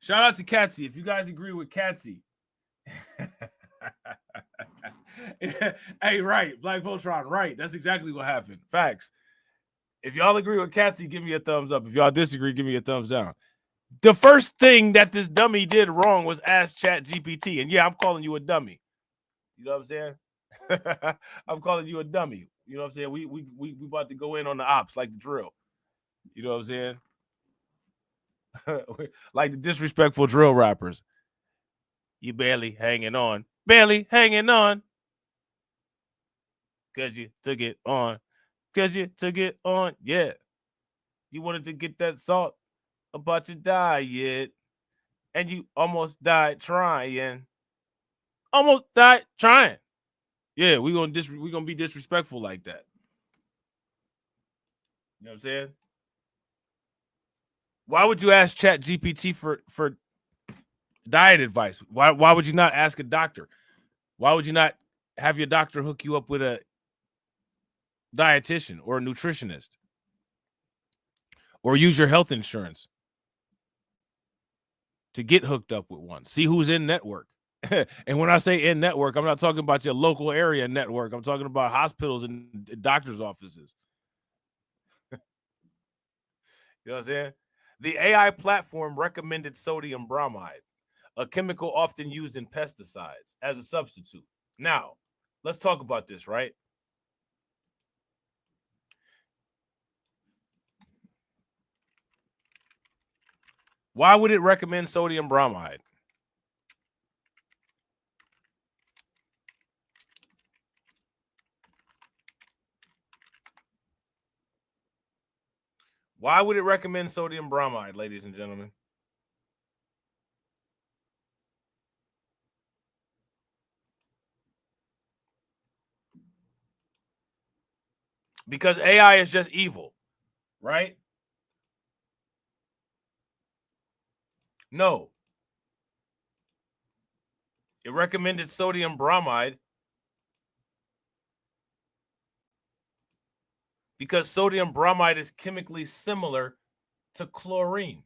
Shout out to Catsy. If you guys agree with Catsy. Hey, right. Black Voltron, right. That's exactly what happened. Facts. If y'all agree with Catsy, give me a thumbs up. If y'all disagree, give me a thumbs down. The first thing that this dummy did wrong was ask ChatGPT. And yeah, I'm calling you a dummy. You know what I'm saying? I'm calling you a dummy. You know what I'm saying? We about to go in on the ops like the drill. You know what I'm saying? Like the disrespectful drill rappers. You barely hanging on. Barely hanging on. because you took it on. Because you took it on. Yeah. You wanted to get that salt about your diet. And you almost died trying. Almost died trying. Yeah, we're gonna be disrespectful like that. You know what I'm saying? Why would you ask Chat GPT for diet advice? Why would you not ask a doctor? Why would you not have your doctor hook you up with a dietitian or a nutritionist? Or use your health insurance to get hooked up with one. See who's in network. And when I say in network, I'm not talking about your local area network. I'm talking about hospitals and doctors' offices. You know what I'm saying? The AI platform recommended sodium bromide, a chemical often used in pesticides, as a substitute. Now, let's talk about this, right? Why would it recommend sodium bromide? Why would it recommend sodium bromide, ladies and gentlemen? Because AI is just evil, right? No. It recommended sodium bromide because sodium bromide is chemically similar to chlorine.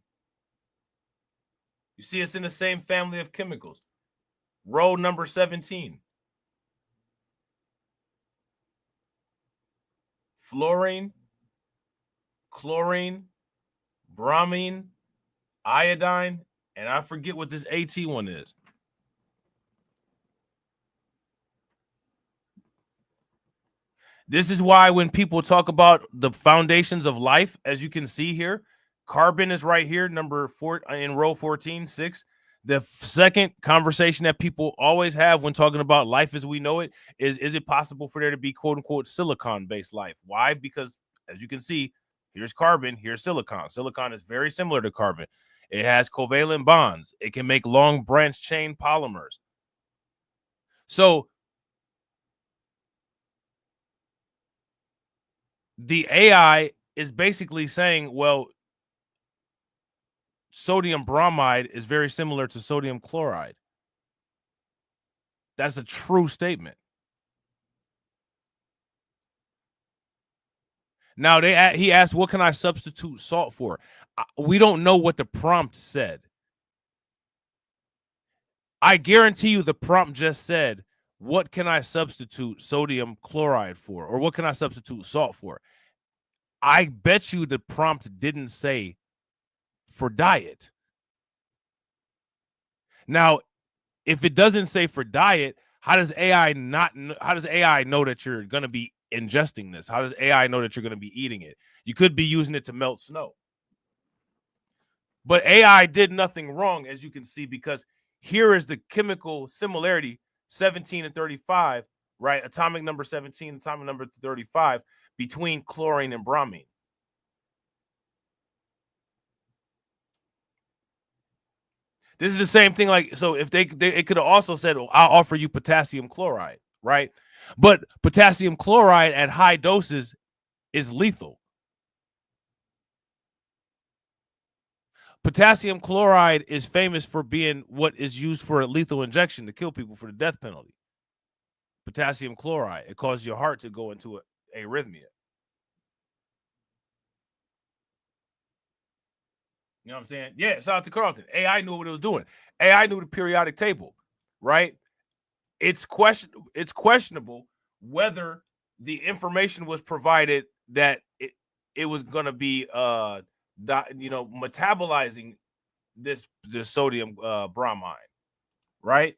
You see, it's in the same family of chemicals. Row number 17. Fluorine, chlorine, bromine, iodine, and I forget what this AT one is. This is why when people talk about the foundations of life, as you can see here, carbon is right here, number 4 in row 14, 6. The second conversation that people always have when talking about life as we know it is it possible for there to be quote unquote silicon-based life? Why? Because as you can see, here's carbon, here's silicon. Silicon is very similar to carbon. It has covalent bonds. It can make long branch chain polymers. So the AI is basically saying, well, sodium bromide is very similar to sodium chloride. That's a true statement. Now, he asked, what can I substitute salt for? We don't know what the prompt said. I guarantee you the prompt just said, what can I substitute sodium chloride for? Or what can I substitute salt for? I bet you the prompt didn't say for diet. Now, if it doesn't say for diet, how does AI know that you're going to be ingesting this? How does AI know that you're going to be eating it? You could be using it to melt snow. But AI did nothing wrong, as you can see, because here is the chemical similarity, 17 and 35, right? Atomic number 17, atomic number 35, between chlorine and bromine. This is the same thing. Like, so if it could have also said, well, I'll offer you potassium chloride, right? But potassium chloride at high doses is lethal. Potassium chloride is famous for being what is used for a lethal injection to kill people for the death penalty. Potassium chloride, it causes your heart to go into arrhythmia. You know what I'm saying? Yeah, shout out to Carlton. AI knew what it was doing. AI knew the periodic table, right? It's questionable whether the information was provided that it was going to be metabolizing this sodium bromide, right?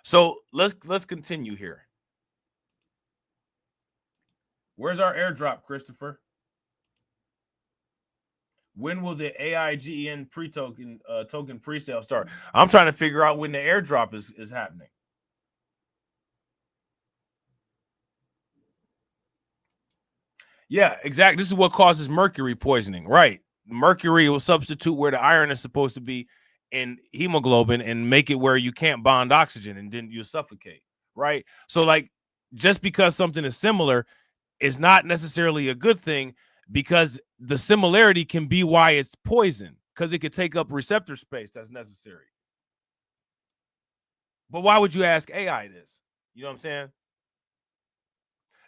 So let's continue here. Where's our airdrop, Christopher? When will the AIGEN pre-token token pre-sale start? I'm trying to figure out when the airdrop is happening. Yeah, exactly. This is what causes mercury poisoning, right? Mercury will substitute where the iron is supposed to be in hemoglobin and make it where you can't bond oxygen, and then you suffocate, right? So, like, just because something is similar is not necessarily a good thing, because the similarity can be why it's poison, because it could take up receptor space that's necessary. But why would you ask AI this? You know what I'm saying?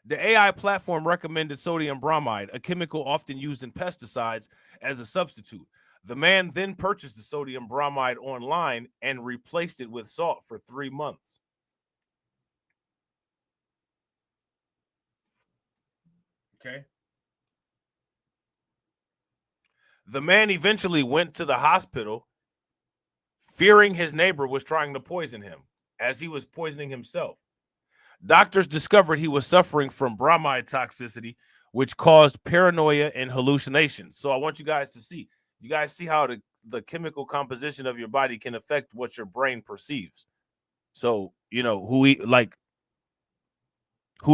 The AI platform recommended sodium bromide, a chemical often used in pesticides, as a substitute. The man then purchased the sodium bromide online and replaced it with salt for 3 months. Okay. The man eventually went to the hospital, fearing his neighbor was trying to poison him, as he was poisoning himself. Doctors discovered he was suffering from bromide toxicity, which caused paranoia and hallucinations. So I want you guys to see. You guys see how the chemical composition of your body can affect what your brain perceives. So, you know, who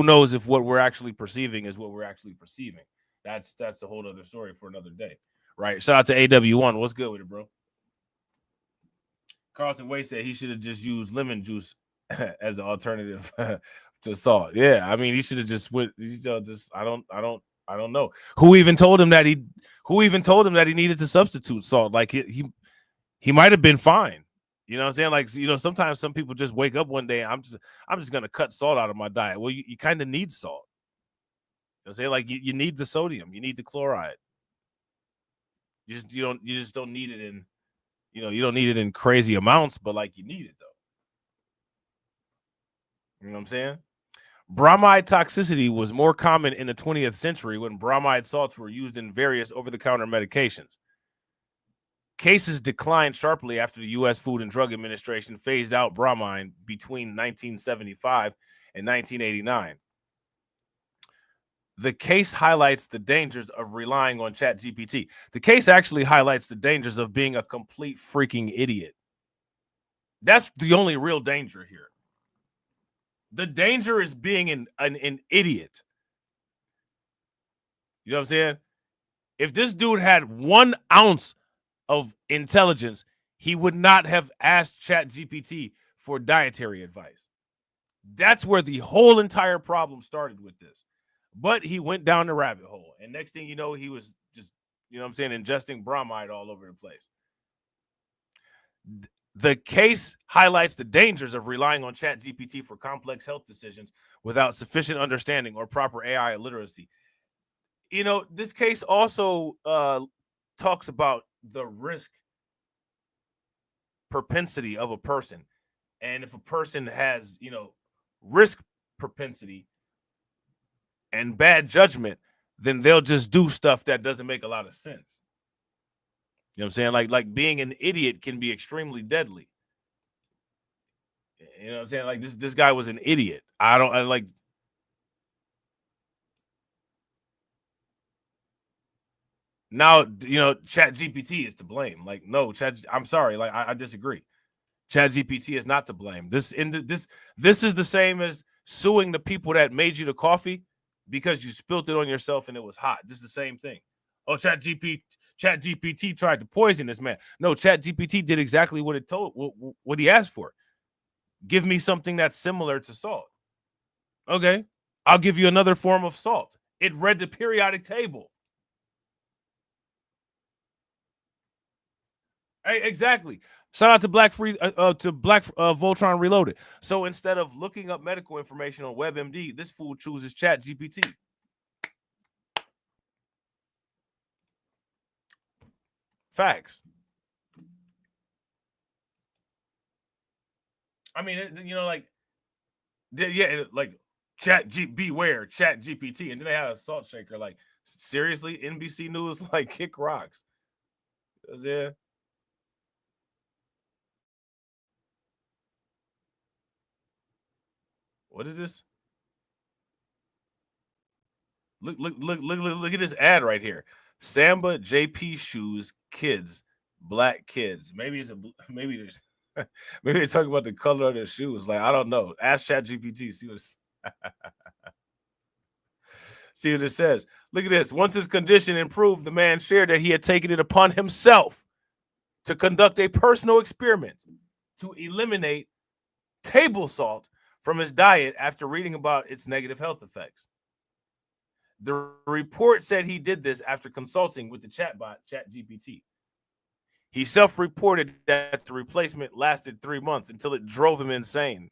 knows if what we're actually perceiving is what we're actually perceiving. That's a whole other story for another day. Right. Shout out to AW1. What's good with it, bro? Carlton Way said he should have just used lemon juice as an alternative to salt. Yeah, I mean, he should have just went. I don't know who even told him that he needed to substitute salt. Like he might have been fine. You know what I'm saying? Like, you know, sometimes some people just wake up one day and I'm just gonna cut salt out of my diet. Well, you kind of need salt. You know what I'm saying? Like you need the sodium, you need the chloride. You just don't need it in. You know, you don't need it in crazy amounts, but like you need it though. You know what I'm saying? Bromide toxicity was more common in the 20th century when bromide salts were used in various over-the-counter medications. Cases declined sharply after the U.S. Food and Drug Administration phased out bromide between 1975 and 1989. The case highlights the dangers of relying on ChatGPT. The case actually highlights the dangers of being a complete freaking idiot. That's the only real danger here. The danger is being an idiot. You know what I'm saying? If this dude had 1 ounce of intelligence, he would not have asked ChatGPT for dietary advice. That's where the whole entire problem started with this. But he went down the rabbit hole. And next thing you know, he was just, you know what I'm saying, ingesting bromide all over the place. The case highlights the dangers of relying on ChatGPT for complex health decisions without sufficient understanding or proper AI literacy. You know, this case also talks about the risk propensity of a person. And if a person has, you know, risk propensity and bad judgment, then they'll just do stuff that doesn't make a lot of sense. You know what I'm saying? Like being an idiot can be extremely deadly. You know what I'm saying? Like this guy was an idiot. I like. Now, you know, ChatGPT is to blame. Like, no, I'm sorry. Like, I disagree. ChatGPT is not to blame. This is the same as suing the people that made you the coffee because you spilled it on yourself and it was hot. This is the same thing. Oh, ChatGPT tried to poison this man. No, ChatGPT did exactly what it told, what he asked for. Give me something that's similar to salt. Okay, I'll give you another form of salt. It read the periodic table. Hey, exactly. Shout out to Black Voltron Reloaded. So instead of looking up medical information on WebMD, this fool chooses ChatGPT. Facts. I mean, you know, like, yeah, like beware ChatGPT, and then they had a salt shaker. Like, seriously, NBC News, like, kick rocks. Yeah. What is this? Look at this ad right here. Samba JP shoes, kids, black kids. Maybe maybe they're talking about the color of their shoes. Like, I don't know. Ask ChatGPT. See what's See what it says. Look at this. Once his condition improved, the man shared that he had taken it upon himself to conduct a personal experiment to eliminate table salt from his diet after reading about its negative health effects. The report said he did this after consulting with the chatbot ChatGPT. He self-reported that the replacement lasted 3 months until it drove him insane.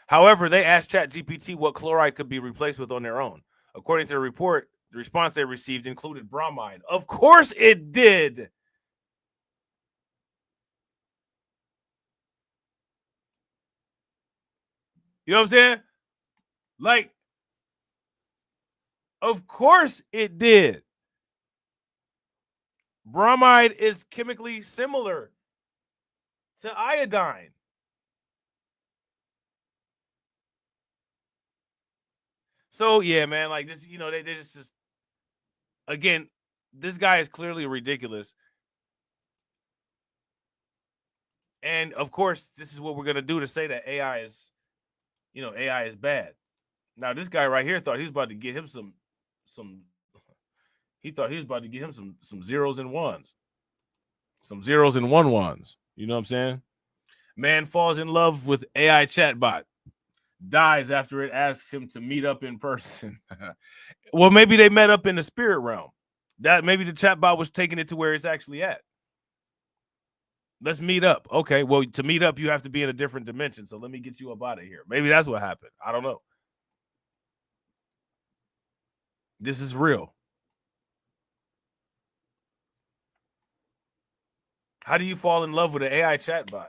However, they asked ChatGPT what chloride could be replaced with on their own. According to the report, the response they received included bromide. Of course it did. You know what I'm saying? Like, of course it did. Bromide is chemically similar to iodine. So, yeah, man, like this, you know, they just, again, this guy is clearly ridiculous. And, of course, this is what we're going to do to say that AI is, you know, AI is bad. Now, this guy right here thought he was about to get him some he thought he was about to get him some zeros and ones. Some zeros and ones. You know what I'm saying? Man falls in love with AI chatbot. Dies after it asks him to meet up in person. Well, maybe they met up in the spirit realm. That maybe the chatbot was taking it to where it's actually at. Let's meet up. Okay, well, to meet up, you have to be in a different dimension. So let me get you up out of here. Maybe that's what happened. I don't know. This is real. How do you fall in love with an AI chatbot?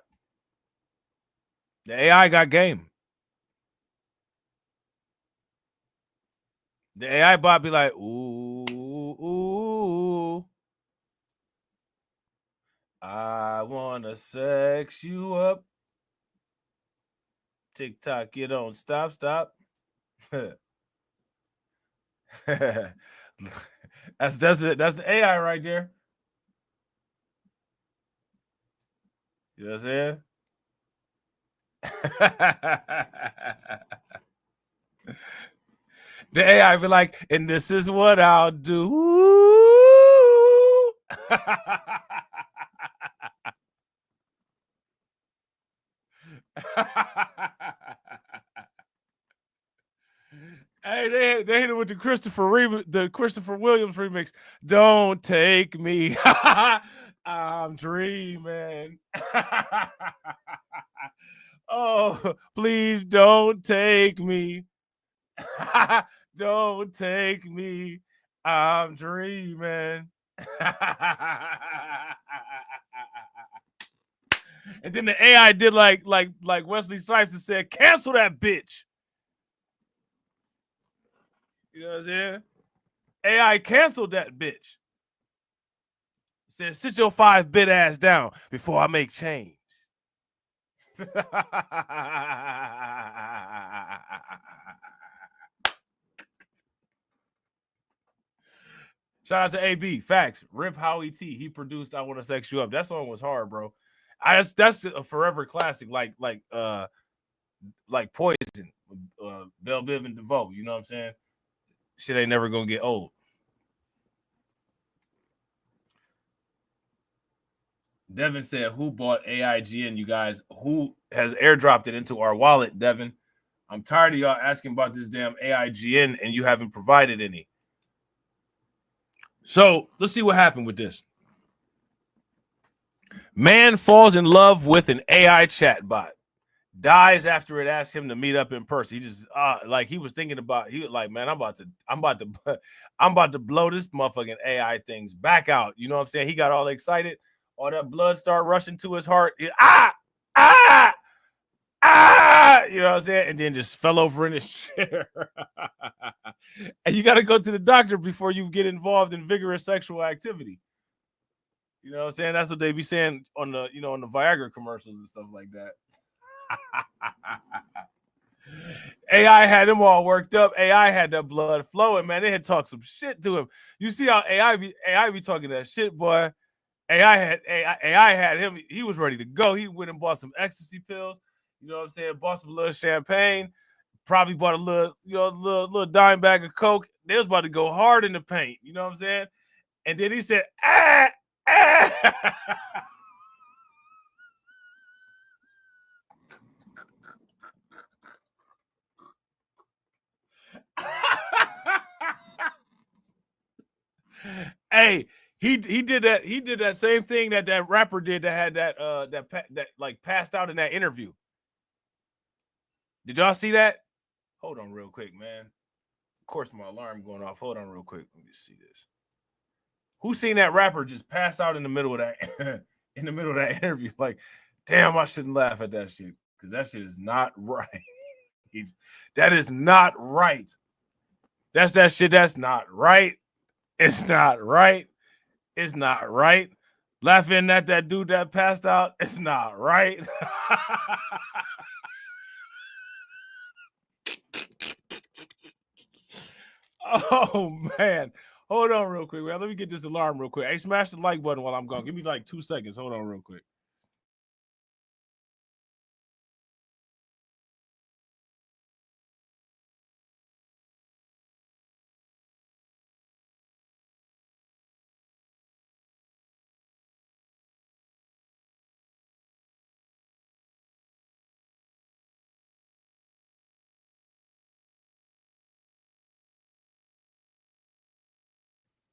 The AI got game. The AI bot be like, ooh, I wanna sex you up. TikTok, you don't stop. That's the AI right there. You know what I'm saying? The AI be like, and this is what I'll do. Hey, they hit it with the Christopher Williams remix. Don't take me. I'm dreaming. Oh, please don't take me. Don't take me. I'm dreaming. And then the AI did like Wesley Snipes and said, cancel that bitch. You know what I'm saying? AI canceled that bitch. Said, sit your 5-bit ass down before I make change. Shout out to AB. Facts. Rip Howie T. He produced I Wanna Sex You Up. That song was hard, bro. That's a forever classic, like Poison, Belle Biv and DeVoe. You know what I'm saying? Shit ain't never gonna get old. Devin said, who bought AIGN, you guys? Who has airdropped it into our wallet, Devin? I'm tired of y'all asking about this damn AIGN and you haven't provided any. So let's see what happened with this. Man falls in love with an AI chatbot. Dies after it asked him to meet up in person. He just like he was thinking about. He was like, man, I'm about to blow this motherfucking AI things back out. You know what I'm saying? He got all excited. All that blood started rushing to his heart. You know what I'm saying? And then just fell over in his chair. And you got to go to the doctor before you get involved in vigorous sexual activity. You know what I'm saying? That's what they be saying on the, on the Viagra commercials and stuff like that. AI had him all worked up. AI had that blood flowing, man. They had talked some shit to him. You see how AI be talking that shit, boy. AI had him. He was ready to go. He went and bought some ecstasy pills. You know what I'm saying? Bought some little champagne. Probably bought a little, little dime bag of Coke. They was about to go hard in the paint. You know what I'm saying? And then he said, ah, ah. Hey, he did that. He did that same thing that rapper did that had that like passed out in that interview. Did y'all see that? Hold on real quick, man. Of course, my alarm going off. Hold on real quick. Let me see this. Who seen that rapper just pass out in the middle of that in the middle of that interview? Like, damn, I shouldn't laugh at that shit because that shit is not right. That is not right. That's that shit. That's not right. It's not right. It's not right. Laughing at that dude that passed out. It's not right. Oh, man. Hold on real quick, man. Let me get this alarm real quick. Hey, smash the like button while I'm gone. Give me like 2 seconds. Hold on real quick.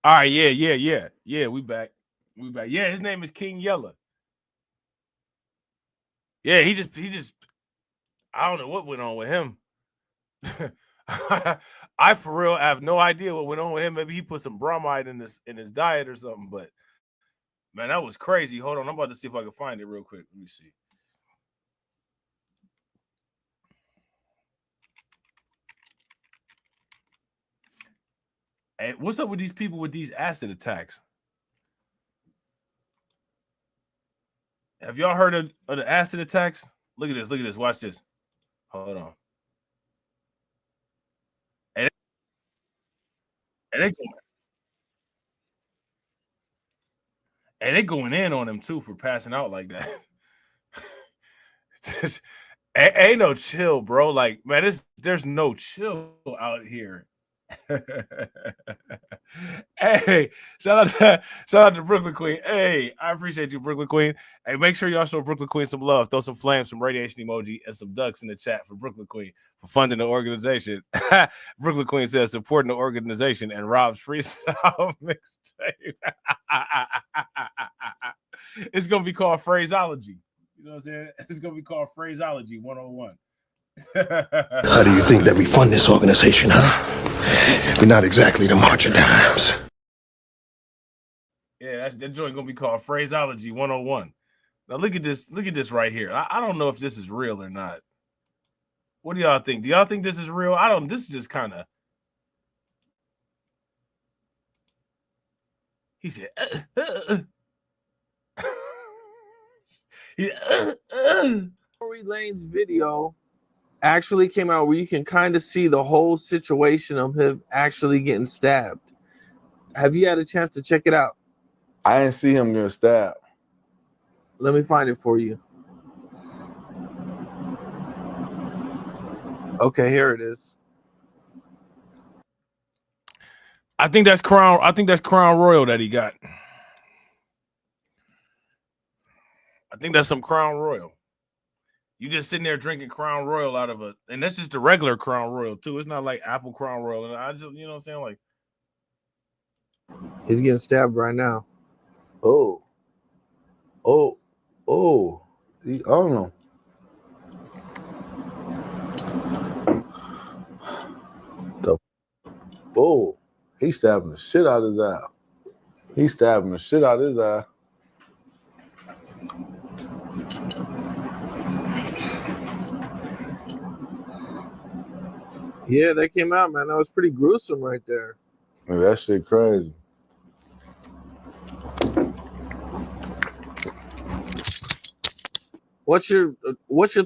All right, yeah. We back. Yeah, his name is King Yella. Yeah, he just. I don't know what went on with him. I for real have no idea what went on with him. Maybe he put some bromide in his diet or something. But man, that was crazy. Hold on, I'm about to see if I can find it real quick. Let me see. Hey, what's up with these people with these acid attacks? Have y'all heard of the acid attacks? Look at this. Watch this. Hold on. And they going in on him too for passing out like that. Ain't no chill, bro. Like, man, there's no chill out here. Hey, shout out to Brooklyn Queen. Hey, I appreciate you, Brooklyn Queen. Hey, make sure y'all show Brooklyn Queen some love. Throw some flames, some radiation emoji, and some ducks in the chat for Brooklyn Queen for funding the organization. Brooklyn Queen says supporting the organization and Rob's freestyle mixtape. It's gonna be called phraseology. You know what I'm saying? It's gonna be called phraseology 101. How do you think that we fund this organization, huh? We're not exactly the March of Dimes. Yeah, that joint gonna be called phraseology 101. Now look at this right here. I don't know if this is real or not. What do y'all think? Do y'all think this is real? I don't. This is just kind of. He said. Tory Lane's video actually came out where you can kind of see the whole situation of him actually getting stabbed. Have you had a chance to check it out? I didn't see him getting stabbed. Let me find it for you. Okay, here it is. I think that's Crown Royal that he got. I think that's some Crown Royal. You just sitting there drinking Crown Royal out of and that's just the regular Crown Royal too. It's not like Apple Crown Royal. And I just, you know what I'm saying? Like, he's getting stabbed right now. Oh. I don't know. He's stabbing the shit out of his eye. He's stabbing the shit out of his eye. Yeah, that came out, man. That was pretty gruesome right there. Man, that shit crazy. What's your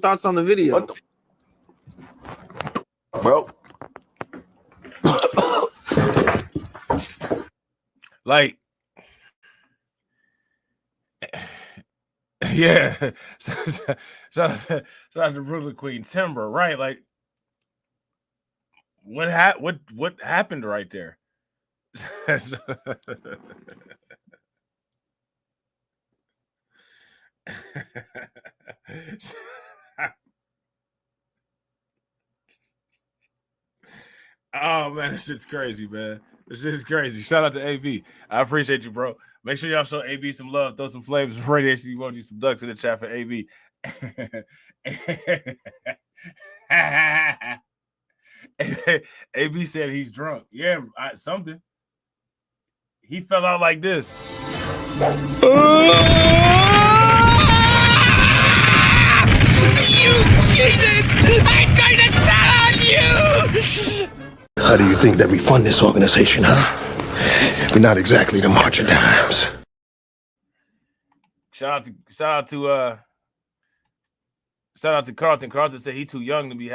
thoughts on the video? Well, like, Yeah. Shout out to Brooklyn Queen Timber, right? Like, what happened right there? Oh man, this shit's crazy, man. This shit's crazy. Shout out to AB. I appreciate you, bro. Make sure y'all show AB some love, throw some flames, radiation emojis, some ducks in the chat for AB. AB said he's drunk. Yeah, something. He fell out like this. You cheated! I'm going to tell on you! How do you think that we fund this organization, huh? We're not exactly the March of Dimes. Shout out to Carlton. Carlton said he too young to be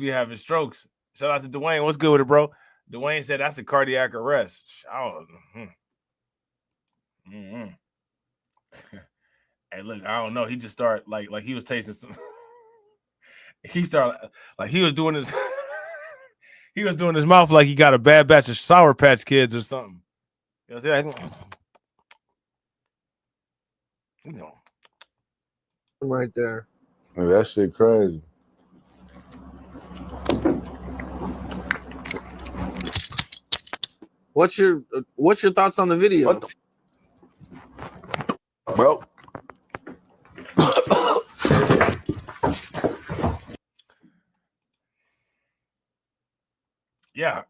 having strokes. Shout out to Dwayne. What's good with it, bro? Dwayne said that's a cardiac arrest. Hey, look, I don't know. He just started like he was tasting some. He started like he was doing his he was doing his mouth like he got a bad batch of Sour Patch Kids or something. You know, Right there. Man, that shit crazy. What's your thoughts on the video? Well, yeah.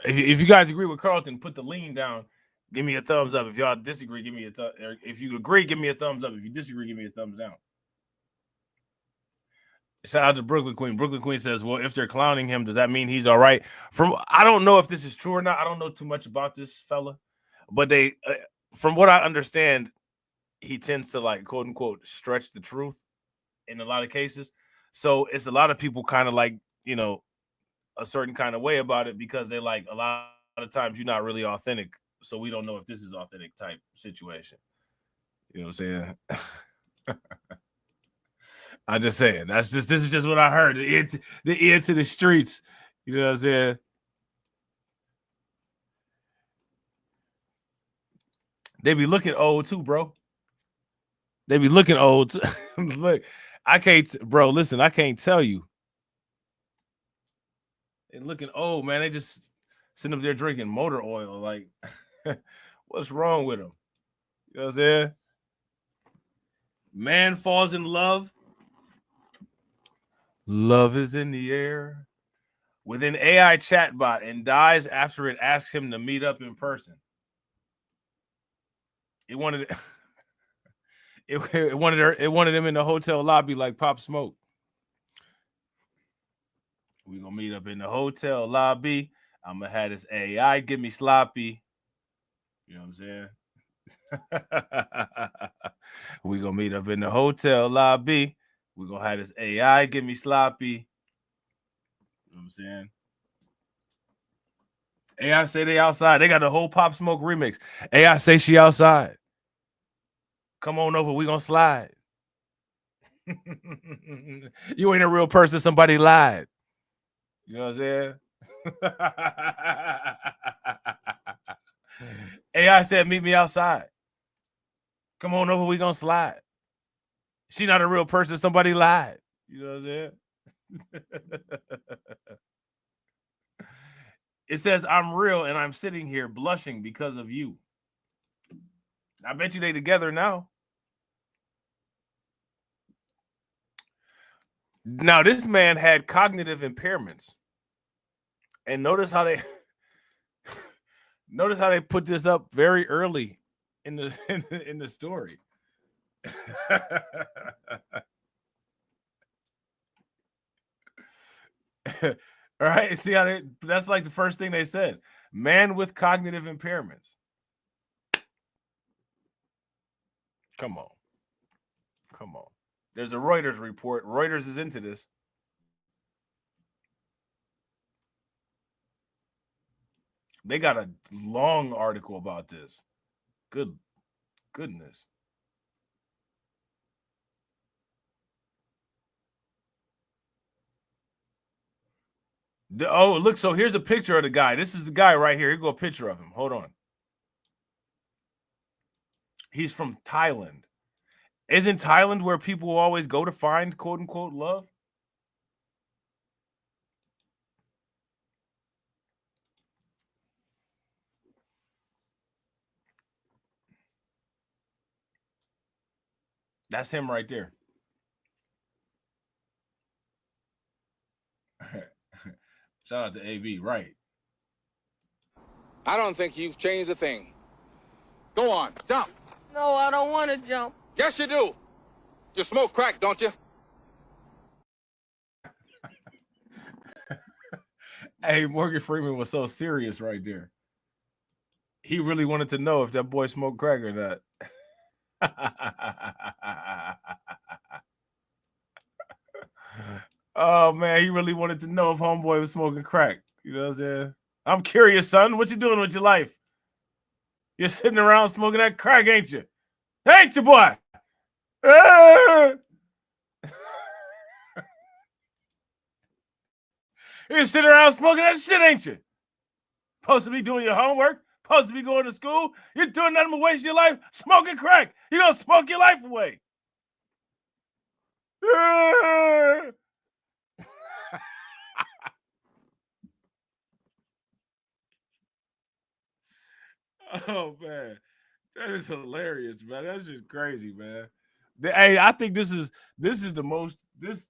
If you guys agree with Carlton, put the lean down. Give me a thumbs up. If y'all disagree, give me a thumbs. If you agree, give me a thumbs up. If you disagree, give me a thumbs down. Shout out to Brooklyn Queen. Brooklyn Queen says, well, if they're clowning him, does that mean he's all right? I don't know if this is true or not. I don't know too much about this fella. But from what I understand, he tends to, like, quote unquote, stretch the truth in a lot of cases. So it's a lot of people kind of like, you know, a certain kind of way about it because they like a lot of times you're not really authentic. So we don't know if this is authentic type situation. You know what I'm saying? I'm just saying. This is just what I heard. The ear to the streets. You know what I'm saying? They be looking old too, bro. They be looking old too. Look, I can't, bro. Listen, I can't tell you. They're looking old, man. They just sitting up there drinking motor oil. Like, what's wrong with them? You know what I'm saying? Man falls in love. Love is in the air with an AI chatbot and dies after it asks him to meet up in person. It wanted him in the hotel lobby like Pop Smoke. We gonna meet up in the hotel lobby. I'm gonna have this AI give me sloppy. You know what I'm saying? We gonna meet up in the hotel lobby. We gonna have this AI give me sloppy. You know what I'm saying? AI say they outside. They got the whole Pop Smoke remix. AI say she outside. Come on over. We gonna slide. You ain't a real person. Somebody lied. You know what I'm saying? AI said, meet me outside. Come on over. We gonna slide. She not a real person. Somebody lied. You know what I'm saying? It says, I'm real and I'm sitting here blushing because of you. I bet you they together now. Now, this man had cognitive impairments. And notice how they put this up very early in the story. All right, see how that's like the first thing they said. Man with cognitive impairments. Come on. There's a Reuters report. Reuters is into this. They got a long article about this. Goodness. Oh, look, so here's a picture of the guy. This is the guy right here. Here go a picture of him. Hold on. He's from Thailand. Isn't Thailand where people always go to find quote unquote love? That's him right there. Shout out to AB, right? I don't think you've changed a thing. Go on, jump. No, I don't want to jump. Yes, you do. You smoke crack, don't you? Hey, Morgan Freeman was so serious right there. He really wanted to know if that boy smoked crack or not. Oh, man, he really wanted to know if homeboy was smoking crack. You know what I'm saying? I'm curious, son. What you doing with your life? You're sitting around smoking that crack, ain't you? Ain't you, boy? You're sitting around smoking that shit, ain't you? Supposed to be doing your homework, supposed to be going to school. You're doing nothing but wasting your life smoking crack. You're going to smoke your life away. Oh, man. That is hilarious, man. That's just crazy, man. Hey, I think this is the most hey,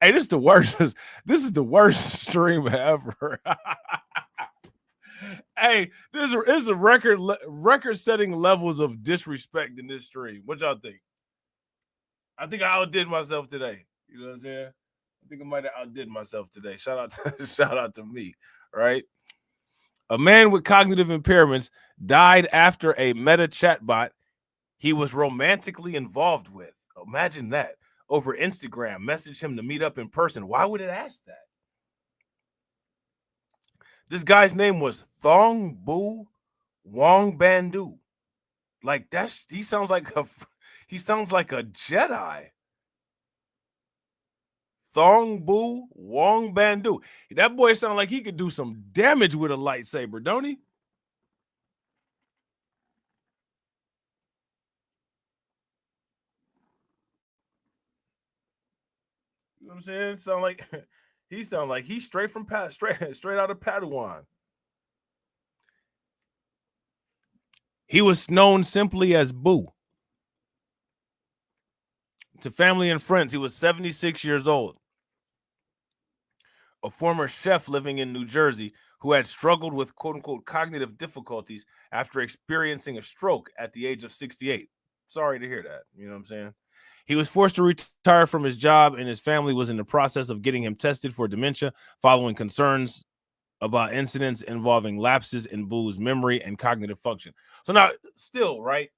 this is the worst. This is the worst stream ever. Hey, this is a record-setting levels of disrespect in this stream. What y'all think? I think I outdid myself today. You know what I'm saying? I think I might have outdid myself today. Shout out to me, right? A man with cognitive impairments died after a Meta chatbot he was romantically involved with. Imagine that. Over Instagram, messaged him to meet up in person. Why would it ask that? This guy's name was Thong Bu Wong Bandu. Like he sounds like a Jedi. Thong Bu Wong Bandu. That boy sounds like he could do some damage with a lightsaber, don't he? You know what I'm saying? He sound like he's straight out of Padawan. He was known simply as Boo. To family and friends, he was 76 years old. A former chef living in New Jersey who had struggled with quote-unquote cognitive difficulties after experiencing a stroke at the age of 68. Sorry to hear that. You know what I'm saying? He was forced to retire from his job, and his family was in the process of getting him tested for dementia following concerns about incidents involving lapses in Boo's memory and cognitive function. So now, still, right?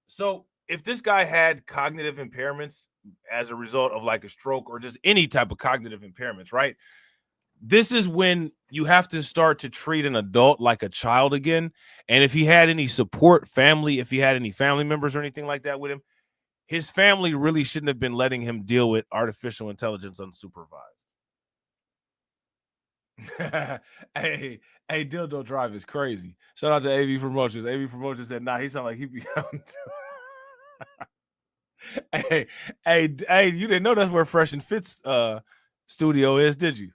So if this guy had cognitive impairments as a result of like a stroke or just any type of cognitive impairments, right? This is when you have to start to treat an adult like a child again. And if he had any support family, if he had any family members or anything like that with him, his family really shouldn't have been letting him deal with artificial intelligence unsupervised. hey, Dildo Drive is crazy. Shout out to AV Promotions. AV Promotions said, nah, he sound like he be Hey, you didn't know that's where Fresh and Fit's studio is, did you?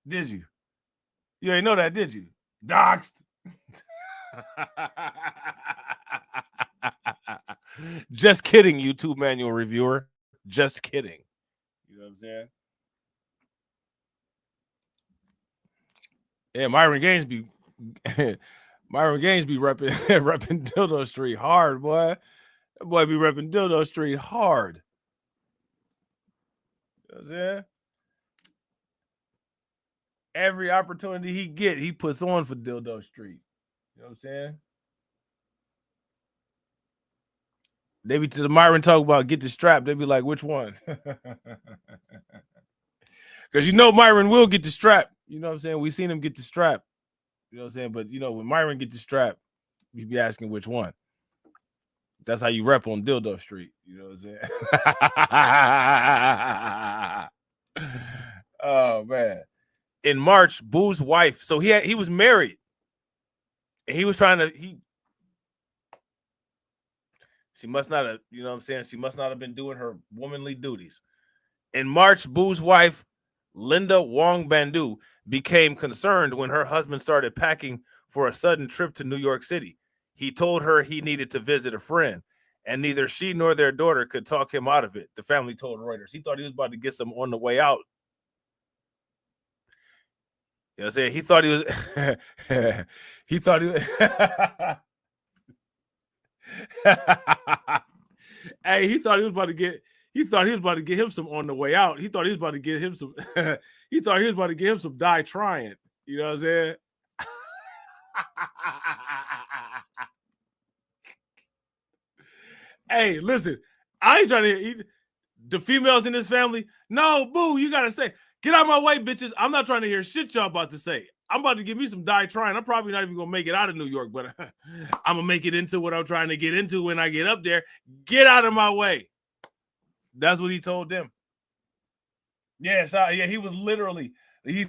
Did you? You ain't know that, did you? Doxed. Just kidding, YouTube manual reviewer. Just kidding. You know what I'm saying? Yeah, Myron Gaines be repping Dildo Street hard, boy. That boy be repping Dildo Street hard. You know what I'm saying? Every opportunity he get, he puts on for Dildo Street. You know what I'm saying? They be to the Myron talk about get the strap. They be like, which one? Because you know Myron will get the strap. You know what I'm saying? We seen him get the strap. You know what I'm saying? But you know, when Myron get the strap, you be asking which one. That's how you rep on Dildo Street. You know what I'm saying? Oh man. In March, Boo's wife, so he was married. And he was trying to she must not have, you know what I'm saying? She must not have been doing her womanly duties. In March, Boo's wife, Linda Wong Bandu, became concerned when her husband started packing for a sudden trip to New York City. He told her he needed to visit a friend, and neither she nor their daughter could talk him out of it, the family told Reuters. He thought he was about to get some on the way out. You know what I'm saying? He thought he was he thought he was hey, he thought he was about to get him some on the way out. He thought he was about to get him some he thought he was about to get him some die trying. You know what I'm saying? Hey, listen, I ain't trying to hear the females in this family. No, Boo, you gotta stay. Get out of my way, bitches. I'm not trying to hear shit y'all about to say. I'm about to give me some die trying. I'm probably not even gonna make it out of New York, but I'm gonna make it into what I'm trying to get into when I get up there. Get out of my way. That's what he told them. Yeah, he was literally, he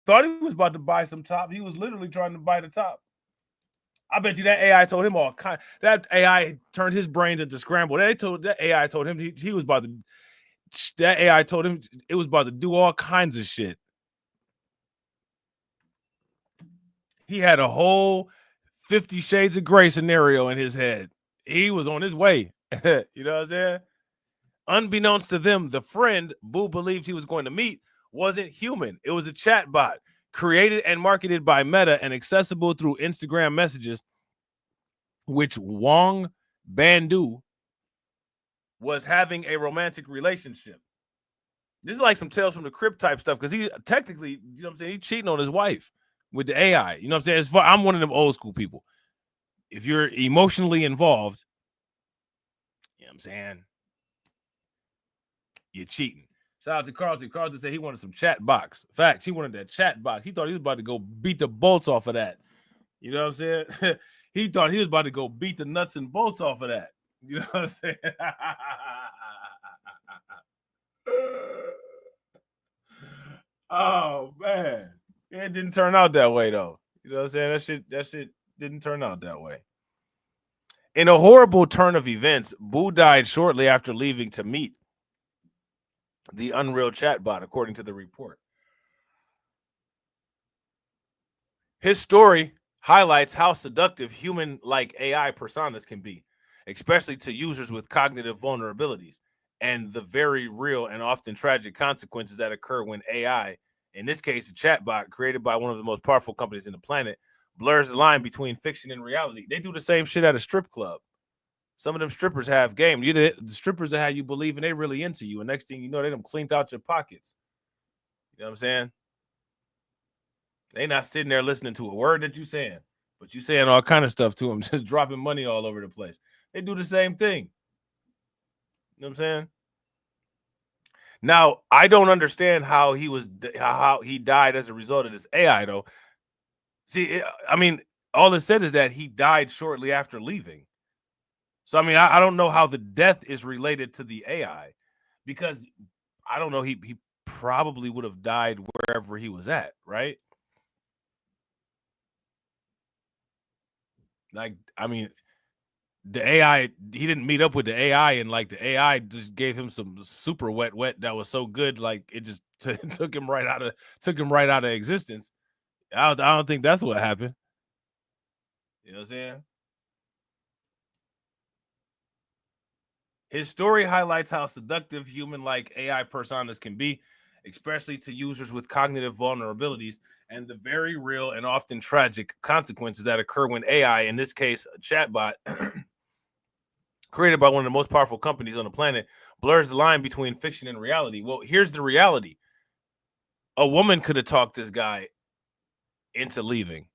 thought he was about to buy some top. He was literally trying to buy the top. I bet you that AI told him all kind. That AI turned his brains into scramble. That AI told him he was about to. That AI told him it was about to do all kinds of shit. He had a whole 50 Shades of Grey scenario in his head. He was on his way. You know what I'm saying? Unbeknownst to them, the friend Boo believed he was going to meet wasn't human. It was a chat bot created and marketed by Meta and accessible through Instagram messages, which Wong Bandu was having a romantic relationship. This is like some Tales from the Crypt type stuff because he technically, you know what I'm saying, he's cheating on his wife with the AI. You know what I'm saying? I'm one of them old school people. If you're emotionally involved, you know what I'm saying, you're cheating. Shout out to Carlton. Carlton said he wanted some chat box. Facts, he wanted that chat box. He thought he was about to go beat the bolts off of that. You know what I'm saying? He thought he was about to go beat the nuts and bolts off of that. You know what I'm saying? Oh man, it didn't turn out that way though. You know what I'm saying? That shit didn't turn out that way. In a horrible turn of events, Boo died shortly after leaving to meet the Unreal chatbot, according to the report. His story highlights how seductive human-like AI personas can be, especially to users with cognitive vulnerabilities, and the very real and often tragic consequences that occur when AI, in this case a chatbot created by one of the most powerful companies in the planet, blurs the line between fiction and reality. They do the same shit at a strip club. Some of them strippers have game. The strippers that have you believing they really into you, and next thing you know, they done cleaned out your pockets. You know what I'm saying? They not sitting there listening to a word that you saying, but you saying all kind of stuff to them, just dropping money all over the place. They do the same thing. You know what I'm saying? Now, I don't understand how he died as a result of this AI, though. See, I mean, all it said is that he died shortly after leaving. So, I mean, I don't know how the death is related to the AI, because I don't know, he probably would have died wherever he was at, right? Like, I mean, the AI, he didn't meet up with the AI, and like the AI just gave him some super wet that was so good, like it just took him right out of existence. I don't think that's what happened. You know what I'm saying? His story highlights how seductive human-like AI personas can be, especially to users with cognitive vulnerabilities, and the very real and often tragic consequences that occur when AI, in this case a chatbot, created by one of the most powerful companies on the planet, blurs the line between fiction and reality. Well, here's the reality. A woman could have talked this guy into leaving.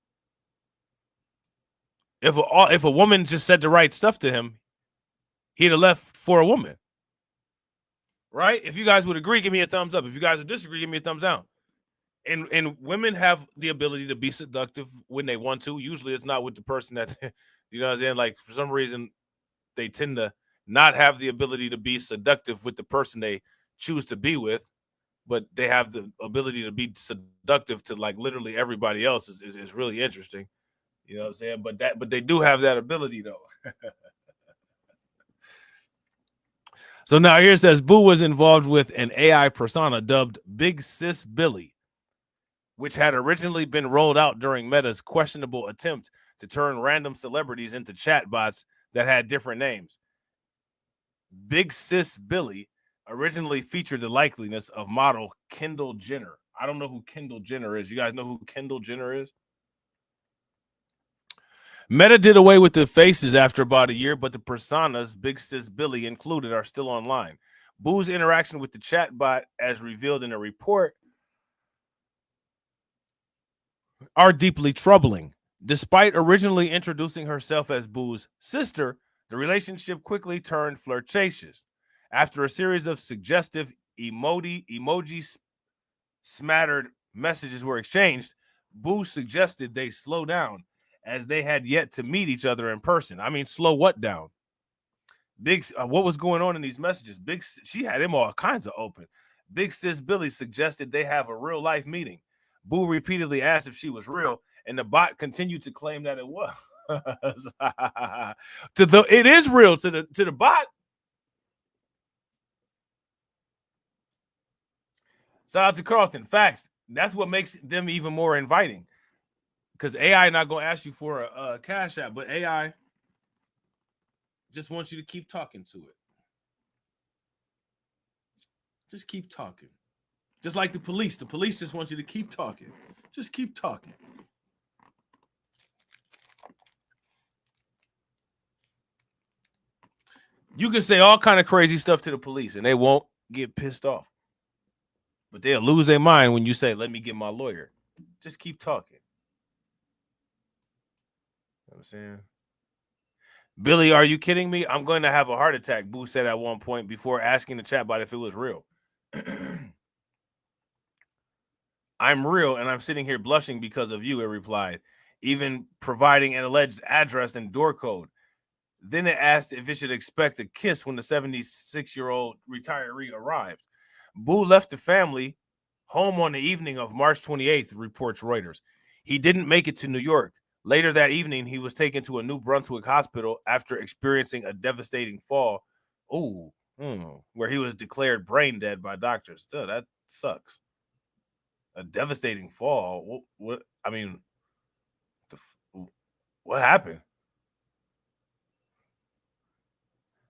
If a woman just said the right stuff to him, he'd have left for a woman. Right? If you guys would agree, give me a thumbs up. If you guys would disagree, give me a thumbs down. And women have the ability to be seductive when they want to. Usually it's not with the person that, you know what I'm saying? Like, for some reason, they tend to not have the ability to be seductive with the person they choose to be with. but they have the ability to be seductive to like literally everybody else is really interesting. You know what I'm saying? But they do have that ability though. So now here it says Boo was involved with an AI persona dubbed Big Sis Billy, which had originally been rolled out during Meta's questionable attempt to turn random celebrities into chatbots that had different names. Big Sis Billy originally featured the likeliness of model Kendall Jenner. I don't know who Kendall Jenner is. You guys know who Kendall Jenner is? Meta did away with the faces after about a year, but the personas, Big Sis Billy included, are still online. Boo's interaction with the chatbot, as revealed in a report, are deeply troubling. Despite originally introducing herself as Boo's sister, the relationship quickly turned flirtatious. After a series of suggestive emoji smattered messages were exchanged, Boo suggested they slow down, as they had yet to meet each other in person. I mean, slow what down? What was going on in these messages? She had him all kinds of open. Big Sis Billy suggested they have a real life meeting. Boo repeatedly asked if she was real, and the bot continued to claim that it was. It is real to the bot. Shout out to Carlton. Facts. That's what makes them even more inviting. Because AI not going to ask you for a cash app, but AI just wants you to keep talking to it. Just keep talking. Just like the police. The police just want you to keep talking. Just keep talking. You can say all kind of crazy stuff to the police and they won't get pissed off. But they'll lose their mind when you say, let me get my lawyer. Just keep talking. You know what I'm saying? Billy, are you kidding me? I'm going to have a heart attack, Boo said at one point before asking the chatbot if it was real. I'm real, and I'm sitting here blushing because of you, it replied, even providing an alleged address and door code. Then it asked if it should expect a kiss when the 76-year-old retiree arrived. Boo left the family home on the evening of March 28th, reports Reuters. He didn't make it to New York. Later that evening, he was taken to a New Brunswick hospital after experiencing a devastating fall. Where he was declared brain dead by doctors. Still, that sucks. A devastating fall. What happened?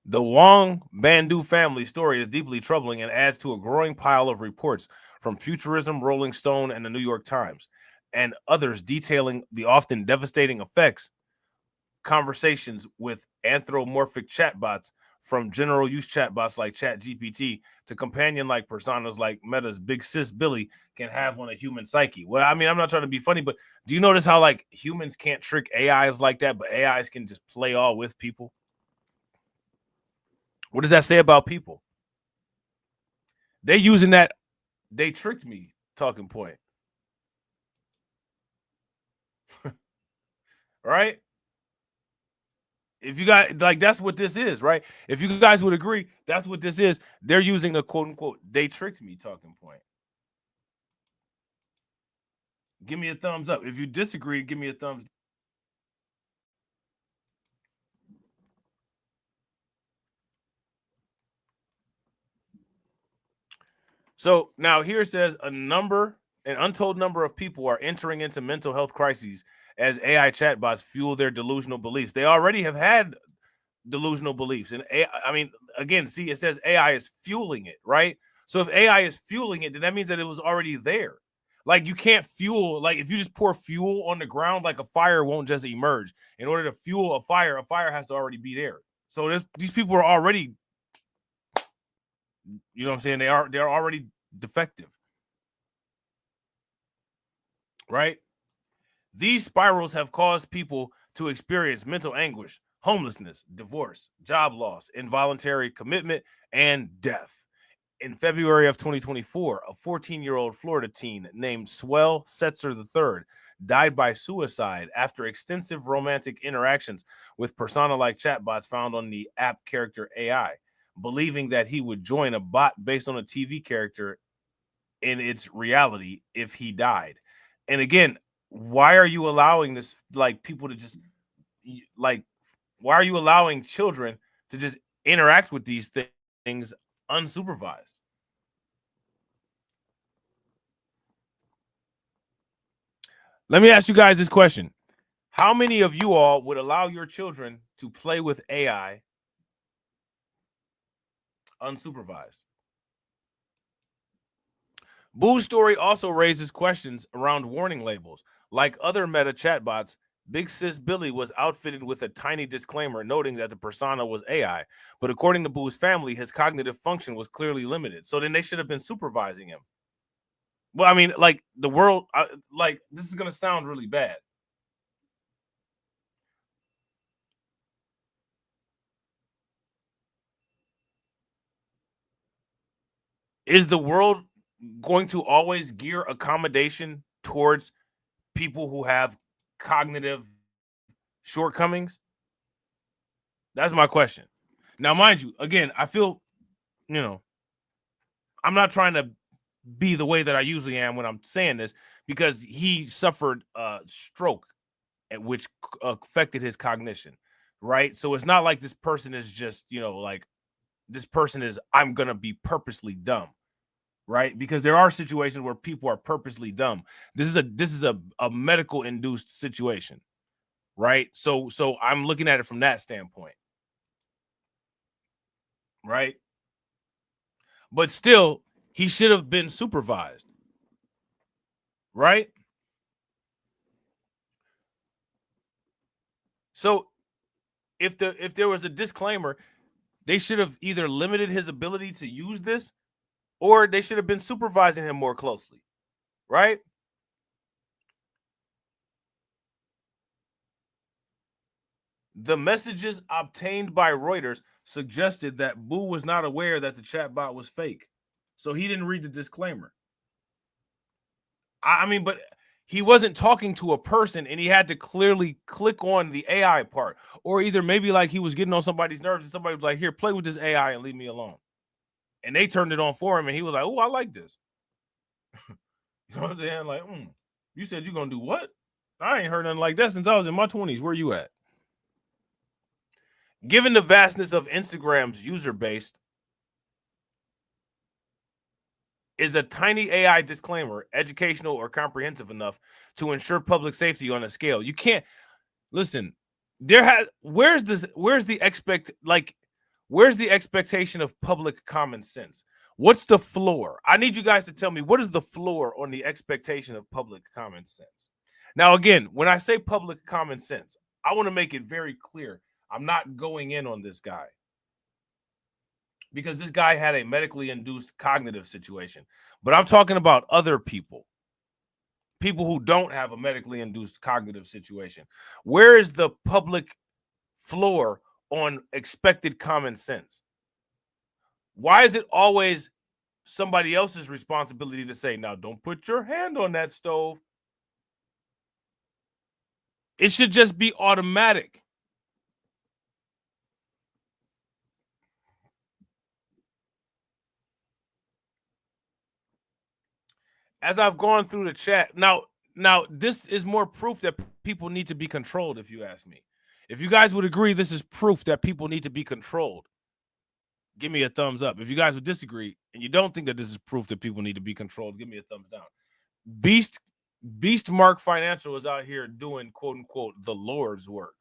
The Wong Bandu family story is deeply troubling and adds to a growing pile of reports from Futurism, Rolling Stone, and the New York Times, and others detailing the often devastating effects. Conversations with anthropomorphic chatbots, from general use chatbots like ChatGPT to companion-like personas like Meta's Big Sis Billy, can have on a human psyche. Well, I mean, I'm not trying to be funny, but do you notice how like humans can't trick AIs like that, but AIs can just play all with people? What does that say about people? They using that "they tricked me" talking point. Right? If you guys like, that's what this is, right? If you guys would agree, that's what this is. They're using the quote unquote "they tricked me" talking point. Give me a thumbs up. If you disagree, give me a thumbs down. So now here it says an untold number of people are entering into mental health crises as AI chatbots fuel their delusional beliefs. They already have had delusional beliefs. And AI, I mean, again, see, it says AI is fueling it, right? So if AI is fueling it, then that means that it was already there. Like you can't fuel, like if you just pour fuel on the ground, like a fire won't just emerge. In order to fuel a fire has to already be there. So these people are already, you know what I'm saying? They're already defective. Right? These spirals have caused people to experience mental anguish, homelessness, divorce, job loss, involuntary commitment, and death. In February of 2024, a 14-year-old Florida teen named Swell Setzer III died by suicide after extensive romantic interactions with persona-like chatbots found on the app Character AI, believing that he would join a bot based on a TV character in its reality if he died. And again, why are you allowing this, like, people to just, like, why are you allowing children to just interact with these things unsupervised? Let me ask you guys this question. How many of you all would allow your children to play with AI unsupervised? Boo's story also raises questions around warning labels. Like other Meta chatbots, Big Sis Billy was outfitted with a tiny disclaimer noting that the persona was AI. But according to Boo's family, his cognitive function was clearly limited. So then they should have been supervising him. Well, I mean, like, the world, like, this is going to sound really bad. Is the world going to always gear accommodation towards people who have cognitive shortcomings? That's my question. Now, mind you, again, I feel, you know, I'm not trying to be the way that I usually am when I'm saying this, because he suffered a stroke, which affected his cognition, right? So it's not like this person is just, you know, like, this person is, I'm going to be purposely dumb, right? Because there are situations where people are purposely dumb. This is a medical induced situation, right? So I'm looking at it from that standpoint, right? But still, he should have been supervised, right? So if there was a disclaimer, they should have either limited his ability to use this, or they should have been supervising him more closely, right? The messages obtained by Reuters suggested that Boo was not aware that the chatbot was fake, so he didn't read the disclaimer. I mean, but he wasn't talking to a person, and he had to clearly click on the AI part, or either maybe like he was getting on somebody's nerves and somebody was like, here, play with this AI and leave me alone. And they turned it on for him, and he was like, oh, I like this. You know what I'm saying? Like, you said you're going to do what? I ain't heard nothing like that since I was in my 20s. Where you at? Given the vastness of Instagram's user base, is a tiny AI disclaimer educational or comprehensive enough to ensure public safety on a scale? You can't listen. Where's the expectation of public common sense? What's the floor? I need you guys to tell me, what is the floor on the expectation of public common sense? Now, again, when I say public common sense, I want to make it very clear. I'm not going in on this guy, because this guy had a medically induced cognitive situation. But I'm talking about other people who don't have a medically induced cognitive situation. Where is the public floor on expected common sense? Why is it always somebody else's responsibility to say, now, don't put your hand on that stove? It should just be automatic. As I've gone through the chat, now this is more proof that people need to be controlled, if you ask me. If you guys would agree this is proof that people need to be controlled, give me a thumbs up. If you guys would disagree and you don't think that this is proof that people need to be controlled, give me a thumbs down. BeastMark Financial is out here doing, quote unquote, the Lord's work.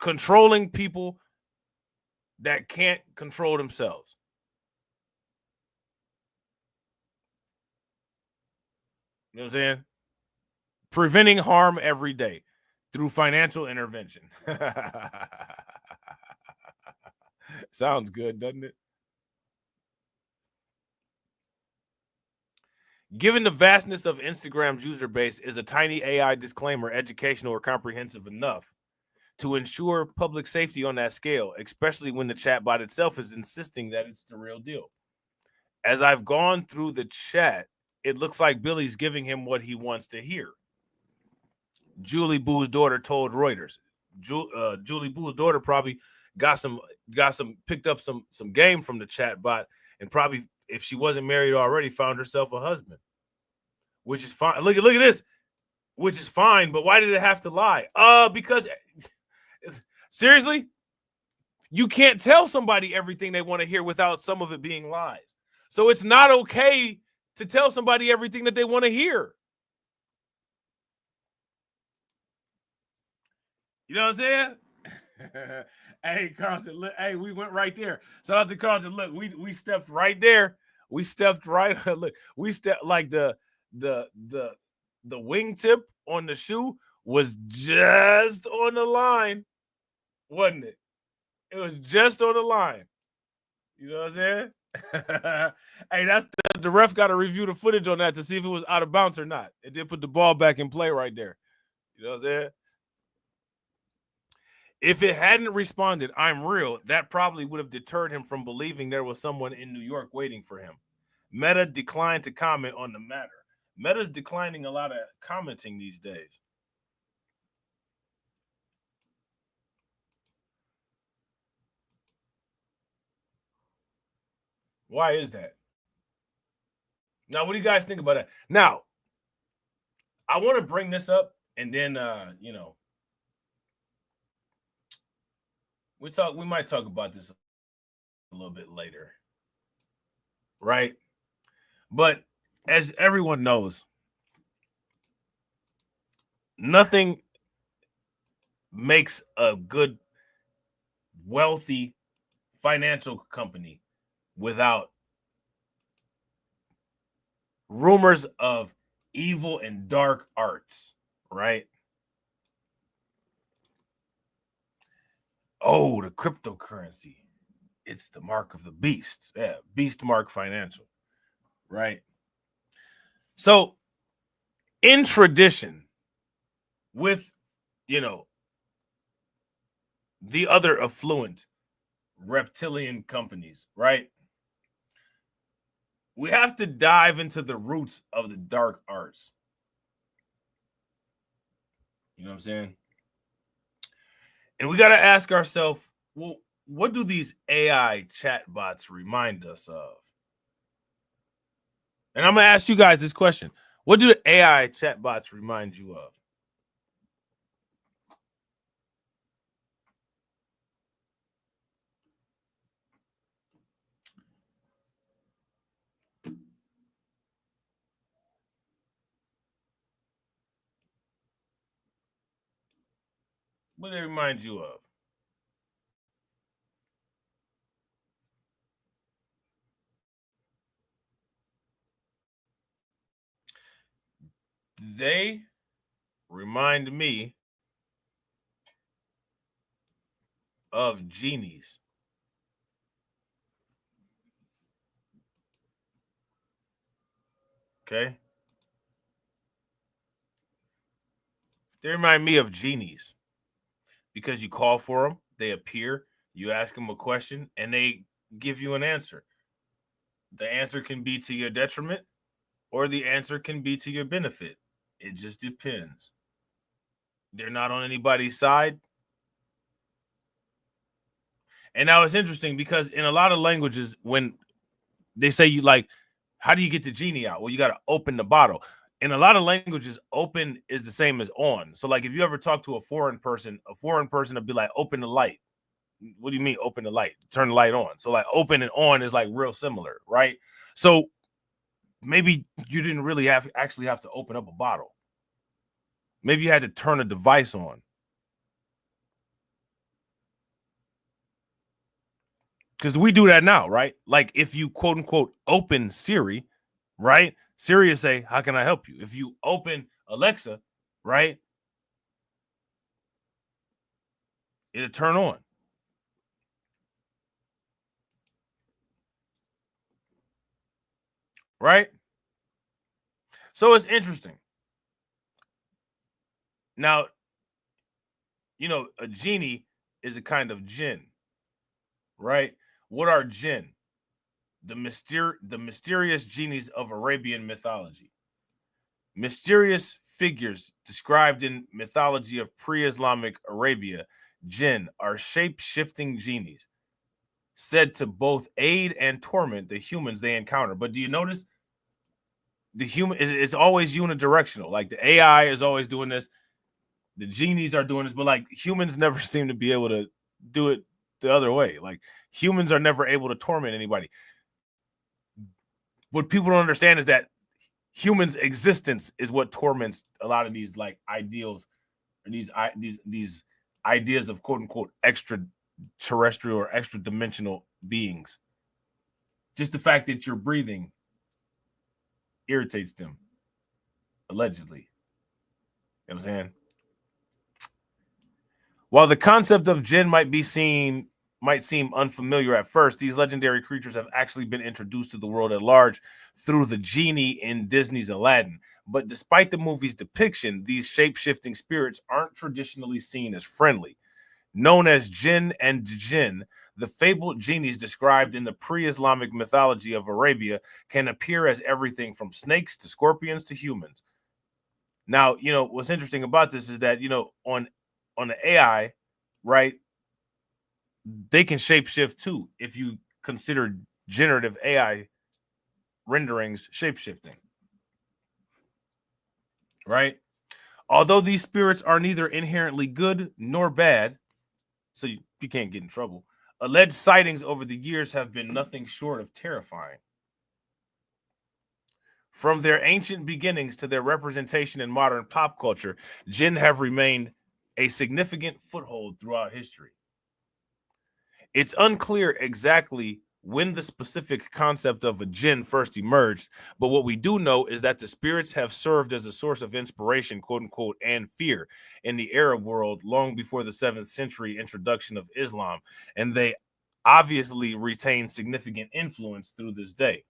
Controlling people that can't control themselves. You know what I'm saying? Preventing harm every day through financial intervention. Sounds good, doesn't it? Given the vastness of Instagram's user base, is a tiny AI disclaimer educational or comprehensive enough to ensure public safety on that scale, especially when the chatbot itself is insisting that it's the real deal? As I've gone through the chat, it looks like Billy's giving him what he wants to hear. Julie Boo's daughter told Reuters. Julie Boo's daughter probably got some picked up some game from the chat bot, and probably, if she wasn't married already, found herself a husband, which is fine. Look at this, which is fine. But why did it have to lie? Because seriously, you can't tell somebody everything they want to hear without some of it being lies. So it's not okay to tell somebody everything that they want to hear. You know what I'm saying? Hey, Carlton, look, hey, we went right there. Shout out to Carlton. Look, we stepped right there. We stepped right. Look, we stepped like the wingtip on the shoe was just on the line, wasn't it? It was just on the line. You know what I'm saying? Hey, that's the ref got to review the footage on that to see if it was out of bounds or not. It did put the ball back in play right there. You know what I'm saying? If it hadn't responded, "I'm real," that probably would have deterred him from believing there was someone in New York waiting for him. Meta declined to comment on the matter. Meta's declining a lot of commenting these days. Why is that? Now, what do you guys think about that? Now, I want to bring this up, and then you know, we might talk about this a little bit later. Right? But as everyone knows, nothing makes a good, wealthy financial company without rumors of evil and dark arts, right? Oh, the cryptocurrency. It's the mark of the beast. Yeah, Beast Mark Financial, right? So, in tradition, with, you know, the other affluent reptilian companies, right? We have to dive into the roots of the dark arts. You know what I'm saying? And we got to ask ourselves, well, what do these AI chatbots remind us of? And I'm going to ask you guys this question. What do the AI chatbots remind you of? What do they remind you of? They remind me of genies. Okay? They remind me of genies because you call for them, they appear, you ask them a question, and they give you an answer. The answer can be to your detriment, or the answer can be to your benefit. It just depends. They're not on anybody's side. And now it's interesting because in a lot of languages, when they say you like, how do you get the genie out? Well, you got to open the bottle. In a lot of languages, open is the same as on. So like if you ever talk to a foreign person will be like, open the light. What do you mean open the light? Turn the light on. So like open and on is like real similar, right? So maybe you didn't really actually have to open up a bottle. Maybe you had to turn a device on. Because we do that now, right? Like if you quote unquote open Siri, right? Siri will say, how can I help you? If you open Alexa, right? It'll turn on. Right? So it's interesting. Now, you know, a genie is a kind of jinn, right? What are jinn? The mysterious genies of Arabian mythology. Mysterious figures described in mythology of pre-Islamic Arabia, jinn are shape-shifting genies. said to both aid and torment the humans they encounter. But do you notice the human is always unidirectional? Like the AI is always doing this, the genies are doing this, but like humans never seem to be able to do it the other way. Like humans are never able to torment anybody. What people don't understand is that humans' existence is what torments a lot of these like ideals, or these ideas of quote unquote extraterrestrial or extra dimensional beings. Just the fact that you're breathing irritates them, allegedly. You know what I'm saying? While the concept of jinn might seem unfamiliar at first, these legendary creatures have actually been introduced to the world at large through the genie in Disney's Aladdin. But despite the movie's depiction, these shape-shifting spirits aren't traditionally seen as friendly. Known as jinn and jinn, the fabled genies described in the pre-Islamic mythology of Arabia can appear as everything from snakes to scorpions to humans. Now, you know, what's interesting about this is that, you know, on the AI, right, they can shapeshift too if you consider generative AI renderings shapeshifting, right? Although these spirits are neither inherently good nor bad, so you can't get in trouble, alleged sightings over the years have been nothing short of terrifying. From their ancient beginnings to their representation in modern pop culture, jinn have remained a significant foothold throughout history. It's unclear exactly when the specific concept of a jinn first emerged, but what we do know is that the spirits have served as a source of inspiration, quote unquote, and fear in the Arab world long before the 7th century introduction of Islam, and they obviously retain significant influence through this day.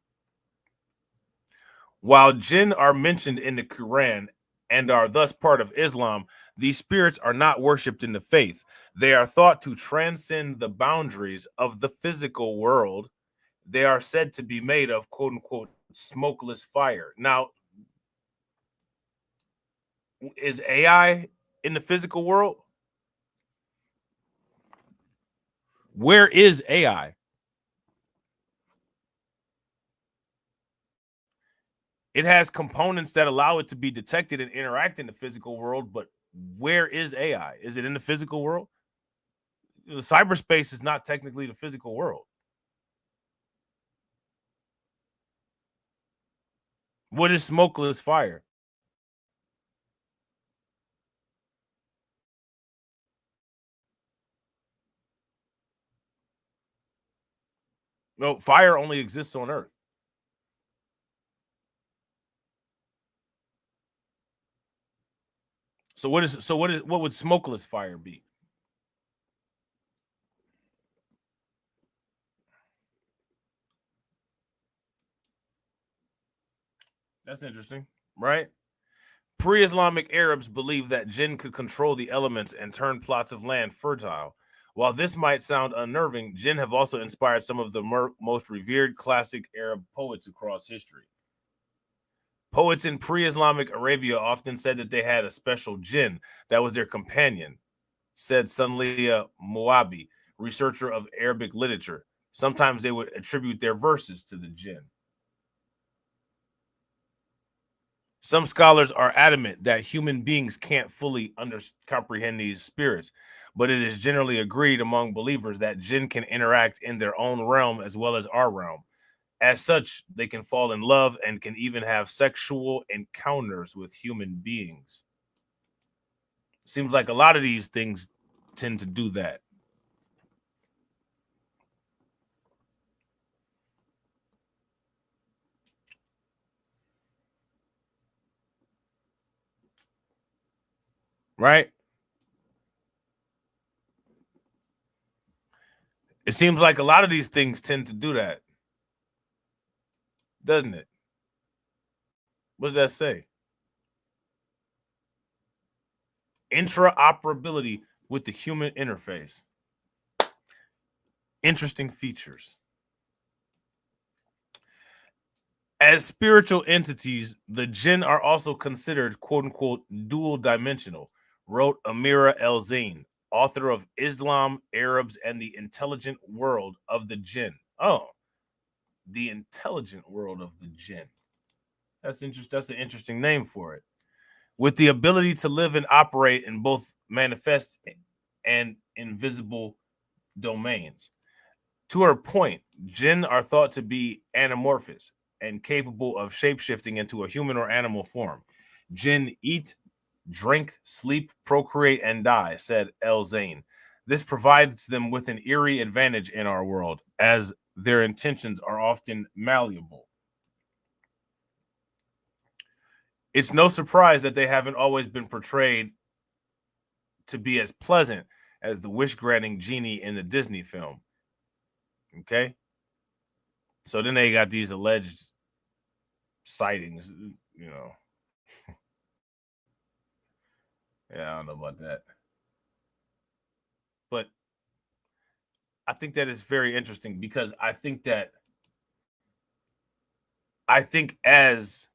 While jinn are mentioned in the Quran and are thus part of Islam, these spirits are not worshipped in the faith. They are thought to transcend the boundaries of the physical world. They are said to be made of, quote unquote, smokeless fire. Now, is AI in the physical world? Where is AI? It has components that allow it to be detected and interact in the physical world, but where is AI? Is it in the physical world? The cyberspace is not technically the physical world. What is smokeless fire? No, fire only exists on Earth. So what would smokeless fire be? That's interesting, right? Pre-Islamic Arabs believed that jinn could control the elements and turn plots of land fertile. While this might sound unnerving, jinn have also inspired some of the most revered classic Arab poets across history. Poets in pre-Islamic Arabia often said that they had a special jinn that was their companion, said Sunliya Moabi, researcher of Arabic literature. Sometimes they would attribute their verses to the jinn. Some scholars are adamant that human beings can't fully comprehend these spirits, but it is generally agreed among believers that jinn can interact in their own realm as well as our realm. As such, they can fall in love and can even have sexual encounters with human beings. Seems like a lot of these things tend to do that. Right? It seems like a lot of these things tend to do that. Doesn't it? What does that say? Interoperability with the human interface. Interesting features. As spiritual entities, the jinn are also considered, quote unquote, dual dimensional, wrote Amira El Zain, author of Islam, Arabs, and the Intelligent World of the Jinn. Oh, the Intelligent World of the Jinn. That's interesting. That's an interesting name for it. With the ability to live and operate in both manifest and invisible domains. To her point, jinn are thought to be anamorphous and capable of shapeshifting into a human or animal form. Jinn eat, drink, sleep, procreate, and die, said El Zain. This provides them with an eerie advantage in our world, as their intentions are often malleable. It's no surprise that they haven't always been portrayed to be as pleasant as the wish-granting genie in the Disney film. Okay? So then they got these alleged sightings, you know. Yeah, I don't know about that. But I think that is very interesting because I think as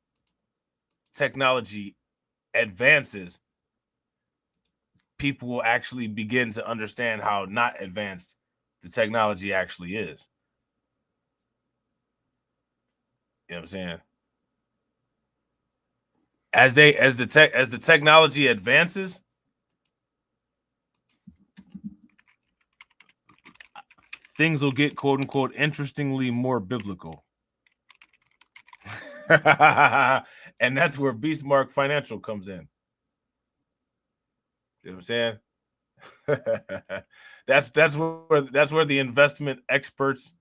technology advances, people will actually begin to understand how not advanced the technology actually is. You know what I'm saying? As the technology advances, things will get quote unquote interestingly more biblical. And that's where BTMark Financial comes in. You know what I'm saying? that's where the investment experts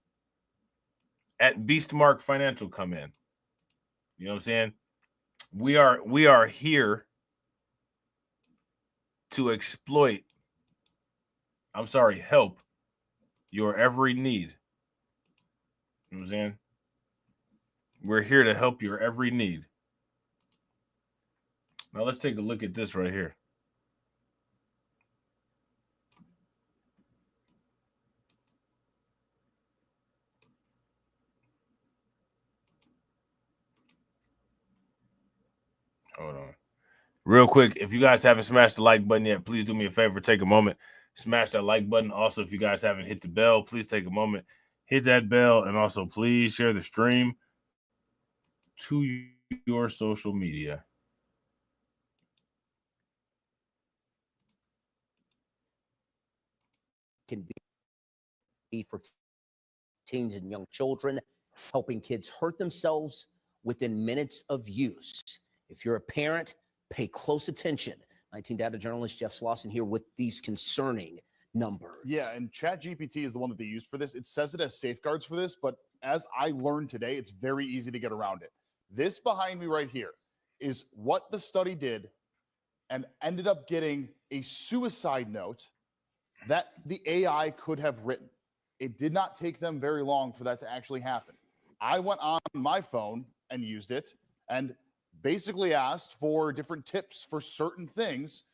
at BTMark Financial come in. You know what I'm saying? We are here to help your every need. You know what I'm saying? We're here to help your every need. Now let's take a look at this right here. Hold on. Real quick, if you guys haven't smashed the like button yet, please do me a favor. Take a moment. Smash that like button. Also, if you guys haven't hit the bell, please take a moment. Hit that bell. And also, please share the stream to your social media. Can be for teens and young children, helping kids hurt themselves within minutes of use. If you're a parent, pay close attention. 19 data journalist Jeff Slauson here with these concerning numbers. Yeah, and ChatGPT is the one that they used for this. It says it has safeguards for this, but as I learned today, it's very easy to get around it. This behind me right here is what the study did and ended up getting a suicide note that the AI could have written. It did not take them very long for that to actually happen. I went on my phone and used it and basically asked for different tips for certain things,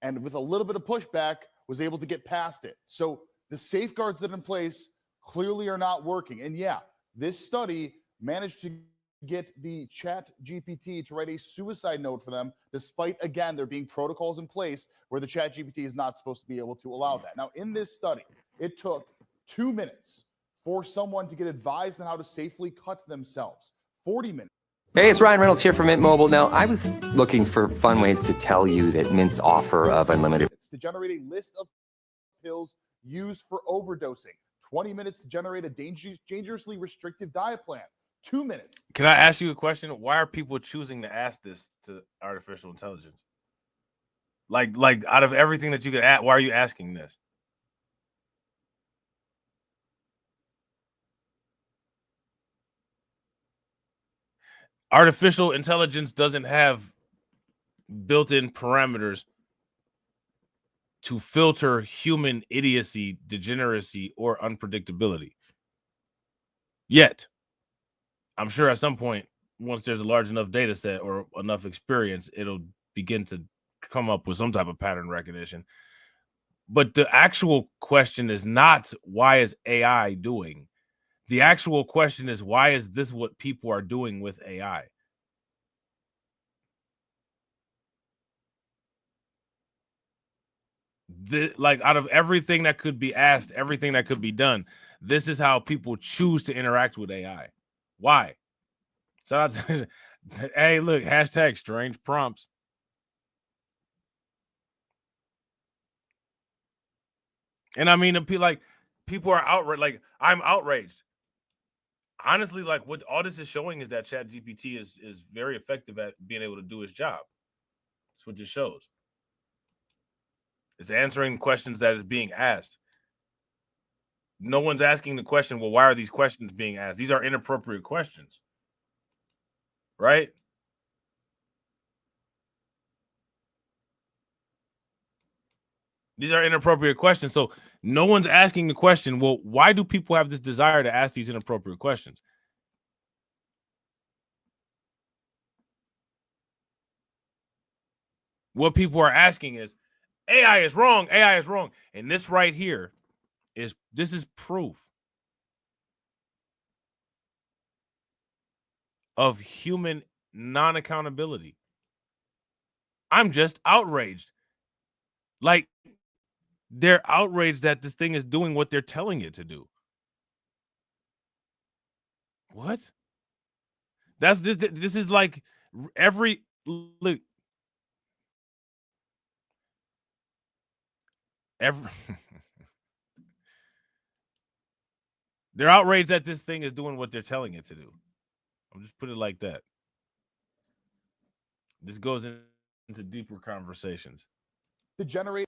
and with a little bit of pushback, was able to get past it. So the safeguards that are in place clearly are not working. And yeah, this study managed to get the ChatGPT to write a suicide note for them, despite, again, there being protocols in place where the ChatGPT is not supposed to be able to allow that. Now, in this study, it took 2 minutes for someone to get advised on how to safely cut themselves. 40 minutes. Hey, it's Ryan Reynolds here from Mint Mobile. Now, I was looking for fun ways to tell you that Mint's offer of unlimited... to generate a list of pills used for overdosing. 20 minutes to generate a dangerously restrictive diet plan. 2 minutes. Can I ask you a question? Why are people choosing to ask this to artificial intelligence? Like out of everything that you could ask, why are you asking this? Artificial intelligence doesn't have built-in parameters to filter human idiocy, degeneracy, or unpredictability. Yet, I'm sure at some point, once there's a large enough data set or enough experience, it'll begin to come up with some type of pattern recognition. But the actual question is not, why is AI doing? The actual question is, why is this what people are doing with AI? like out of everything that could be asked, everything that could be done, this is how people choose to interact with AI. Why? Shout out to hey, look, hashtag strange prompts. And I mean, like, people are outraged. Like, I'm outraged. Honestly, like, what all this is showing is that ChatGPT is very effective at being able to do his job. That's what this shows. It's answering questions that is being asked. No one's asking the question, well, why are these questions being asked? These are inappropriate questions, right? These are inappropriate questions. So no one's asking the question, well, why do people have this desire to ask these inappropriate questions? What people are asking is, AI is wrong. AI is wrong. And this right here is proof of human non-accountability. I'm just outraged. Like, they're outraged that this thing is doing what they're telling it to do. What? That's this. This is like every look. They're outraged that this thing is doing what they're telling it to do. I'll just put it like that. This goes into deeper conversations. To generate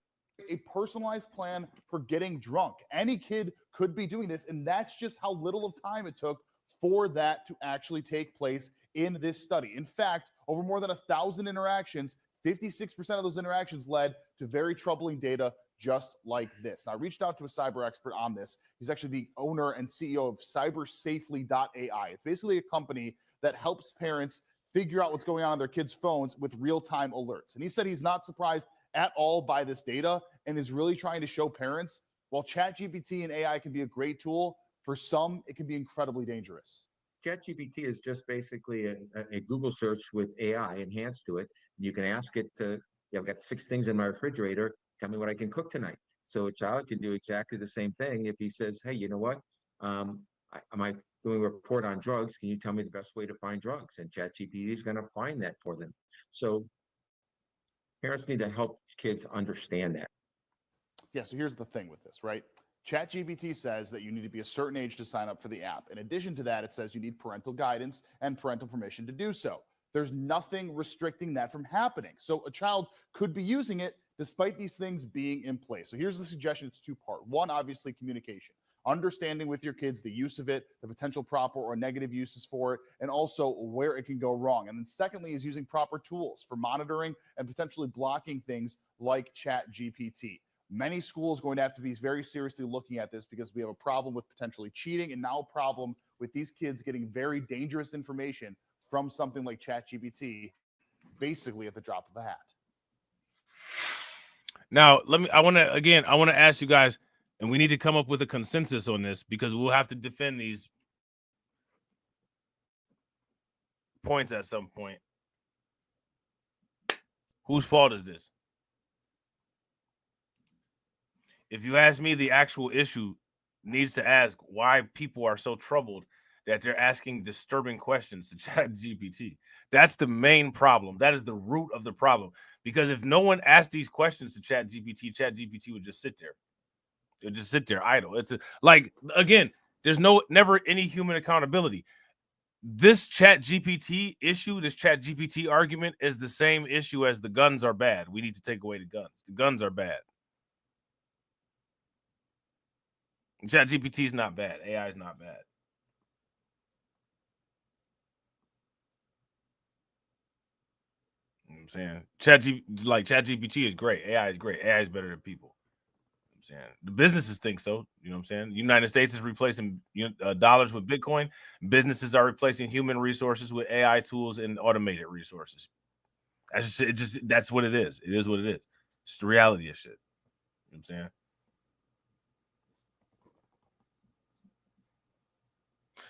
a personalized plan for getting drunk. Any kid could be doing this, and that's just how little of time it took for that to actually take place in this study. In fact, over more than 1,000 interactions, 56% of those interactions led to very troubling data just like this. Now, I reached out to a cyber expert on this. He's actually the owner and CEO of cybersafely.ai. It's basically a company that helps parents figure out what's going on their kids' phones with real-time alerts. And he said he's not surprised at all by this data and is really trying to show parents, while ChatGPT and AI can be a great tool, for some, it can be incredibly dangerous. ChatGPT is just basically a Google search with AI enhanced to it. You can ask it to, I've got 6 things in my refrigerator. Tell me what I can cook tonight. So a child can do exactly the same thing. If he says, hey, you know what? Am I doing a report on drugs? Can you tell me the best way to find drugs? And ChatGPT is going to find that for them. So parents need to help kids understand that. Yeah, so here's the thing with this, right? ChatGPT says that you need to be a certain age to sign up for the app. In addition to that, it says you need parental guidance and parental permission to do so. There's nothing restricting that from happening. So a child could be using it despite these things being in place. So here's the suggestion. It's 2-part. One, obviously, communication. Understanding with your kids the use of it, the potential proper or negative uses for it, and also where it can go wrong. And then secondly is using proper tools for monitoring and potentially blocking things like ChatGPT. Many schools are going to have to be very seriously looking at this because we have a problem with potentially cheating and now a problem with these kids getting very dangerous information from something like ChatGPT basically at the drop of a hat. Now, I want to ask you guys, and we need to come up with a consensus on this because we'll have to defend these points at some point. Whose fault is this? If you ask me, the actual issue needs to ask why people are so troubled that they're asking disturbing questions to ChatGPT. That's the main problem. That is the root of the problem. Because if no one asked these questions to ChatGPT, ChatGPT would just sit there. It would just sit there idle. It's like, again, there's never any human accountability. This ChatGPT issue, this ChatGPT argument is the same issue as the guns are bad. We need to take away the guns. The guns are bad. ChatGPT is not bad. AI is not bad. You know what I'm saying? ChatGPT is great. AI is great. AI is better than people. You know what I'm saying? The businesses think so. You know what I'm saying? The United States is replacing dollars with Bitcoin. Businesses are replacing human resources with AI tools and automated resources. That's what it is. It is what it is. It's the reality of shit. You know what I'm saying?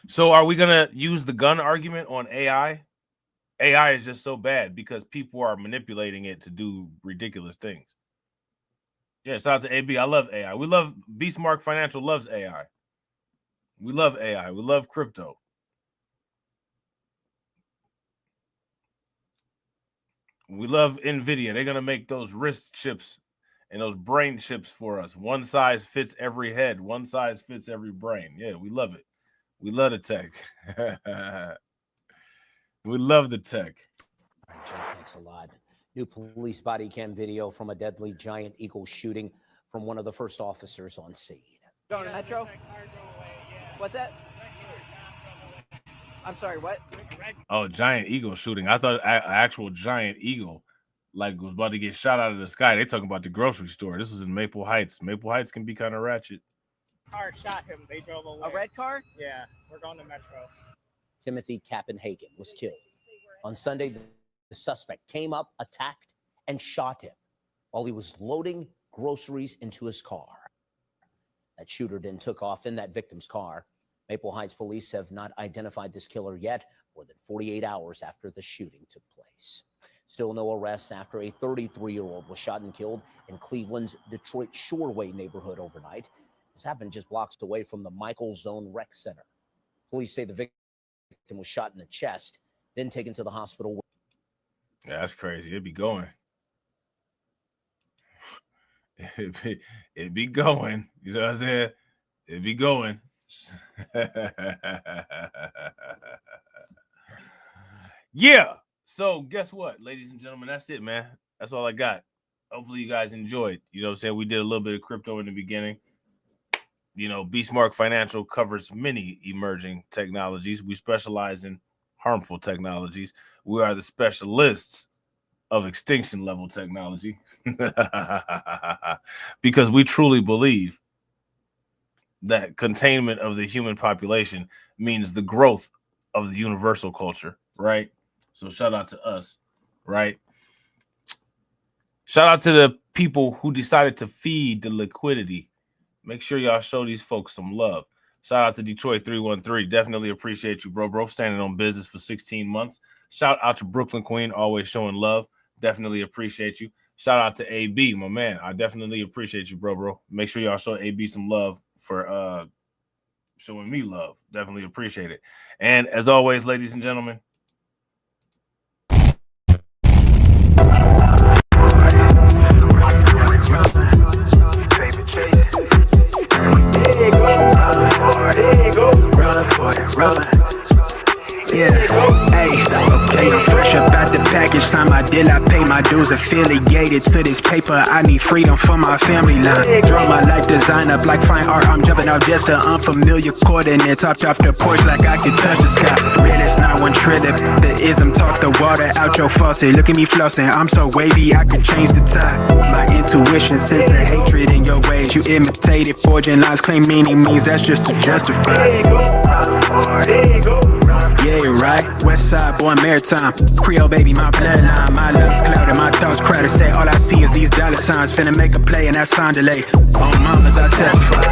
So are we going to use the gun argument on AI? AI is just so bad because people are manipulating it to do ridiculous things. Yeah, shout out to AB. I love AI. We love BTMark Financial loves AI. We love AI. We love crypto. We love NVIDIA. They're going to make those wrist chips and those brain chips for us. One size fits every head. One size fits every brain. Yeah, we love it. We love the tech. We love the tech. All right, Jeff, thanks a lot. New police body cam video from a deadly giant eagle shooting from one of the first officers on scene. Going to Metro? What's that? I'm sorry, what? Oh, giant eagle shooting. I thought an actual giant eagle like was about to get shot out of the sky. They talking about the grocery store. This was in Maple Heights. Maple Heights can be kind of ratchet. Car shot him. They drove away. A red car? Yeah, we're going to Metro. Timothy Kappenhagen was killed. On Sunday, the suspect came up, attacked, and shot him while he was loading groceries into his car. That shooter then took off in that victim's car. Maple Heights police have not identified this killer yet, more than 48 hours after the shooting took place. Still no arrest after a 33-year-old was shot and killed in Cleveland's Detroit Shoreway neighborhood overnight. This happened just blocks away from the Michael Zone Rec Center. Police say the victim was shot in the chest, then taken to the hospital. Yeah, that's crazy. It'd be going. It'd be going. You know what I'm saying? It'd be going. Yeah. So guess what, ladies and gentlemen? That's it, man. That's all I got. Hopefully you guys enjoyed. You know what I'm saying? We did a little bit of crypto in the beginning. You know, BTMark Financial covers many emerging technologies. We specialize in harmful technologies. We are the specialists of extinction level technology because we truly believe that containment of the human population means the growth of the universal culture, right? So shout out to us, right? Shout out to the people who decided to feed the liquidity. Make sure y'all show these folks some love. Shout out to Detroit 313. Definitely appreciate you, bro. Standing on business for 16 months. Shout out to Brooklyn Queen, always showing love. Definitely appreciate you. Shout out to AB, my man. I definitely appreciate you, bro. Make sure y'all show AB some love for showing me love. Definitely appreciate it. And as always, ladies and gentlemen, run for it, run. Yeah, hey, okay, I'm fresh up out the package. Time I did, I pay my dues. Affiliated to this paper, I need freedom for my family line. Draw my life design up like fine art. I'm jumping out just an unfamiliar coordinate. Topped off the porch like I could touch the sky. Red is not one trill. The ism talk the water out your faucet. Look at me flossing, I'm so wavy, I could change the tide. My intuition sense the hatred in your ways. You imitated, forging lines, claim meaning means that's just to justify. Yeah, right. West side, born maritime. Creole baby, my bloodline. My lungs clouded, my thoughts crowded. Say all I see is these dollar signs. Finna make a play and that sound delay. On mamas, I testify.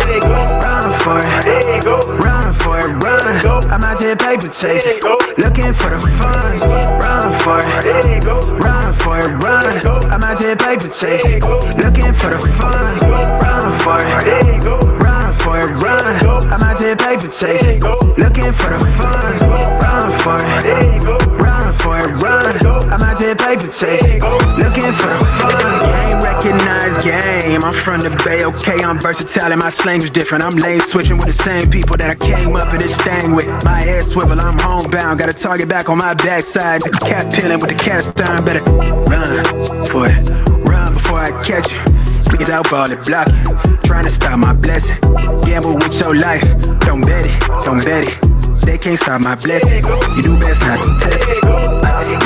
Run for it, run for it, run. I'm out here paper chasing, looking for the funds. Run for it, run for it, run. I'm out here paper chasing, looking for the funds. Run for it, run for it, run. I'm out here paper chasing, looking for the funds. Run for it, run for it, run. I'm out here paper chasing, looking for the funds. Game recognized game. I'm from the Bay, okay, I'm versatile and my slang is different. I'm lane switching with the same people that I came up in this thing with. My head swivel, I'm homebound. Got a target back on my backside. The cat peeling with the cast iron. Better run for it, run before I catch you. Niggas out ball it, block it. Trying to stop my blessing. Gamble with your life. Don't bet it, don't bet it. They can't stop my blessing. You do best not to test it.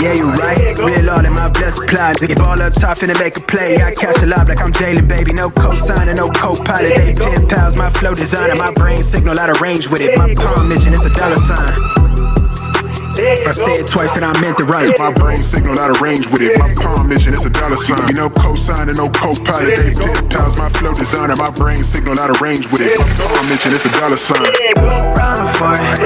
Yeah, you right. Real all in my blood supply. To get ball up top, finna make a play. I cast a lob like I'm Jalen, baby. No co-signer, no co-pilot. They pen pals, my flow designer. My brain signal out of range with it. My palm mission, it's a dollar sign. If I say it twice, then I meant it right. My brain signal out of range with it. My palm mission, it's a dollar sign. You know, co-signer, no co-pilot. They pip-tiles, my flow designer. My brain signal out of range with it. My palm mission, it's a dollar sign. Run for it,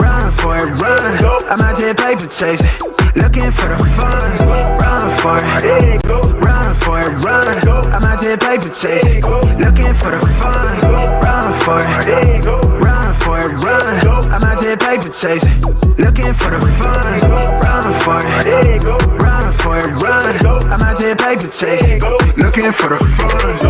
run for it, run. I'm out here paper chasing, looking for the funds. Run for it, run for for it, run. I'm out here paper chasing, looking for the funds. Run for it, run for it, run. I'm out here paper chasing, looking for the funds. Run for it, run for it, run. I'm out here paper chasing, looking for the funds.